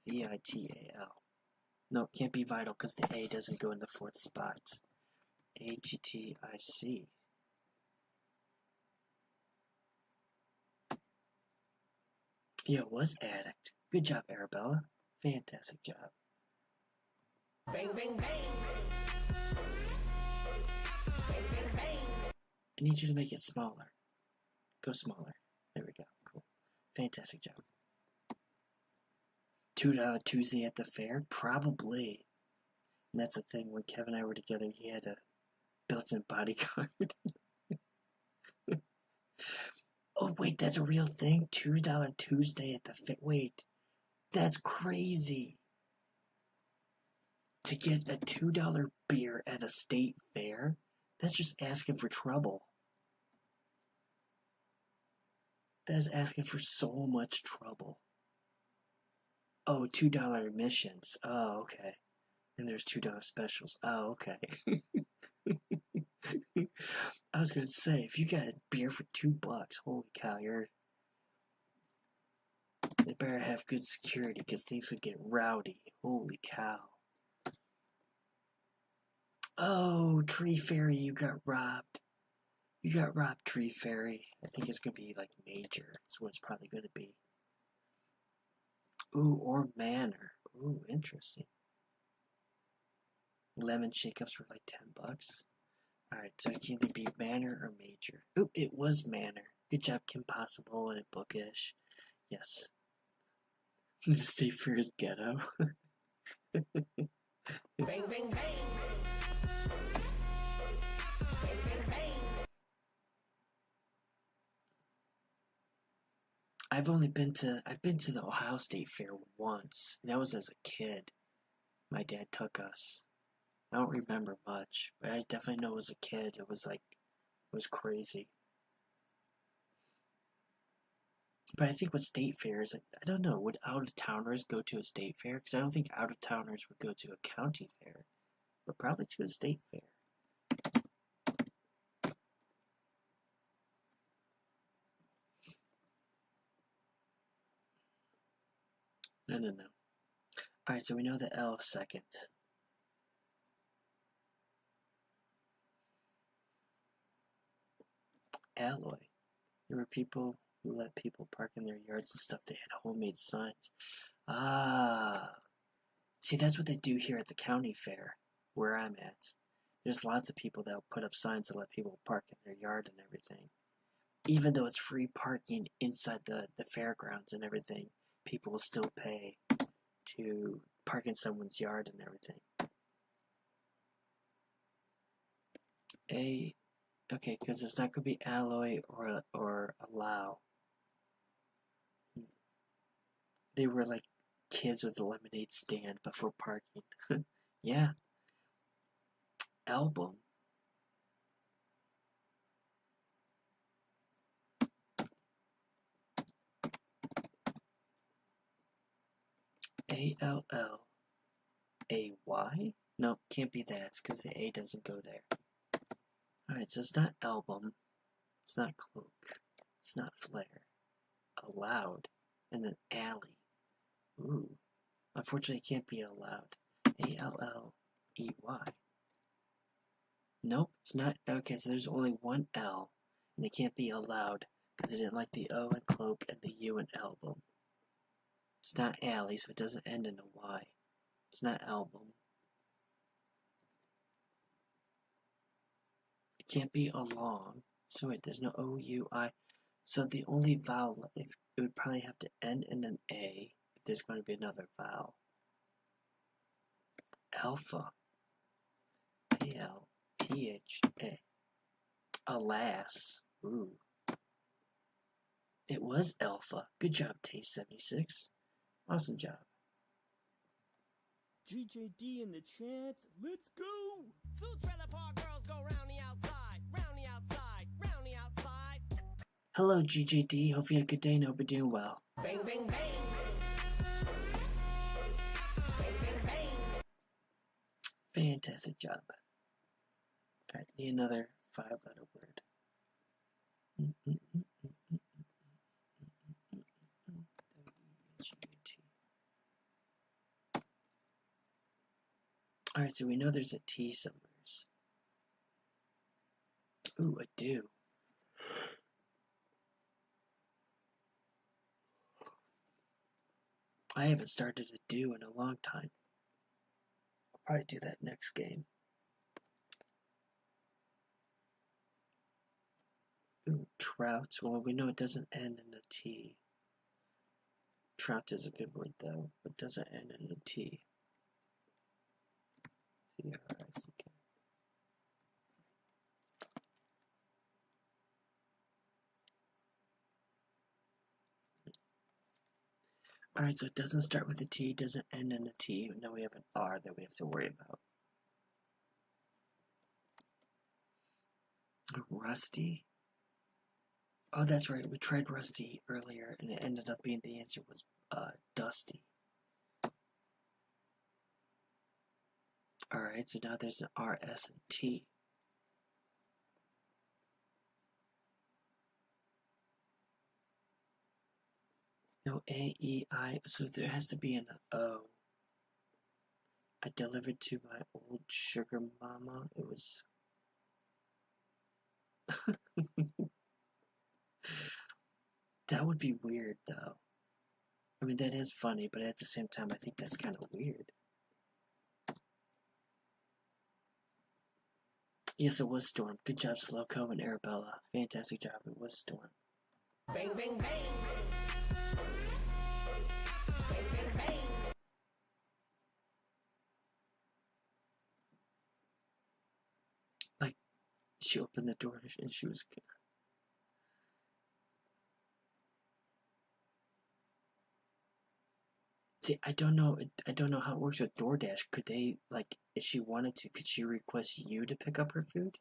VITAL. No, it can't be vital because the A doesn't go in the fourth spot. ATTIC. Yeah, it was addict. Good job, Arabella. Fantastic job. Bang, bang, bang. Bang, bang, bang. I need you to make it smaller. Go smaller. There we go. Cool. Fantastic job. $2 Tuesday at the fair? Probably. And that's the thing, when Kevin and I were together, he had a built-in bodyguard. Oh, wait, that's a real thing? $2 Tuesday at the fair? Wait, that's crazy. To get a $2 beer at a state fair? That's just asking for trouble. That is asking for so much trouble. Oh, $2 admissions. Oh, okay. And there's $2 specials. Oh, okay. I was gonna say, if you got a beer for $2, holy cow, they better have good security because things would get rowdy. Holy cow. Oh, Tree Fairy, you got robbed. You got robbed, Tree Fairy. I think it's gonna be like major. That's what it's probably gonna be. Ooh, or manor. Ooh, interesting. Lemon shake-ups were like $10. Alright, so it can either be manor or major. Ooh, it was manor. Good job, Kim Possible and Bookish. Yes. The state fair is ghetto. Bang, bang, bang. Bang, bang, bang. I've been to the Ohio State Fair once. And that was as a kid. My dad took us. I don't remember much, but I definitely know as a kid it was crazy. But I think with state fairs, I don't know, would out-of-towners go to a state fair? Because I don't think out-of-towners would go to a county fair, but probably to a state fair. No. Alright, so we know the L second. Alloy. There were people who let people park in their yards and stuff. They had homemade signs. Ah. See, that's what they do here at the county fair, where I'm at. There's lots of people that will put up signs to let people park in their yard and everything. Even though it's free parking inside the fairgrounds and everything, people will still pay to park in someone's yard and everything. Okay, because it's not going to be alloy or allow. They were like kids with a lemonade stand before parking. Yeah. Album. A-L-L-A-Y? No, can't be that, because the A doesn't go there. Alright, so it's not album. It's not cloak. It's not flare. Allowed. And then alley. Ooh. Unfortunately, it can't be allowed. A-L-L-E-Y. Nope, it's not. Okay, so there's only one L. And it can't be allowed, because it didn't like the O in cloak and the U in album. It's not alley, so it doesn't end in a Y. It's not album. It can't be along. So wait, there's no O-U-I. So the only vowel, it would probably have to end in an A if there's going to be another vowel. Alpha. A-L-P-H-A. Alas. Ooh. It was alpha. Good job, Taste76. Awesome job. GJD in the chat. Let's go! 2 trailer park girls go round the outside, round the outside, round the outside. Hello, GJD. Hope you had a good day and hope you're doing well. Bang, bang, bang. Bang, bang, bang. Fantastic job. Alright, need another 5-letter word. Alright, so we know there's a T somewhere. Ooh, a do. I haven't started a do in a long time. I'll probably do that next game. Ooh, trout. Well, we know it doesn't end in a T. Trout is a good word, though, but doesn't end in a T. T-R-I-C-K. Alright, so it doesn't start with a T, doesn't end in a T. Now we have an R that we have to worry about. Rusty? Oh, that's right. We tried rusty earlier, and it ended up being the answer was dusty. Alright, so now there's an R, S, and T. No A, E, I, so there has to be an O. I delivered to my old sugar mama. It was... That would be weird, though. I mean, that is funny, but at the same time, I think that's kind of weird. Yes, it was Storm. Good job, Slowco and Arabella. Fantastic job. It was Storm. Bang, bang, bang. Bang, bang, bang. Like, she opened the door and she was. See, I don't know. I don't know how it works with DoorDash. Could they, like, if she wanted to, could she request you to pick up her food?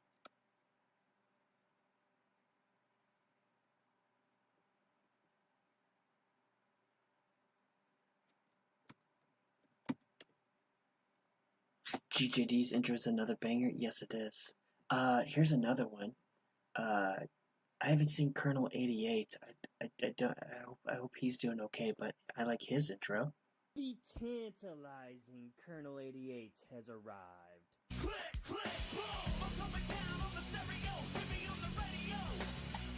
GJD's intro is another banger. Yes, it is. Here's another one. I haven't seen Colonel 88. I don't. I hope he's doing okay. But I like his intro. The tantalizing Colonel 88 has arrived. Click, click, boom. I'm coming down on the stereo. Give me on the radio.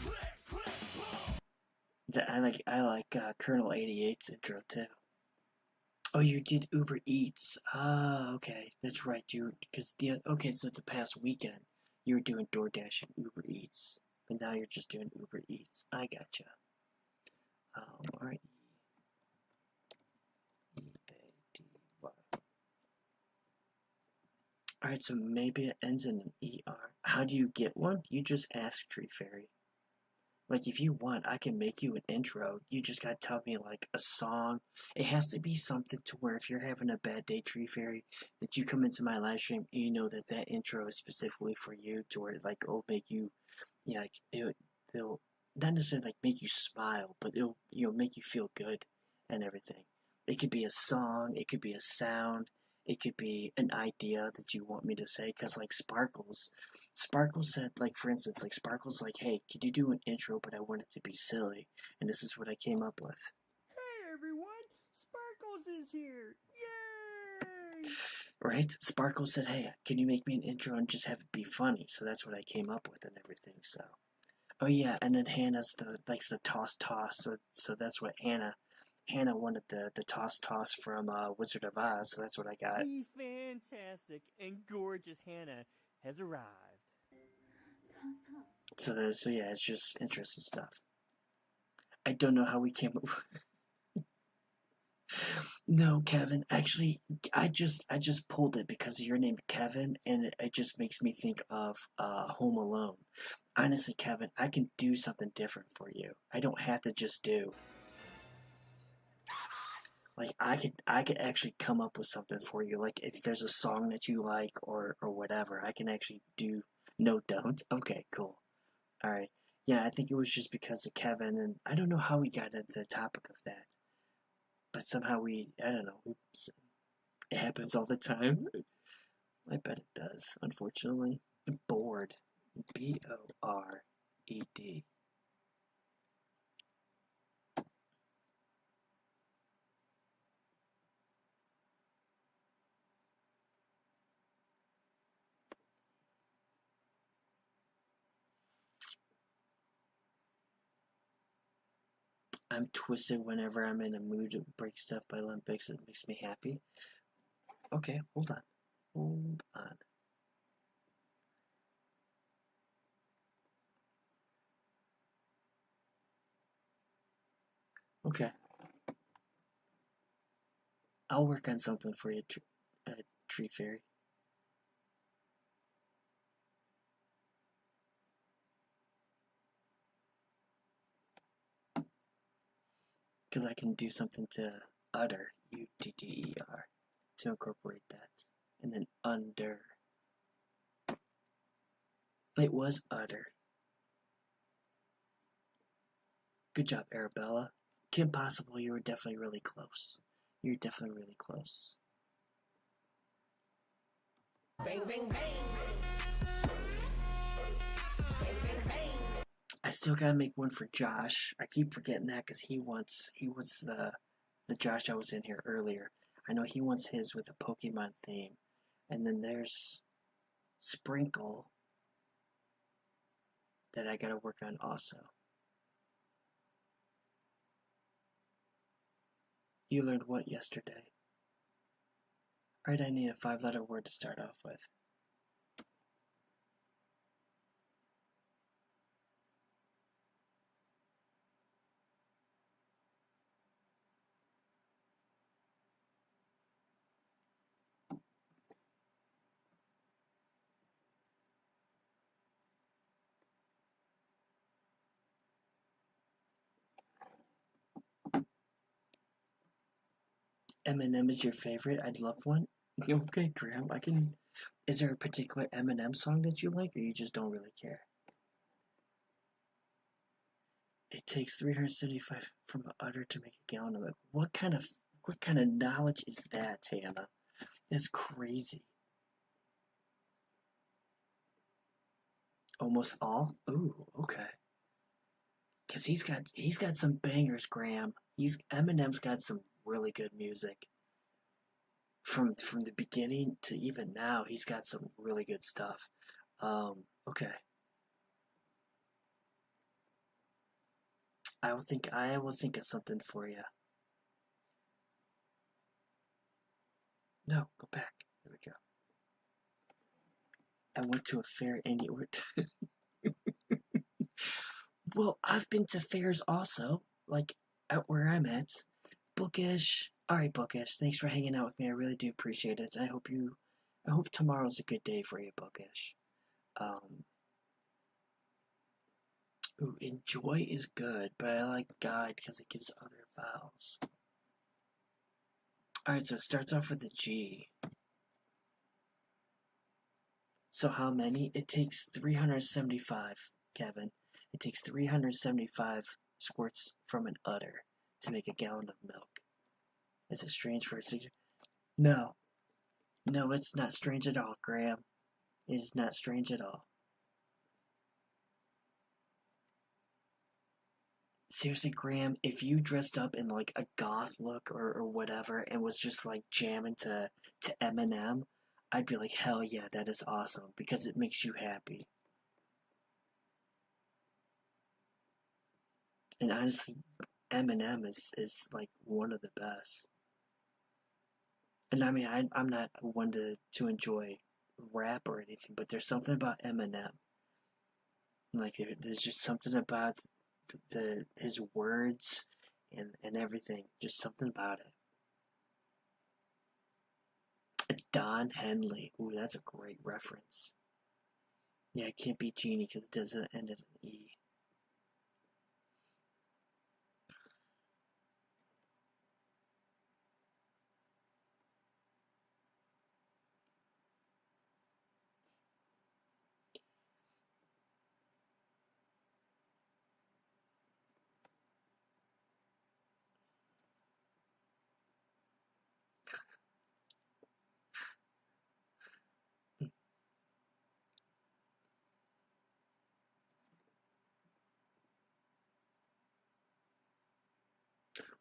Click, click, boom. I like Colonel 88's intro too. Oh, you did Uber Eats. Ah, okay, that's right. So the past weekend you were doing DoorDash and Uber Eats, but now you're just doing Uber Eats. I gotcha. All right. E-A-D-Y. All right, so maybe it ends in an E-R. How do you get one? You just ask Tree Fairy. Like, if you want, I can make you an intro. You just gotta tell me, like, a song. It has to be something to where if you're having a bad day, Tree Fairy, that you come into my live stream and you know that that intro is specifically for you, to where, like, it'll make you, yeah, like, it'll not necessarily, like, make you smile, but it'll, make you feel good and everything. It could be a song, it could be a sound, it could be an idea that you want me to say, because, like, Sparkles said, like, for instance, like, Sparkles, like, hey, could you do an intro, but I want it to be silly, and this is what I came up with. Hey everyone, Sparkles is here! Yay! Right? Sparkles said, hey, can you make me an intro and just have it be funny? So that's what I came up with and everything, so. Oh yeah, and then Hannah's likes the toss, so that's what Hannah wanted the toss from Wizard of Oz, so that's what I got. The fantastic and gorgeous Hannah has arrived. So yeah, it's just interesting stuff. I don't know how we came up. No, Kevin. Actually, I just pulled it because of your name, Kevin, and it just makes me think of Home Alone. Honestly, Kevin, I can do something different for you. I don't have to just do. Like, I could actually come up with something for you. Like, if there's a song that you like or whatever, I can actually do. No, don't. Okay, cool. All right. Yeah, I think it was just because of Kevin, and I don't know how we got into the topic of that. But somehow I don't know, it happens all the time. I bet it does, unfortunately. Bored. B-O-R-E-D. I'm twisted whenever I'm in a mood to break stuff by Olympics. It makes me happy. Okay, hold on. Hold on. Okay. I'll work on something for you, Tree Fairy. Because I can do something to utter, U-T-T-E-R, to incorporate that. And then under. It was utter. Good job, Arabella. Kim Possible, you were definitely really close. You're definitely really close. Bang, bang, bang. Bang, bang, bang. I still gotta make one for Josh. I keep forgetting that because he wants the Josh I was in here earlier. I know he wants his with a Pokemon theme. And then there's Sprinkle that I gotta work on also. You learned what yesterday? Alright, I need a 5-letter word to start off with. Eminem is your favorite? I'd love one. Okay, Graham, I can... Is there a particular Eminem song that you like, or you just don't really care? It takes 375 from an udder to make a gallon of it. What kind of knowledge is that, Hannah? That's crazy. Almost all? Ooh, okay. Cause he's got some bangers, Graham. Eminem's got some really good music. From the beginning to even now, he's got some really good stuff. Okay. I will think of something for you. No, go back. There we go. I went to a fair and you were Well, I've been to fairs also, like out where I'm at. Bookish. Alright, Bookish, thanks for hanging out with me. I really do appreciate it. I hope tomorrow's a good day for you, Bookish. Ooh, enjoy is good, but I like guide because it gives other vowels. Alright, so it starts off with a G. So how many? It takes 375, Kevin. It takes 375 squirts from an udder to make a gallon of milk. Is it strange for a signature? No. No, it's not strange at all, Graham. It is not strange at all. Seriously, Graham, if you dressed up in like a goth look or whatever and was just like jamming to Eminem, I'd be like, hell yeah, that is awesome because it makes you happy. And honestly, Eminem is like one of the best. And I mean, I'm not one to enjoy rap or anything, but there's something about Eminem. Like there's just something about his words and everything. Just something about it. Don Henley. Ooh, that's a great reference. Yeah, it can't be Genie because it doesn't end in an E.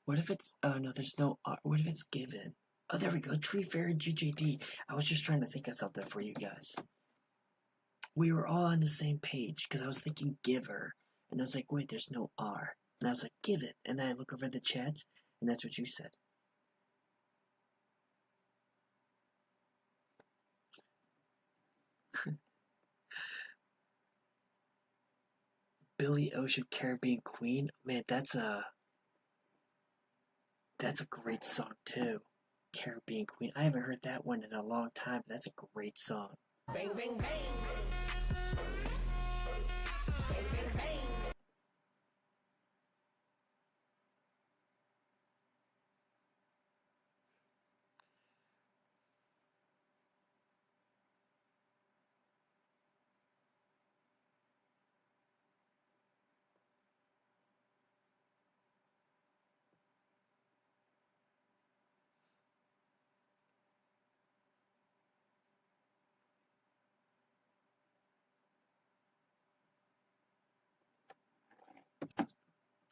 What if it's, oh no, there's no R. What if it's given? Oh, there we go. Tree Fairy GJD. I was just trying to think of something for you guys. We were all on the same page because I was thinking giver. And I was like, wait, there's no R. And I was like, give it. And then I look over the chat, and that's what you said. Billy Ocean Caribbean Queen. Man, that's a great song too. Caribbean Queen. I haven't heard that one in a long time. That's a great song. Bang, bang, bang. Bang, bang, bang.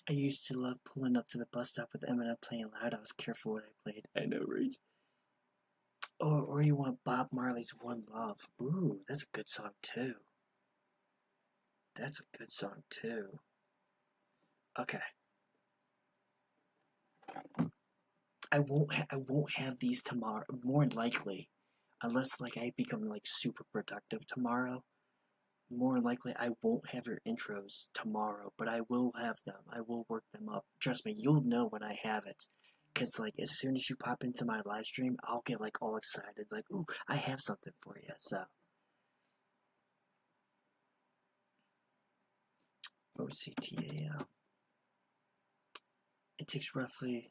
I used to love pulling up to the bus stop with Eminem playing loud. I was careful what I played. I know, right? Or you want Bob Marley's One Love. Ooh, that's a good song too. That's a good song too. Okay. I won't have these tomorrow. More likely, unless like I become like super productive tomorrow. More likely, I won't have your intros tomorrow, but I will have them. I will work them up. Trust me, you'll know when I have it. Cause like as soon as you pop into my live stream, I'll get like all excited, like, ooh, I have something for you. So OCTAL. It takes roughly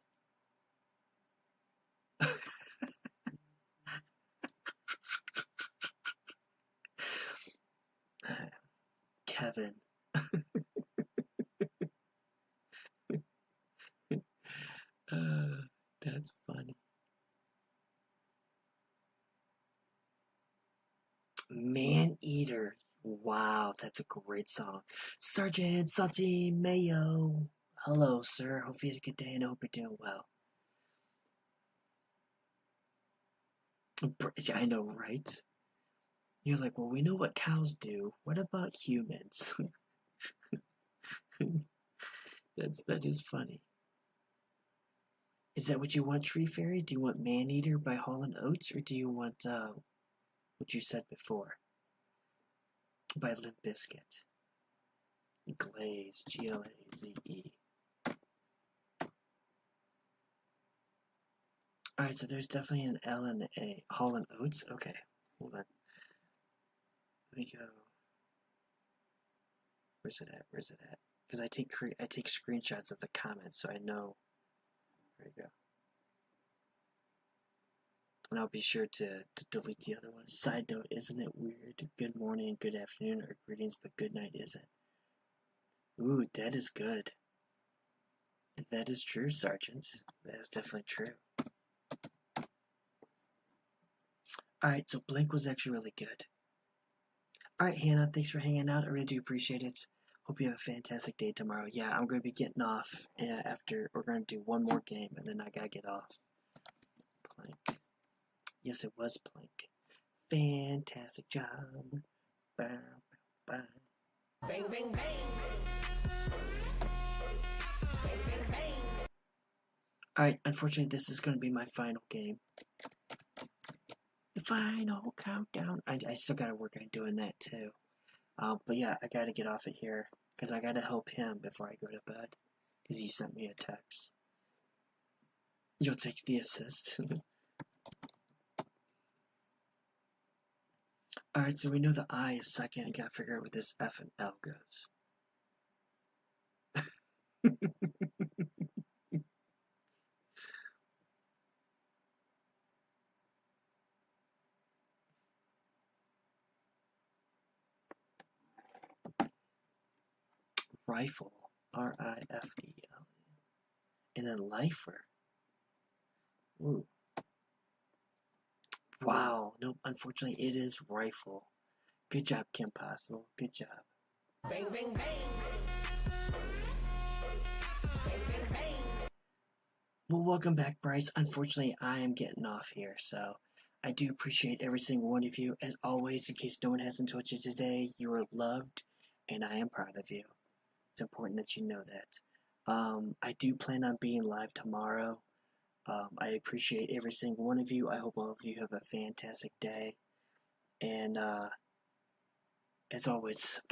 Kevin. That's funny. Man Eater. Wow, that's a great song. Sergeant Salty Mayo. Hello, sir. Hope you had a good day and I hope you're doing well. I know, right? You're like, well, we know what cows do. What about humans? That is funny. Is that what you want, Tree Fairy? Do you want Man Eater by Hall & Oates, or do you want what you said before by Limp Bizkit? Glaze, Glaze. Alright, so there's definitely an L and an A. Hall & Oates? Okay, hold on. Let me go. Where's it at? Where's it at? Because I take screenshots of the comments, so I know. There we go. And I'll be sure to delete the other one. Side note, isn't it weird? Good morning, good afternoon, or greetings, but good night isn't. Ooh, that is good. That is true, Sergeant. That is definitely true. Alright, so Blink was actually really good. Alright, Hannah, thanks for hanging out. I really do appreciate it. Hope you have a fantastic day tomorrow. Yeah, I'm going to be getting off after. We're going to do one more game, and then I got to get off. Plank. Yes, it was Plank. Fantastic job. Bow, bow, bow. Bang, bang, bang. Bang, bang, bang. Alright, unfortunately, this is going to be my final game. The final countdown. I still got to work on doing that, too. But yeah, I got to get off it here, because I got to help him before I go to bed, because he sent me a text. You'll take the assist. Alright, so we know the I is second. I gotta figure out where this F and L goes. Rifle. R-I-F-E-L. And then lifer. Ooh. Wow. Nope, unfortunately it is rifle. Good job, Kim Possible. Good job. Bang, bang, bang. Bang, bang, bang. Well, welcome back, Bryce. Unfortunately, I am getting off here, so I do appreciate every single one of you. As always, in case no one hasn't told you today, you are loved, and I am proud of you. It's important that you know that. I do plan on being live tomorrow. I appreciate every single one of you. I hope all of you have a fantastic day. And as always,